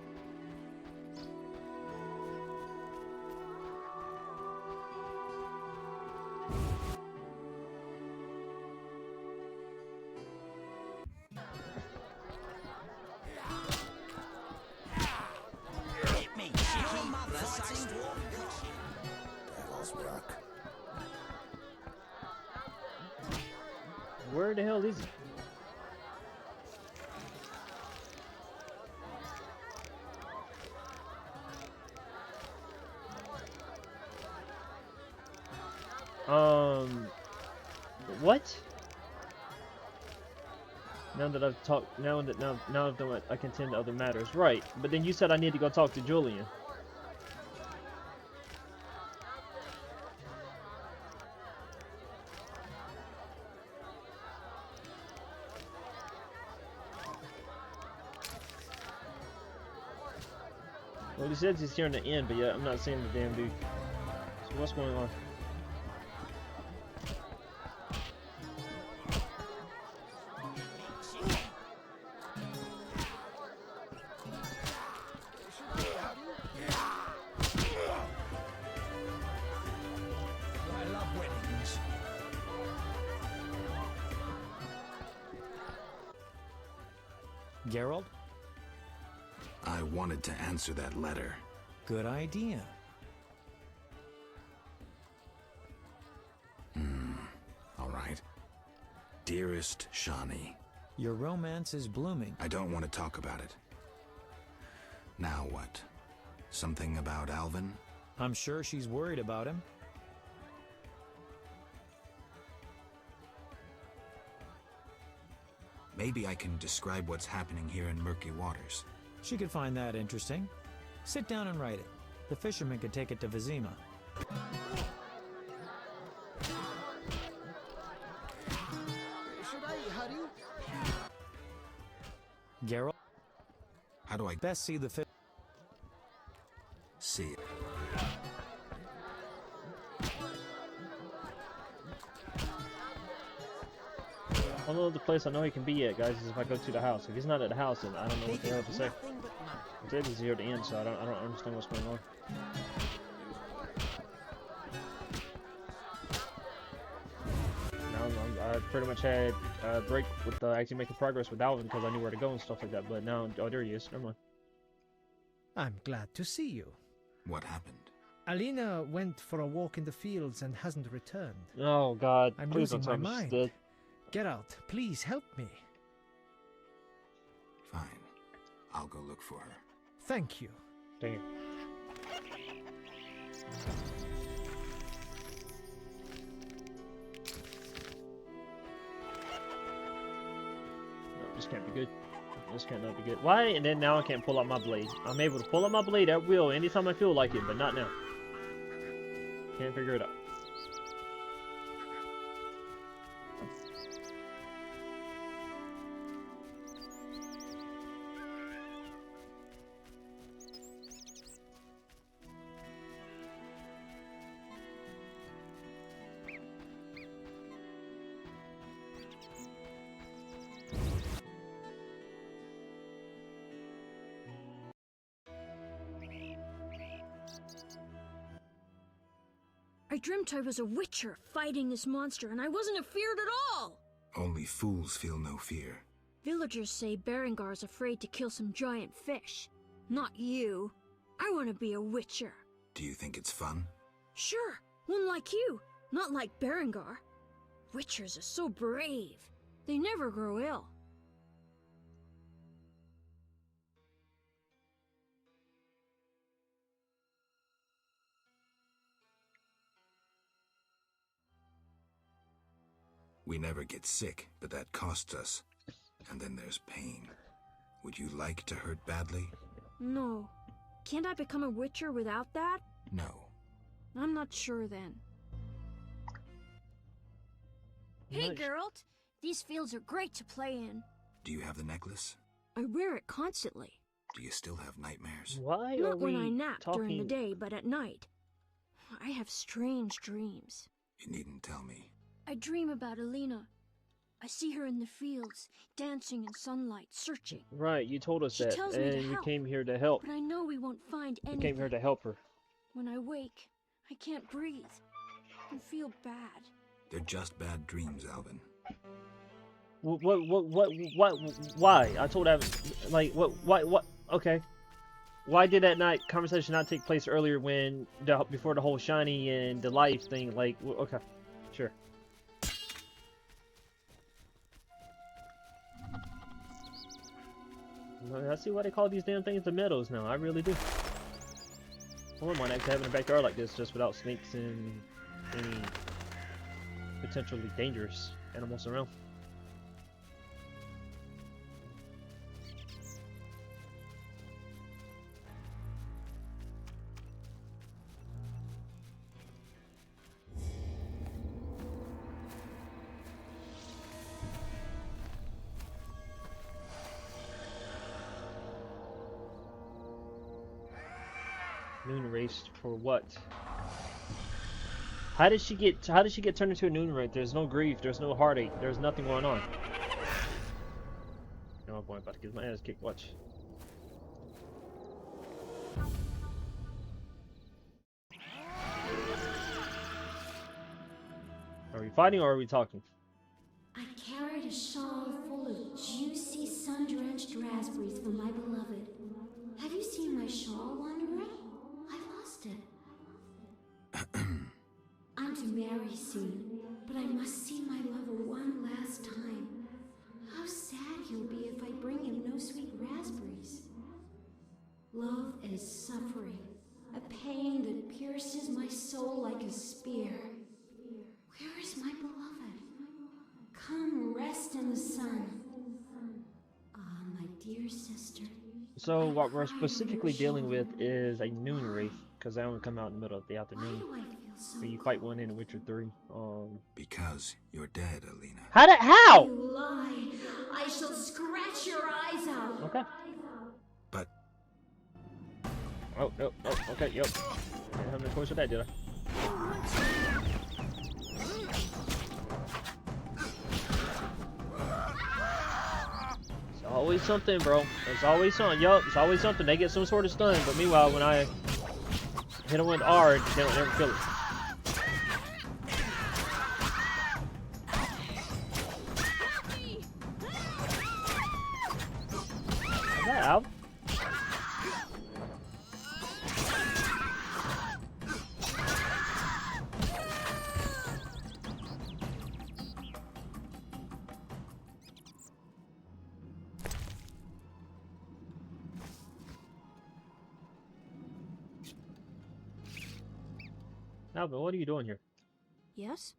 Hit me, your mother fighting Devil's work. Where the hell is he? What? Now that I've talked, now I've done what I can tend to other matters, right? But then you said I need to go talk to Julian. Well, he says he's here in the end, but yeah, I'm not seeing the damn dude. So what's going on? I love weddings. Geralt? I wanted to answer that letter. Good idea. All right. Dearest Shani. Your romance is blooming. I don't want to talk about it. Now what? Something about Alvin? I'm sure she's worried about him. Maybe I can describe what's happening here in Murky Waters. She could find that interesting. Sit down and write it. The fisherman could take it to Vizima. Should I hurry? Geralt? How do I best see the fish? See it? Only the place I know he can be at, guys, is if I go to the house. If he's not at the house, then I don't know what the hell to say. It says he's here at the end, so I don't understand what's going on. Now I pretty much had a break with actually making progress with Alvin because I knew where to go and stuff like that. But now, oh, there he is. Never mind. I'm glad to see you. What happened? Alina went for a walk in the fields and hasn't returned. Oh God! I'm Please losing don't my tell me she's mind. dead. Geralt, please help me. Fine. I'll go look for her. Thank you. Damn. No, this can't be good. This cannot be good. Why? And then now I can't pull out my blade. I'm able to pull out my blade at will anytime I feel like it, but not now. Can't figure it out. I dreamt I was a witcher fighting this monster, and I wasn't afeared at all! Only fools feel no fear. Villagers say Berengar's afraid to kill some giant fish. Not you. I want to be a witcher. Do you think it's fun? Sure, one like you, not like Berengar. Witchers are so brave. They never grow ill. We never get sick, but that costs us. And then there's pain. Would you like to hurt badly? No. Can't I become a witcher without that? No. I'm not sure then. Hey, Geralt! These fields are great to play in. Do you have the necklace? I wear it constantly. Do you still have nightmares? Why Not are when I we nap talking? during the day, but at night. I have strange dreams. You needn't tell me. I dream about Alina. I see her in the fields, dancing in sunlight, searching. Right, you told us She that, tells me to and you help, came here to help. But I know we won't find You anything. came here to help her. When I wake, I can't breathe. I feel bad. They're just bad dreams, Alvin. Why? I told Evan, like, what, okay. Why did that night conversation not take place earlier when, before the whole Shiny and the life thing, like, okay, sure. I see why they call these damn things the meadows now, I really do. I wouldn't mind actually having a backyard like this just without snakes and any potentially dangerous animals around. Noon race for what? How did she get turned into a noon race? There's no grief, there's no heartache, there's nothing going on. No, I'm about to get my ass kicked, watch. Are we fighting or are we talking? I carried a shawl full of juicy, sun-drenched raspberries for my beloved. Have you seen my shawl, Wanderer? I lost it. I'm to marry soon, but I must see my lover one last time. How sad he'll be if I bring him no sweet raspberries. Love is suffering, a pain that pierces my soul like a spear. Where is my beloved? Come rest in the sun. Ah, my dear sister. So what we're specifically dealing with is a noon wraith, because that one come out in the middle of the afternoon. So you fight one in Witcher 3. Because you're dead, Alina. How? You lie. I shall scratch your eyes out. Okay. But. Oh, okay, yep. Didn't have no choice with that, did I? It's always something, bro. There's always something. Yup, it's always something. They get some sort of stun, but meanwhile, when I hit them with R, they don't ever kill it. Is that Al? Alvin, what are you doing here? Yes?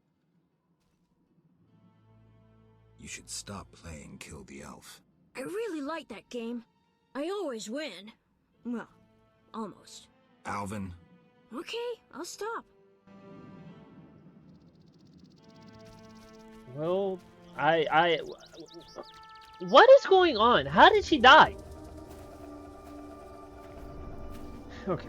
You should stop playing Kill the Elf. I really like that game. I always win. Well, almost. Alvin. Okay, I'll stop. Well, what is going on? How did she die? Okay.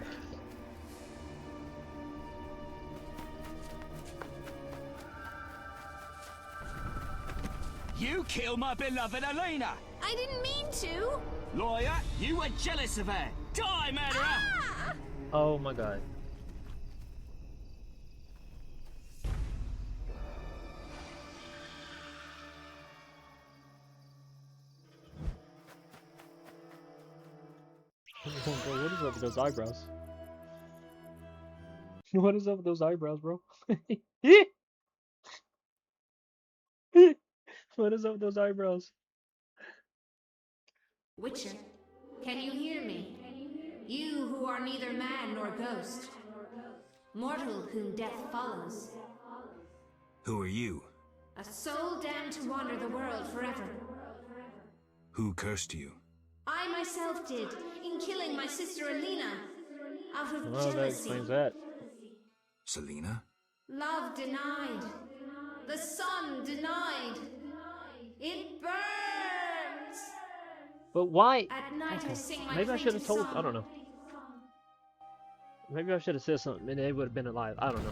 You killed my beloved Alina! I didn't mean to! Lawyer, you were jealous of her! Die, murderer! Oh my god. Bro, what is up with those eyebrows? What is up with those eyebrows, bro? What is up with those eyebrows? Witcher, can you hear me? You who are neither man nor ghost, mortal whom death follows, Who are you? a soul damned to wander the world forever. Who cursed you? I myself did, in killing my sister Alina, out of Well, that jealousy. explains that. Selena? Love denied. The sun denied. It burns! But why? At night I sing my Maybe I should have plaintive told. I don't know. Maybe I should have said something and they would have been alive. I don't know.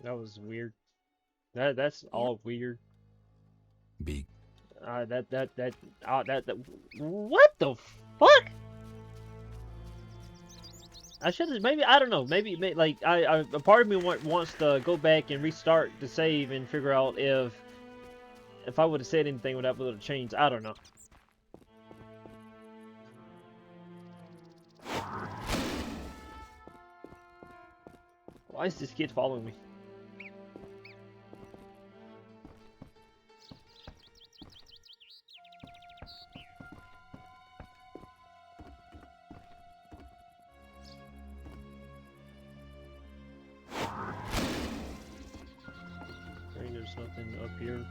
That was weird. That's all weird. Be. That. What the fuck? I should have maybe I don't know maybe like a part of me wants to go back and restart the save and figure out if I would have said anything without would have changed. I don't know. Why is this kid following me? There's nothing up here.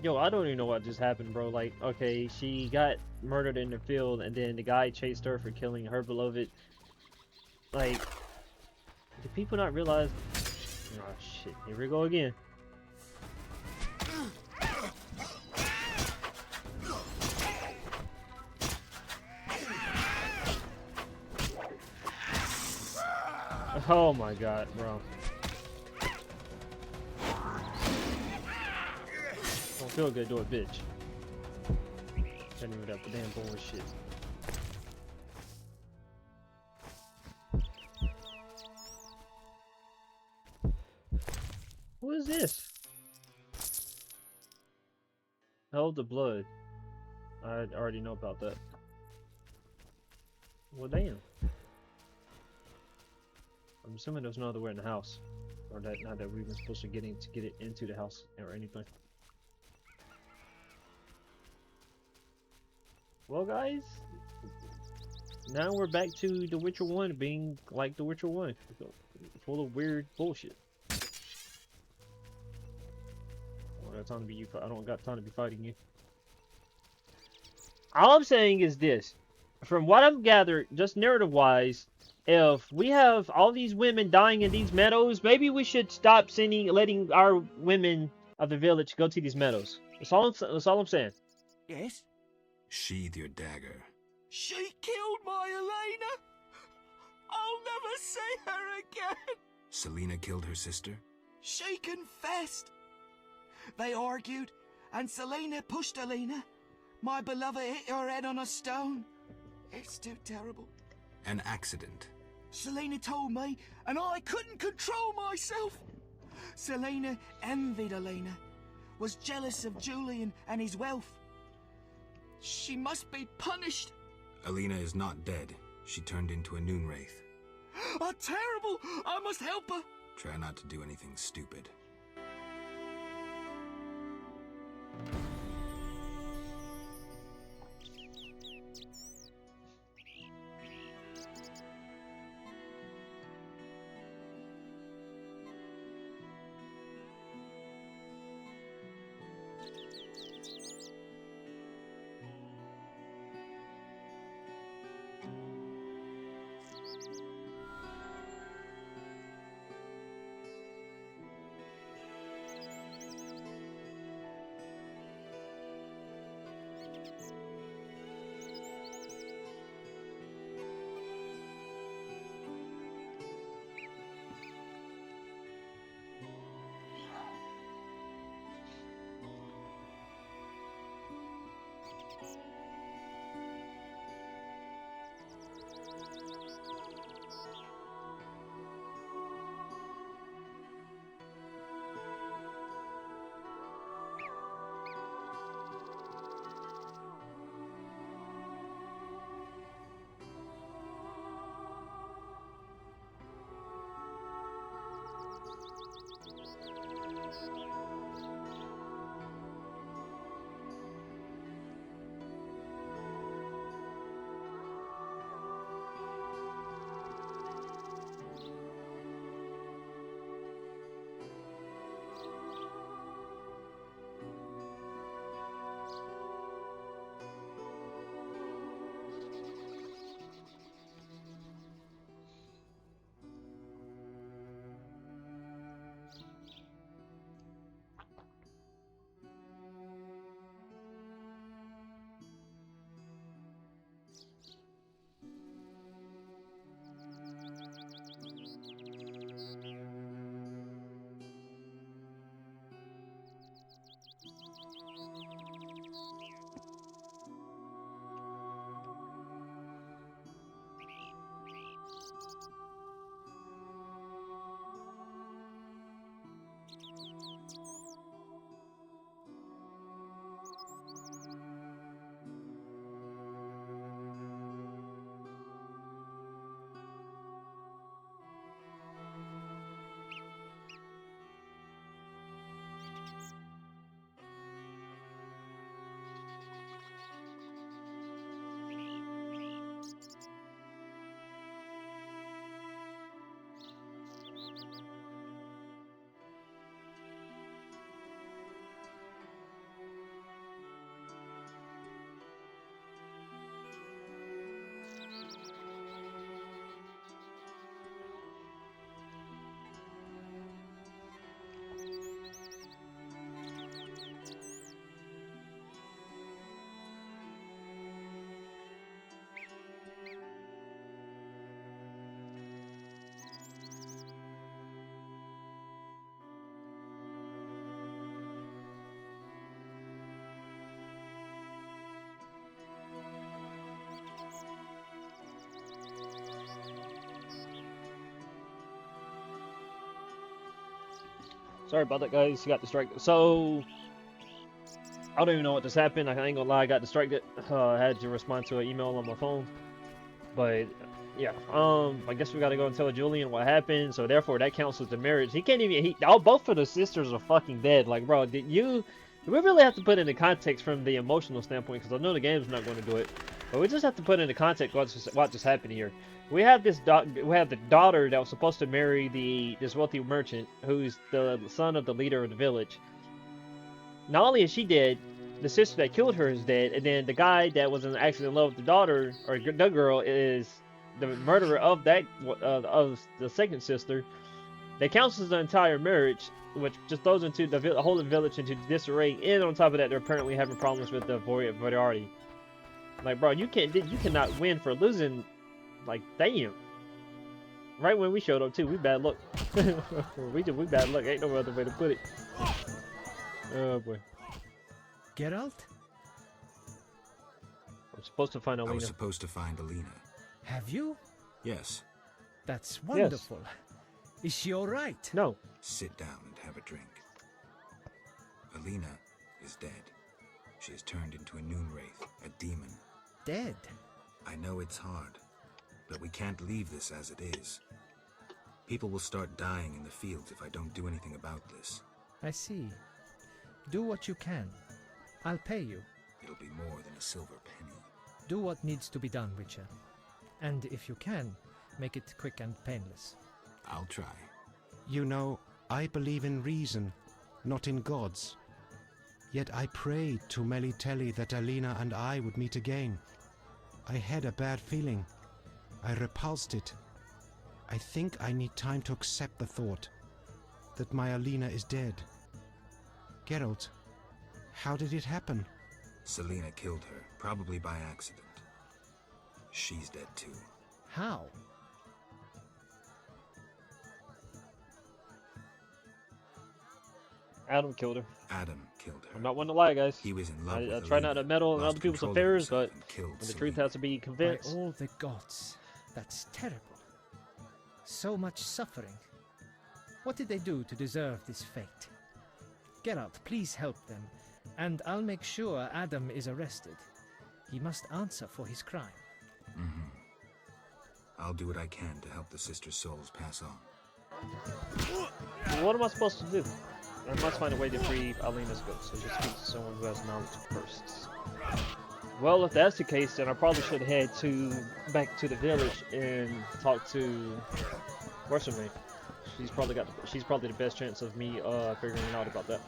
Yo, I don't even know what just happened, bro. Like, okay, she got murdered in the field, and then the guy chased her for killing her beloved. Like, do people not realize? Oh shit! Here we go again. Oh my god, bro. Don't feel good, do it, bitch. Can't even got the damn bullshit. What is this? Held the blood. I already know about that. Well, damn. I'm assuming there's no other way in the house, or that not that we've been supposed to get it into the house or anything. Well, guys, now we're back to The Witcher 1 being like The Witcher 1, full of weird bullshit. I don't got time to be I don't got time to be fighting you. All I'm saying is this: from what I've gathered, just narrative-wise. If we have all these women dying in these meadows, maybe we should stop letting our women of the village go to these meadows. That's all I'm saying. Yes? Sheathe your dagger. She killed my Elena! I'll never see her again! Selena killed her sister? She confessed! They argued, and Selena pushed Elena. My beloved hit her head on a stone. It's too terrible. An accident. Selena told me, and I couldn't control myself. Selena envied Elena, was jealous of Julian and his wealth. She must be punished. Alina is not dead. She turned into a noon wraith. Oh, terrible! I must help her. Try not to do anything stupid. Sorry about that, guys. Got distracted. So, I don't even know what just happened. I ain't gonna lie, I got distracted. I had to respond to an email on my phone. But, yeah. I guess we gotta go and tell Julian what happened. So, therefore, that counts as the marriage. He can't even... both of the sisters are fucking dead. Like, bro, do we really have to put it in context from the emotional standpoint? Because I know the game's not going to do it. But we just have to put into context what just happened here. We have the daughter that was supposed to marry this wealthy merchant, who's the son of the leader of the village. Not only is she dead, the sister that killed her is dead, and then the guy that was actually in love with the daughter, or the girl, is the murderer of of the second sister. That counts as the entire marriage, which just throws into the whole village into disarray. And on top of that, they're apparently having problems with the Moriarty. Like, bro, you cannot win for losing. Like, damn. Right when we showed up too, we bad luck. we bad luck. Ain't no other way to put it. Oh boy. Geralt? I'm supposed to find Alina. I was supposed to find Alina. Have you? Yes. That's wonderful. Yes. Is she all right? No. Sit down and have a drink. Alina is dead. She has turned into a Noonwraith, a demon. Dead? I know it's hard, but we can't leave this as it is. People will start dying in the fields if I don't do anything about this. I see. Do what you can. I'll pay you. It'll be more than a silver penny. Do what needs to be done, Witcher. And if you can, make it quick and painless. I'll try. You know, I believe in reason, not in gods. Yet I prayed to Melitele that Alina and I would meet again. I had a bad feeling. I repulsed it. I think I need time to accept the thought that my Alina is dead. Geralt, how did it happen? Selena killed her, probably by accident. She's dead too. How? Adam killed her. Adam killed her. I'm not one to lie, guys. He was in love with I try not to meddle in lost other people's control of affairs, himself but and killed when the truth Selena. has to be By convinced. all the gods, that's terrible. So much suffering. What did they do to deserve this fate? Geralt, please help them, and I'll make sure Adam is arrested. He must answer for his crime. Mm-hmm. I'll do what I can to help the sister souls pass on. Well, what am I supposed to do? I must find a way to free Alina's ghost, so just speak to someone who has knowledge of curses. Well, if that's the case, then I probably should head back to the village and talk to what's her name. She's probably the best chance of me figuring out about that.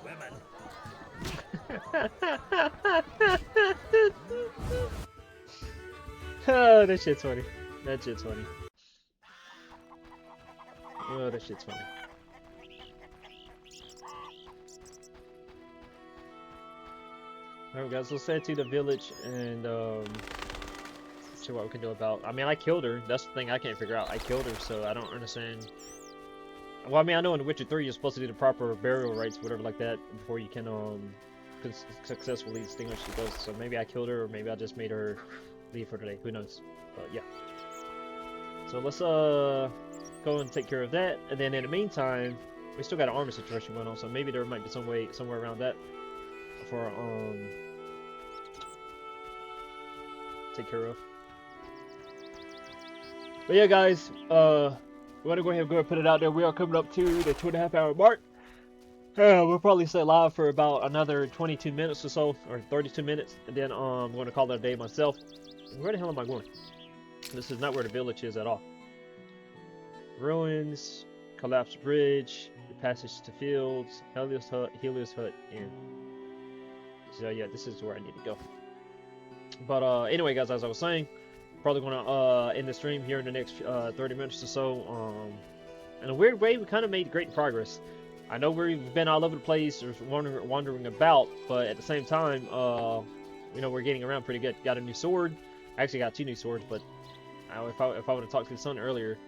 Oh, that shit's funny. That shit's funny. Oh, that shit's funny. Alright guys, let's head to the village and see what we can do about. I mean, I killed her. That's the thing I can't figure out. I killed her, so I don't understand. Well, I mean, I know in The Witcher 3 you're supposed to do the proper burial rites, whatever like that, before you can successfully extinguish the ghost. So maybe I killed her, or maybe I just made her leave for today. Who knows? But yeah. So let's go and take care of that, and then in the meantime, we still got an armor situation going on. So maybe there might be some way somewhere around that for take care of. But yeah, guys, we want to go ahead and put it out there. We are coming up to the 2.5 hour mark. We'll probably stay live for about another 22 minutes or so, or 32 minutes, and then I'm going to call it a day myself. Where the hell am I going? This is not where the village is at all. Ruins, collapsed bridge, the passage to fields, Helios Hut, Inn. So yeah, this is where I need to go. But anyway, guys, as I was saying, probably gonna end the stream here in the next 30 minutes or so. In a weird way, we kind of made great progress. I know we've been all over the place, or wandering about, but at the same time, you know, we're getting around pretty good. Got a new sword. I actually got 2 new swords, but if I would have talked to the son earlier,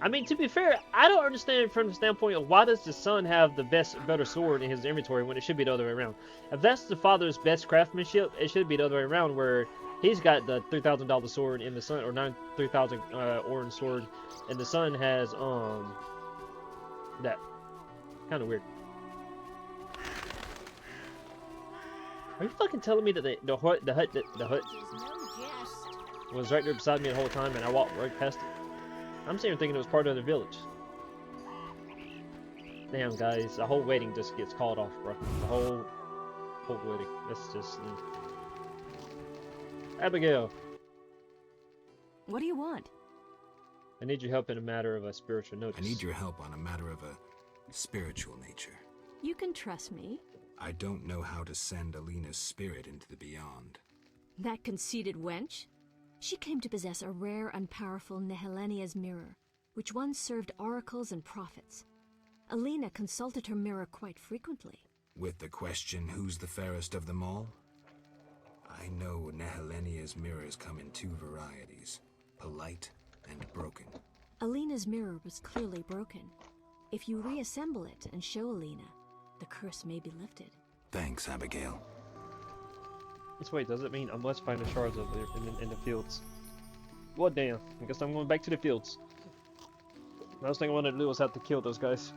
I mean, to be fair, I don't understand from the standpoint of why does the son have the better sword in his inventory when it should be the other way around. If that's the father's best craftsmanship, it should be the other way around, where he's got the $3,000 sword in the son, or 3,000 orange sword, and the son has that. Kind of weird. Are you fucking telling me that the hut was right there beside me the whole time, and I walked right past it? I'm sitting here thinking it was part of the village. Damn, guys, the whole wedding just gets called off, bro. The whole wedding. That's just... Abigail. What do you want? I need your help in a matter of a spiritual notice. I need your help on a matter of a spiritual nature. You can trust me. I don't know how to send Alina's spirit into the beyond. That conceited wench? She came to possess a rare and powerful Nehelenia's mirror, which once served oracles and prophets. Alina consulted her mirror quite frequently. With the question, who's the fairest of them all? I know Nehelenia's mirrors come in 2 varieties, polite and broken. Alina's mirror was clearly broken. If you reassemble it and show Alina, the curse may be lifted. Thanks, Abigail. Let's wait, does it mean I must find the shards of it in the fields? Well, damn. I guess I'm going back to the fields. The last thing I wanted to do was have to kill those guys.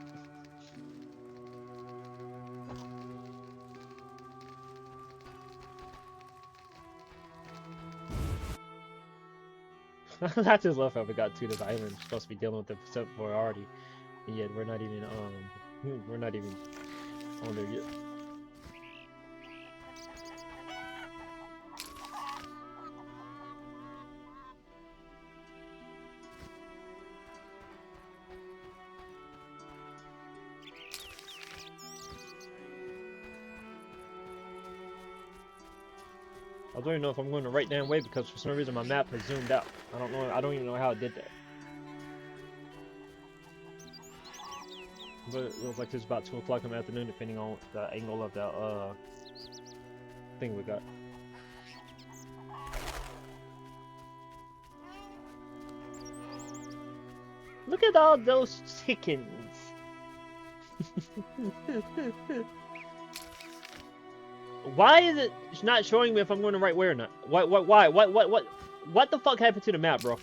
I just love how we got to this island. We're supposed to be dealing with the stuff for already, and yet we're not even on there yet. I don't even know if I'm going the right damn way because for some reason my map has zoomed out. I don't know. I don't even know how it did that. But it looks like it's about 2 o'clock in the afternoon, depending on the angle of that thing we got. Look at all those chickens. Why is it not showing me if I'm going the right way or not? Why? What the fuck happened to the map, bro?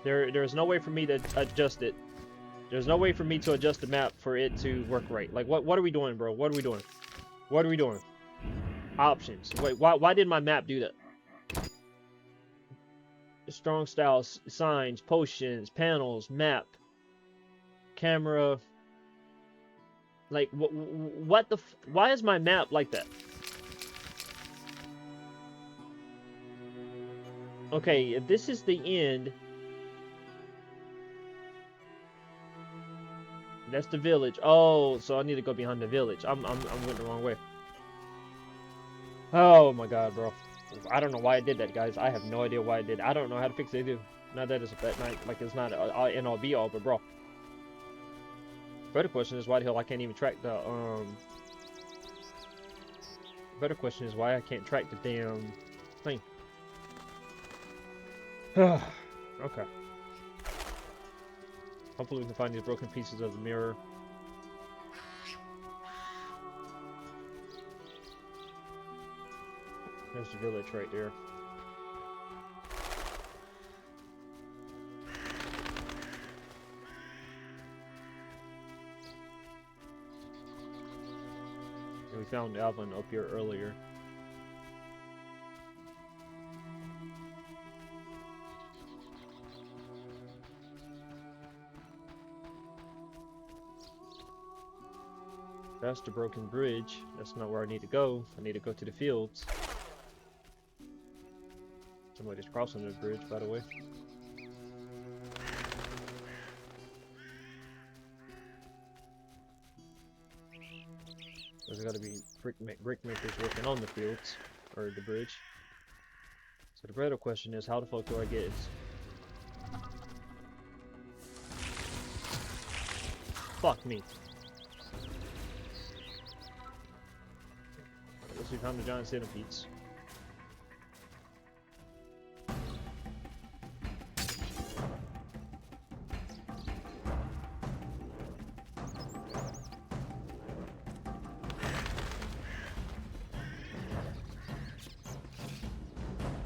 There's no way for me to adjust it. There's no way for me to adjust the map for it to work right. Like, what are we doing, bro? What are we doing? What are we doing? Options. Wait, why did my map do that? Strong styles, signs, potions, panels, map, camera. Like, what the why is my map like that? Okay, if this is the end, that's the village. Oh, so I need to go behind the village. I'm going the wrong way. Oh my god, bro. I don't know why I did that, guys. I have no idea why I did. I don't know how to fix it, not that it's like it's not end all be all, but bro. Better question is why the hell I can't even track the Better question is why I can't track the damn thing. Okay. Hopefully we can find these broken pieces of the mirror. There's the village right there. And we found Alvin up here earlier. That's the broken bridge. That's not where I need to go. I need to go to the fields. Somebody's crossing the bridge, by the way. There's got to be brickmakers working on the fields, or the bridge. So the better question is, how the fuck do I get it? Fuck me. Let's see, found the giant centipedes.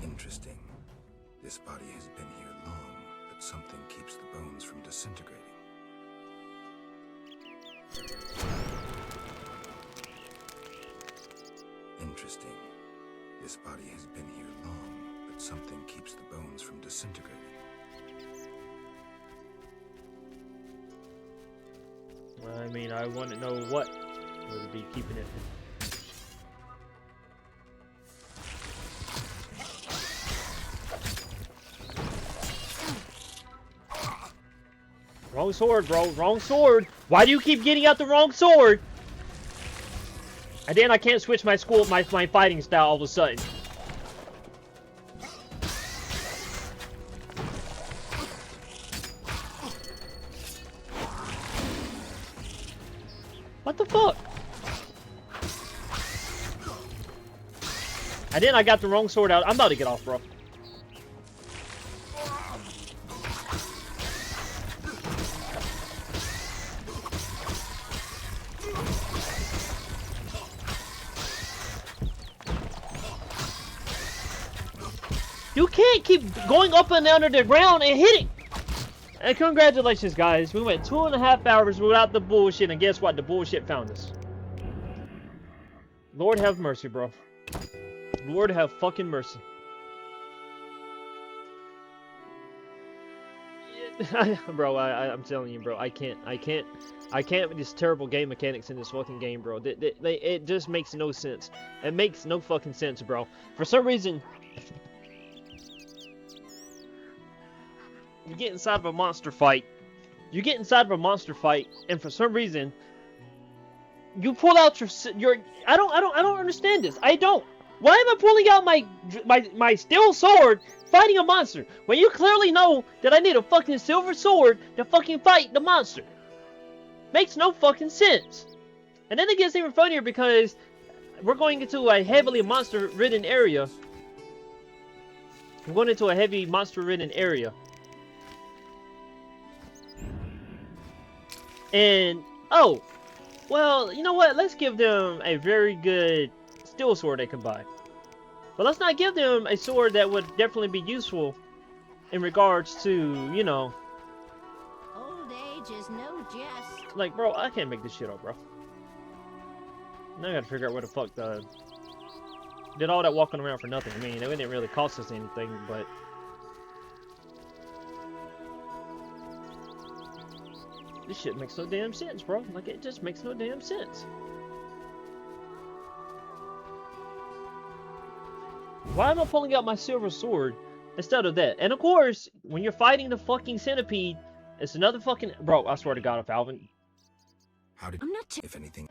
Interesting. This body has been here long, but something keeps the bones from disintegrating. Interesting. This body has been here long, but something keeps the bones from disintegrating. I mean, I want to know what would be keeping it. Wrong sword, bro. Wrong sword. Why do you keep getting out the wrong sword? And then I can't switch my fighting style all of a sudden. What the fuck? And then I got the wrong sword out. I'm about to get off, bro. You can't keep going up and under the ground and hitting. And congratulations, guys. We went 2.5 hours without the bullshit, and guess what? The bullshit found us. Lord have mercy, bro. Lord have fucking mercy. Bro, I'm telling you, bro. I can't with these terrible game mechanics in this fucking game, bro. It just makes no sense. It makes no fucking sense, bro. For some reason, you get inside of a monster fight. You get inside of a monster fight, and for some reason, you pull out your. I don't understand this. I don't. Why am I pulling out my steel sword fighting a monster when you clearly know that I need a fucking silver sword to fucking fight the monster? Makes no fucking sense. And then it gets even funnier because we're going into a heavily monster-ridden area. We're going into a heavy monster-ridden area. And, oh, well, you know what? Let's give them a very good steel sword they can buy. But let's not give them a sword that would definitely be useful in regards to, you know... Old age is no jest. Like, bro, I can't make this shit up, bro. Now I gotta figure out where the fuck the... Did all that walking around for nothing. I mean, it didn't really cost us anything, but... This shit makes no damn sense, bro. Like, it just makes no damn sense. Why am I pulling out my silver sword instead of that? And of course, when you're fighting the fucking centipede, it's another fucking... Bro, I swear to God, if Alvin... How did... if anything...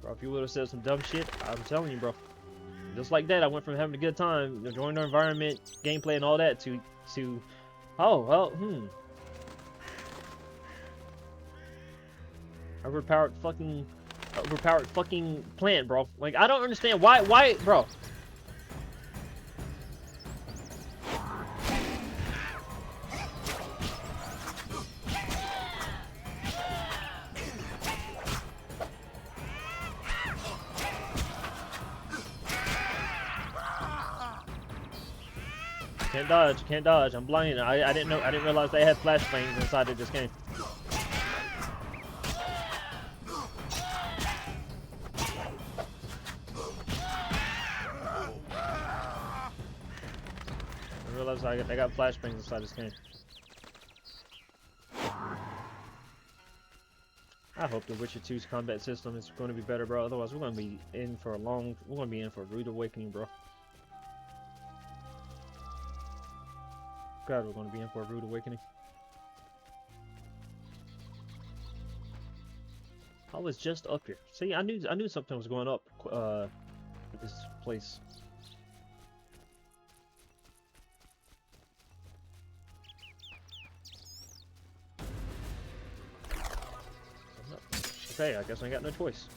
Bro, if you would have said some dumb shit, I'm telling you, bro. Just like that, I went from having a good time, enjoying the environment, gameplay, and all that to oh, well, overpowered fucking plant, bro. Like, I don't understand why, bro. Can't dodge. I'm blinded. I didn't realize they had flashbangs inside of this game. I realized they got flashbangs inside this game. I hope the Witcher 2's combat system is going to be better, bro. Otherwise, we're going to be in for a rude awakening, bro. God, we're going to be in for a rude awakening. I was just up here. See, I knew something was going up with this place. Okay, I guess I got no choice.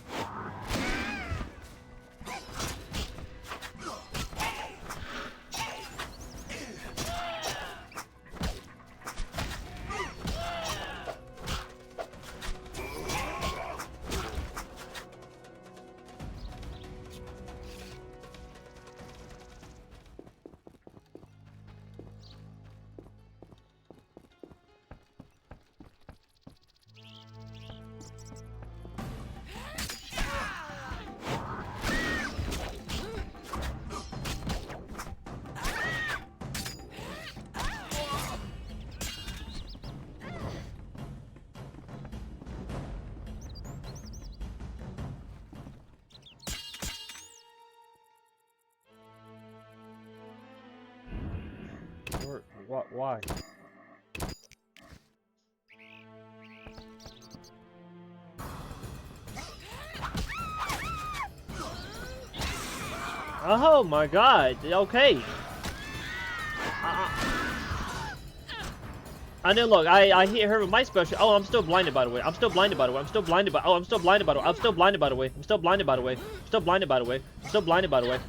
Why? Oh my God! Okay. I know. Look, I hit her with my special. Oh, I'm still blinded, by the way. I'm still blinded, by the way. I'm still blinded, by. Oh, I'm still blinded, by the way. I'm still blinded, by the way. I'm still blinded, by the way. I'm still blinded, by the way. I'm still blinded, by the way.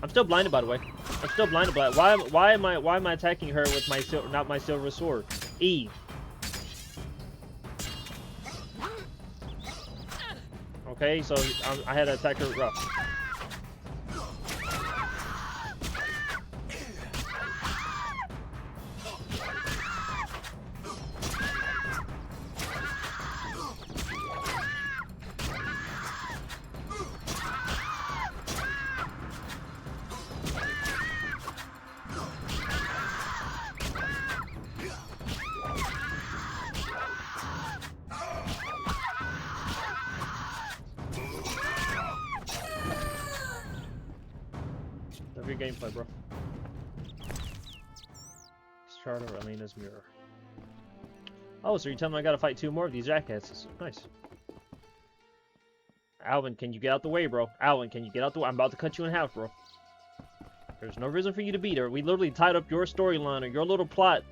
I'm still blinded, by the way. I'm still blinded, by. Why am I attacking her with my not my silver sword? E. Okay, so I had to attack her rough. Good gameplay, bro. Start over Alina's mirror. Oh, so you're telling me I gotta fight 2 more of these jackasses. Nice. Alvin, can you get out the way, bro? Alvin, can you get out the way? I'm about to cut you in half, bro. There's no reason for you to be there. We literally tied up your storyline or your little plot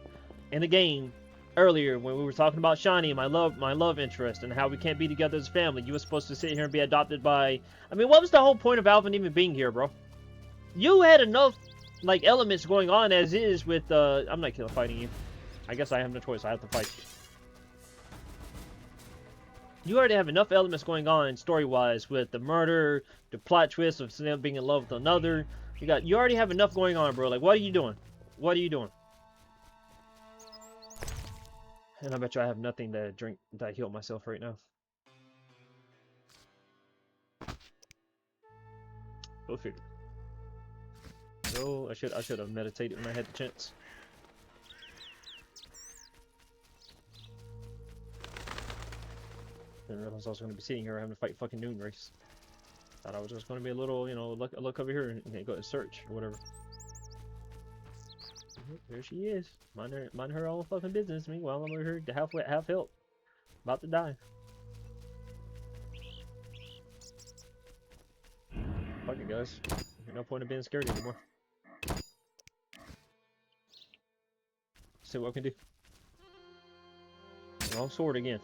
in the game earlier when we were talking about Shani and my love interest and how we can't be together as a family. You were supposed to sit here and be adopted by... I mean, what was the whole point of Alvin even being here, bro? You had enough like elements going on as is with I'm not fighting you. I guess I have no choice. I have to fight you. You already have enough elements going on story-wise with the murder, the plot twist of them being in love with another. You already have enough going on, bro. Like, what are you doing? What are you doing? And I bet you I have nothing to drink to heal myself right now. Go figure. No, I should have meditated when I had the chance. Didn't realize I was going to be sitting here having to fight fucking Noon Race. Thought I was just going to be a little, you know, look over here and go to search or whatever. There she is. Mind her own fucking business. Meanwhile, I'm over here to half help. About to die. Fuck it, guys. There's no point in being scared anymore. See what I can do. Wrong sword again.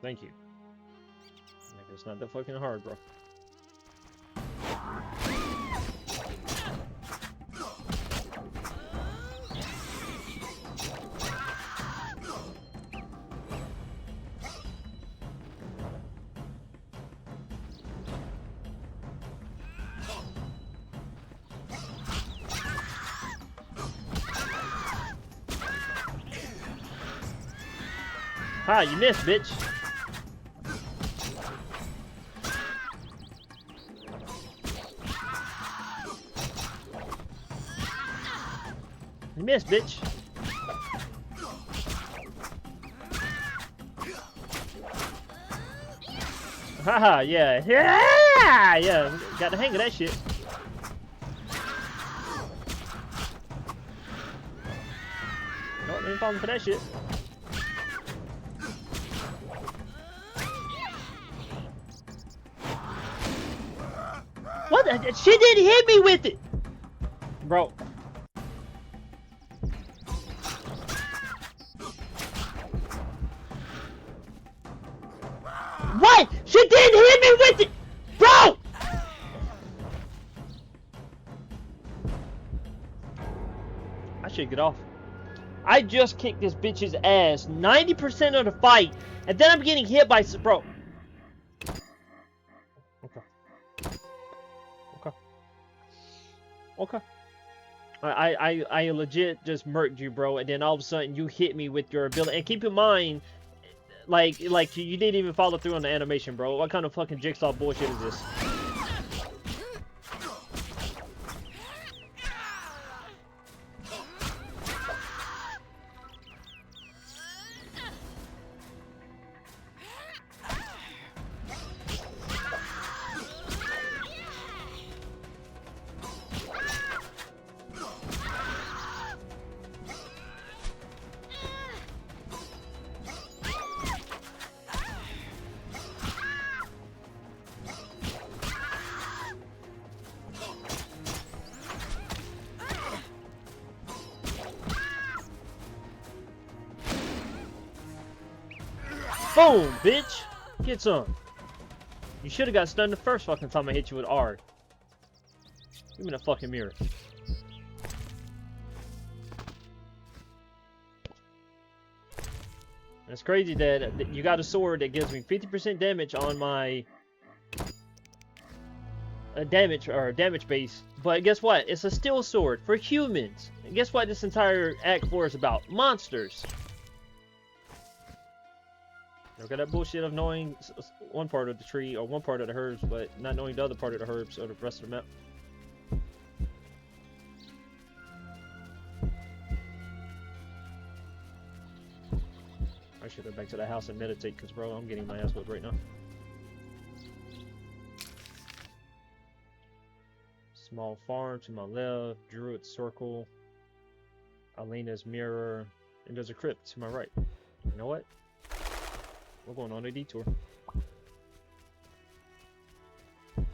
Thank you. It's not that fucking hard, bro. Ha, you missed, bitch. You missed, bitch. Haha, yeah. Yeah! Got the hang of that shit. No, ain't falling for that shit. What? She didn't hit me with it! Bro. What? She didn't hit me with it! Bro! I should get off. I just kicked this bitch's ass 90% of the fight, and then I'm getting hit by... Bro. Okay. I legit just murked you, bro, and then all of a sudden you hit me with your ability. And keep in mind, like you didn't even follow through on the animation, bro. What kind of fucking Jigsaw bullshit is this? Boom, bitch! Get some. You should have got stunned the first fucking time I hit you with R. Give me the fucking mirror. It's crazy that you got a sword that gives me 50% damage on my damage base, but guess what? It's a steel sword for humans. And guess what this entire Act 4 is about? Monsters. Look at that bullshit of knowing one part of the tree or one part of the herbs, but not knowing the other part of the herbs or the rest of the map. I should go back to the house and meditate, because bro, I'm getting my ass whipped right now. Small farm to my left, Druid circle, Alina's mirror, and there's a crypt to my right. You know what? We're going on a detour. The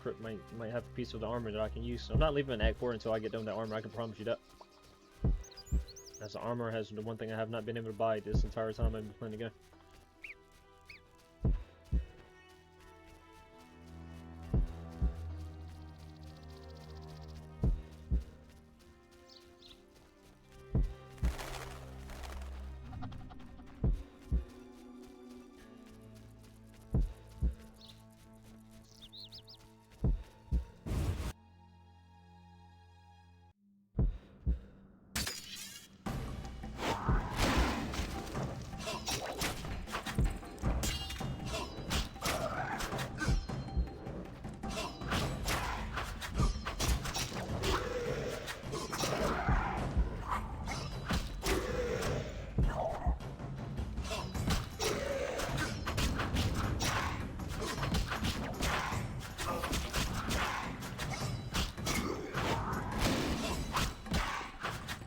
crypt might have a piece of the armor that I can use. So I'm not leaving Act 4 until I get done with that armor. I can promise you that. As the armor has the one thing I have not been able to buy this entire time I've been playing the game.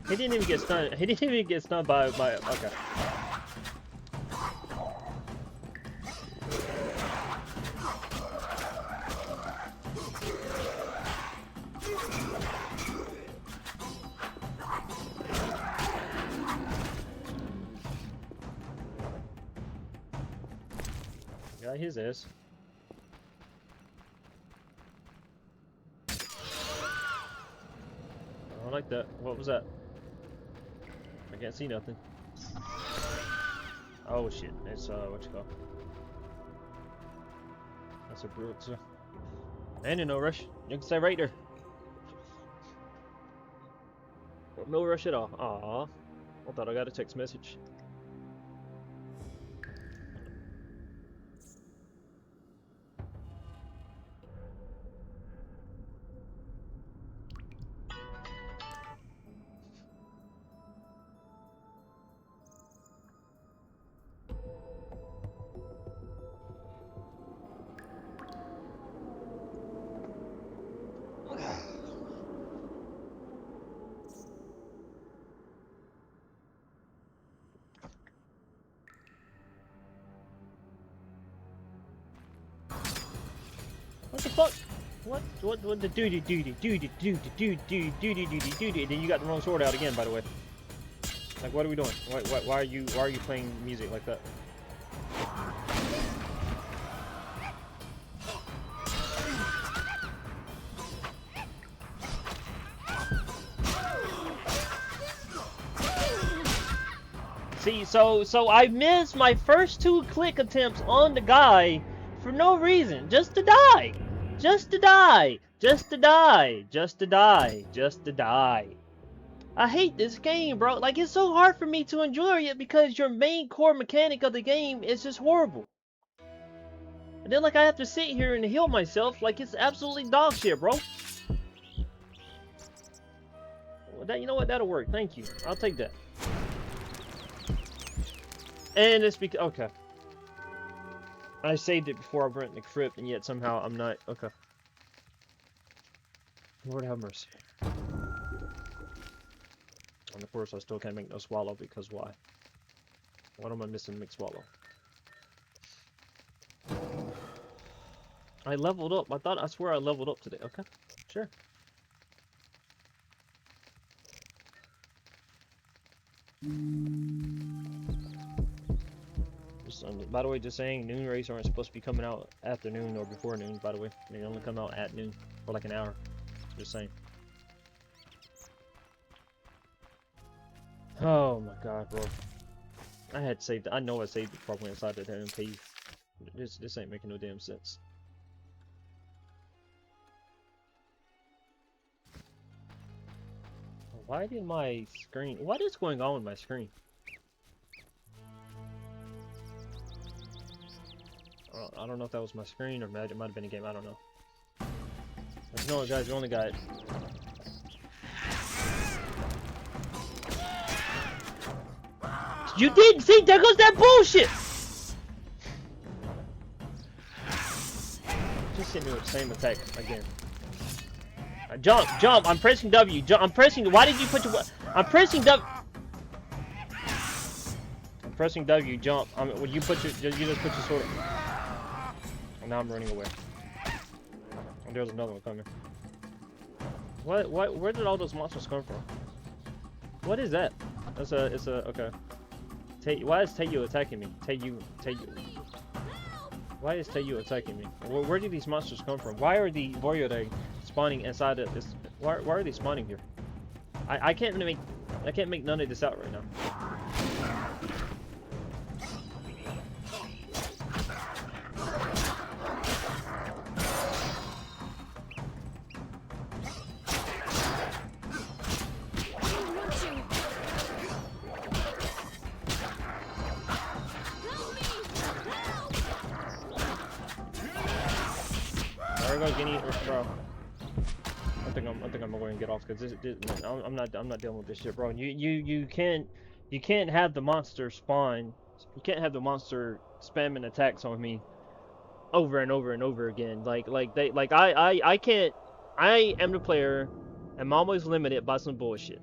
He didn't even get stunned. He didn't even get stunned by okay. Got his ass. I don't like that. What was that? I can't see nothing. Oh shit! It's what you call? That's a brute. And no rush. You can stay right there. No rush at all. Aw. I thought I got a text message. What the fuck? What the duty, then you got the wrong sword out again, by the way. Like, what are we doing? Why are you playing music like that? See, so I missed my first 2 click attempts on the guy for no reason, just to die. Just to die. Just to die. Just to die. Just to die. I hate this game, bro. Like, it's so hard for me to enjoy it because your main core mechanic of the game is just horrible. And then, like, I have to sit here and heal myself. Like, it's absolutely dog shit, bro. Well, that, you know what? That'll work. Thank you. I'll take that. And it's because... Okay. I saved it before I went in the crypt, and yet somehow I'm not... Okay. Lord have mercy. And of course, I still can't make no swallow, because why? What am I missing to make swallow? I leveled up. I swear I leveled up today. Okay. Sure. By the way, just saying, noon race aren't supposed to be coming out after noon or before noon, by the way. They only come out at noon for like an hour. Just saying. Oh my god, bro. I had saved it. I know I saved it probably inside the damn cave. This ain't making no damn sense. Why did my screen... What is going on with my screen? I don't know if that was my screen or it might have been a game. I don't know. But no, guys, we only got... You did! See, there goes that bullshit! Just sitting there with the same attack again. Jump! Jump! I'm pressing W. Jump! I'm pressing... Why did you put your... I'm pressing W... I'm pressing W. Jump. Well, you just put your sword... Now I'm running away. And there's another one coming. Where did all those monsters come from? What is that? It's a, okay. Why is Teiyu attacking me? Teiyu. Why is Teiyu attacking me? Where did these monsters come from? Why are the Voryode spawning inside of this? Why are they spawning here? I can't make none of this out right now. Bro, I think I'm gonna go and get off because I'm not dealing with this shit, bro. You can't have the monster spawn. You can't have the monster spamming attacks on me over and over and over again. I can't. I am the player. I'm always limited by some bullshit.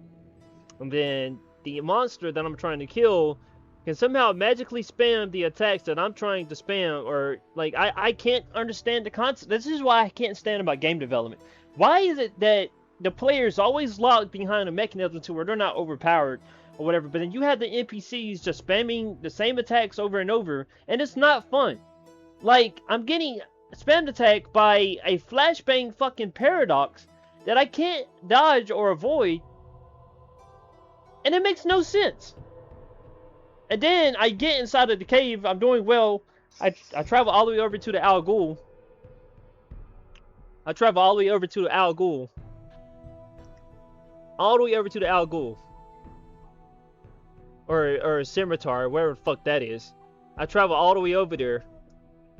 and then the monster that I'm trying to kill can somehow magically spam the attacks that I'm trying to spam, or like I can't understand the concept. This is why I can't stand about game development. Why is it that the players always locked behind a mechanism to where they're not overpowered or whatever, but then you have the NPCs just spamming the same attacks over and over, and it's not fun. Like, I'm getting spammed attack by a flashbang fucking paradox that I can't dodge or avoid, and it makes no sense. And then I get inside of the cave, I'm doing well, I travel all the way over to the Al Ghul. All the way over to the Al Ghul. Or Scimitar, wherever the fuck that is. I travel all the way over there.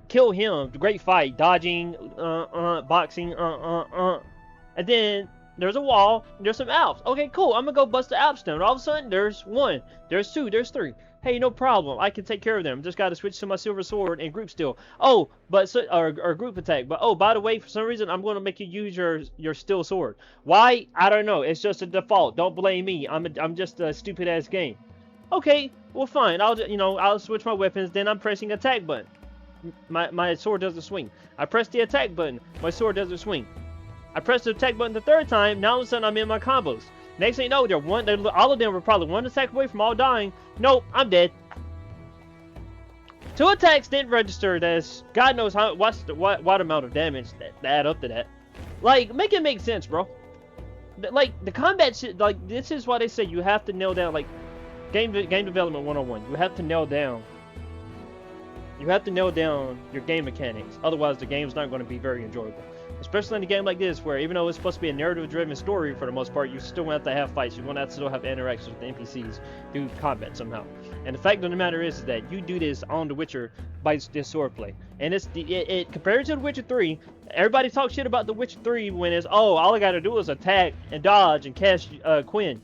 Kill him, great fight, dodging, boxing, and then there's a wall, there's some Alps. Okay, cool, I'm gonna go bust the Alps down. All of a sudden, there's 1, there's 2, there's 3. Hey, no problem, I can take care of them. Just gotta switch to my silver sword and group steal. Oh, but or group attack. But oh, by the way, for some reason, I'm gonna make you use your steel sword. Why? I don't know. It's just a default. Don't blame me. I'm just a stupid ass game. Okay, well fine. I'll switch my weapons. Then I'm pressing attack button. My sword doesn't swing. I press the attack button. My sword doesn't swing. I press the attack button the 3rd time. Now all of a sudden I'm in my combos. Next thing you know, all of them were probably 1 attack away from all dying. Nope, I'm dead. 2 attacks didn't register. That's God knows what amount of damage that add up to that. Like, make it make sense, bro. Like, the combat shit, like, this is why they say you have to nail down, like, game development 101. You have to nail down your game mechanics. Otherwise, the game's not going to be very enjoyable. Especially in a game like this, where even though it's supposed to be a narrative-driven story for the most part, you still want to have fights. You want to still have interactions with the NPCs, do combat somehow. And the fact of the matter is that you do this on The Witcher by this swordplay. And it compared to The Witcher 3, everybody talks shit about The Witcher 3 when it's, oh, all I gotta do is attack and dodge and cast Quinn.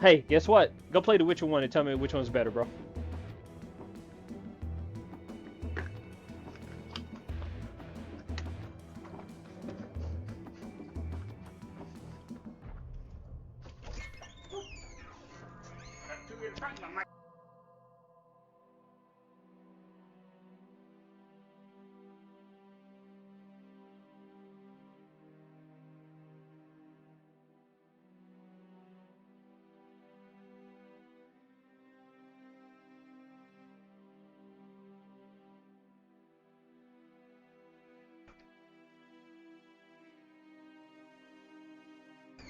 Hey, guess what? Go play The Witcher 1 and tell me which one's better, bro.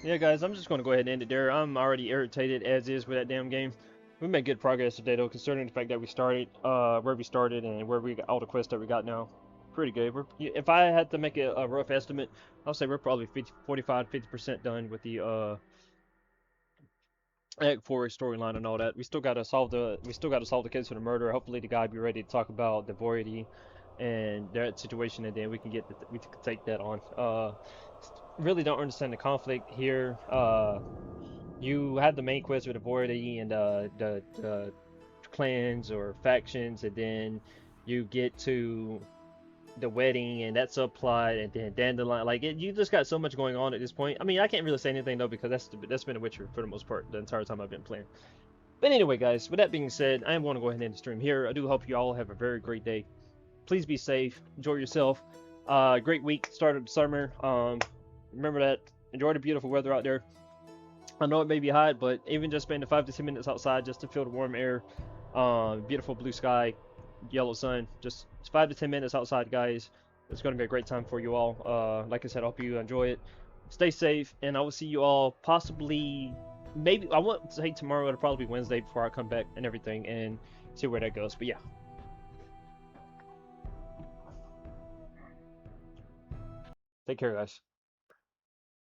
Yeah, guys, I'm just going to go ahead and end it there. I'm already irritated as is with that damn game. We made good progress today, though, considering the fact that we started where we started and where we got all the quests that we got now. Pretty good. If I had to make a rough estimate, I'll say we're probably 45-50% done with the Act 4 storyline and all that. We still got to solve the case of the murder. Hopefully, the guy be ready to talk about the Voidity and that situation, and then we can take that on. Really don't understand the conflict here. You have the main quest with the Voidity and the clans or factions, and then you get to the wedding and that subplot, and then Dandelion. Like, you just got so much going on at this point. I mean, I can't really say anything though, because that's been a Witcher for the most part the entire time I've been playing. But anyway, guys, with that being said, I am going to go ahead and end the stream here. I do hope you all have a very great day. Please be safe. Enjoy yourself. Great week. Start of the summer. Remember that. Enjoy the beautiful weather out there. I know it may be hot, but even just spending 5 to 10 minutes outside just to feel the warm air, beautiful blue sky, yellow sun, just 5 to 10 minutes outside, guys. It's going to be a great time for you all. Like I said, I hope you enjoy it. Stay safe, and I will see you all possibly, maybe, I won't say tomorrow, it'll probably be Wednesday before I come back and everything, and see where that goes. But yeah. Take care, guys.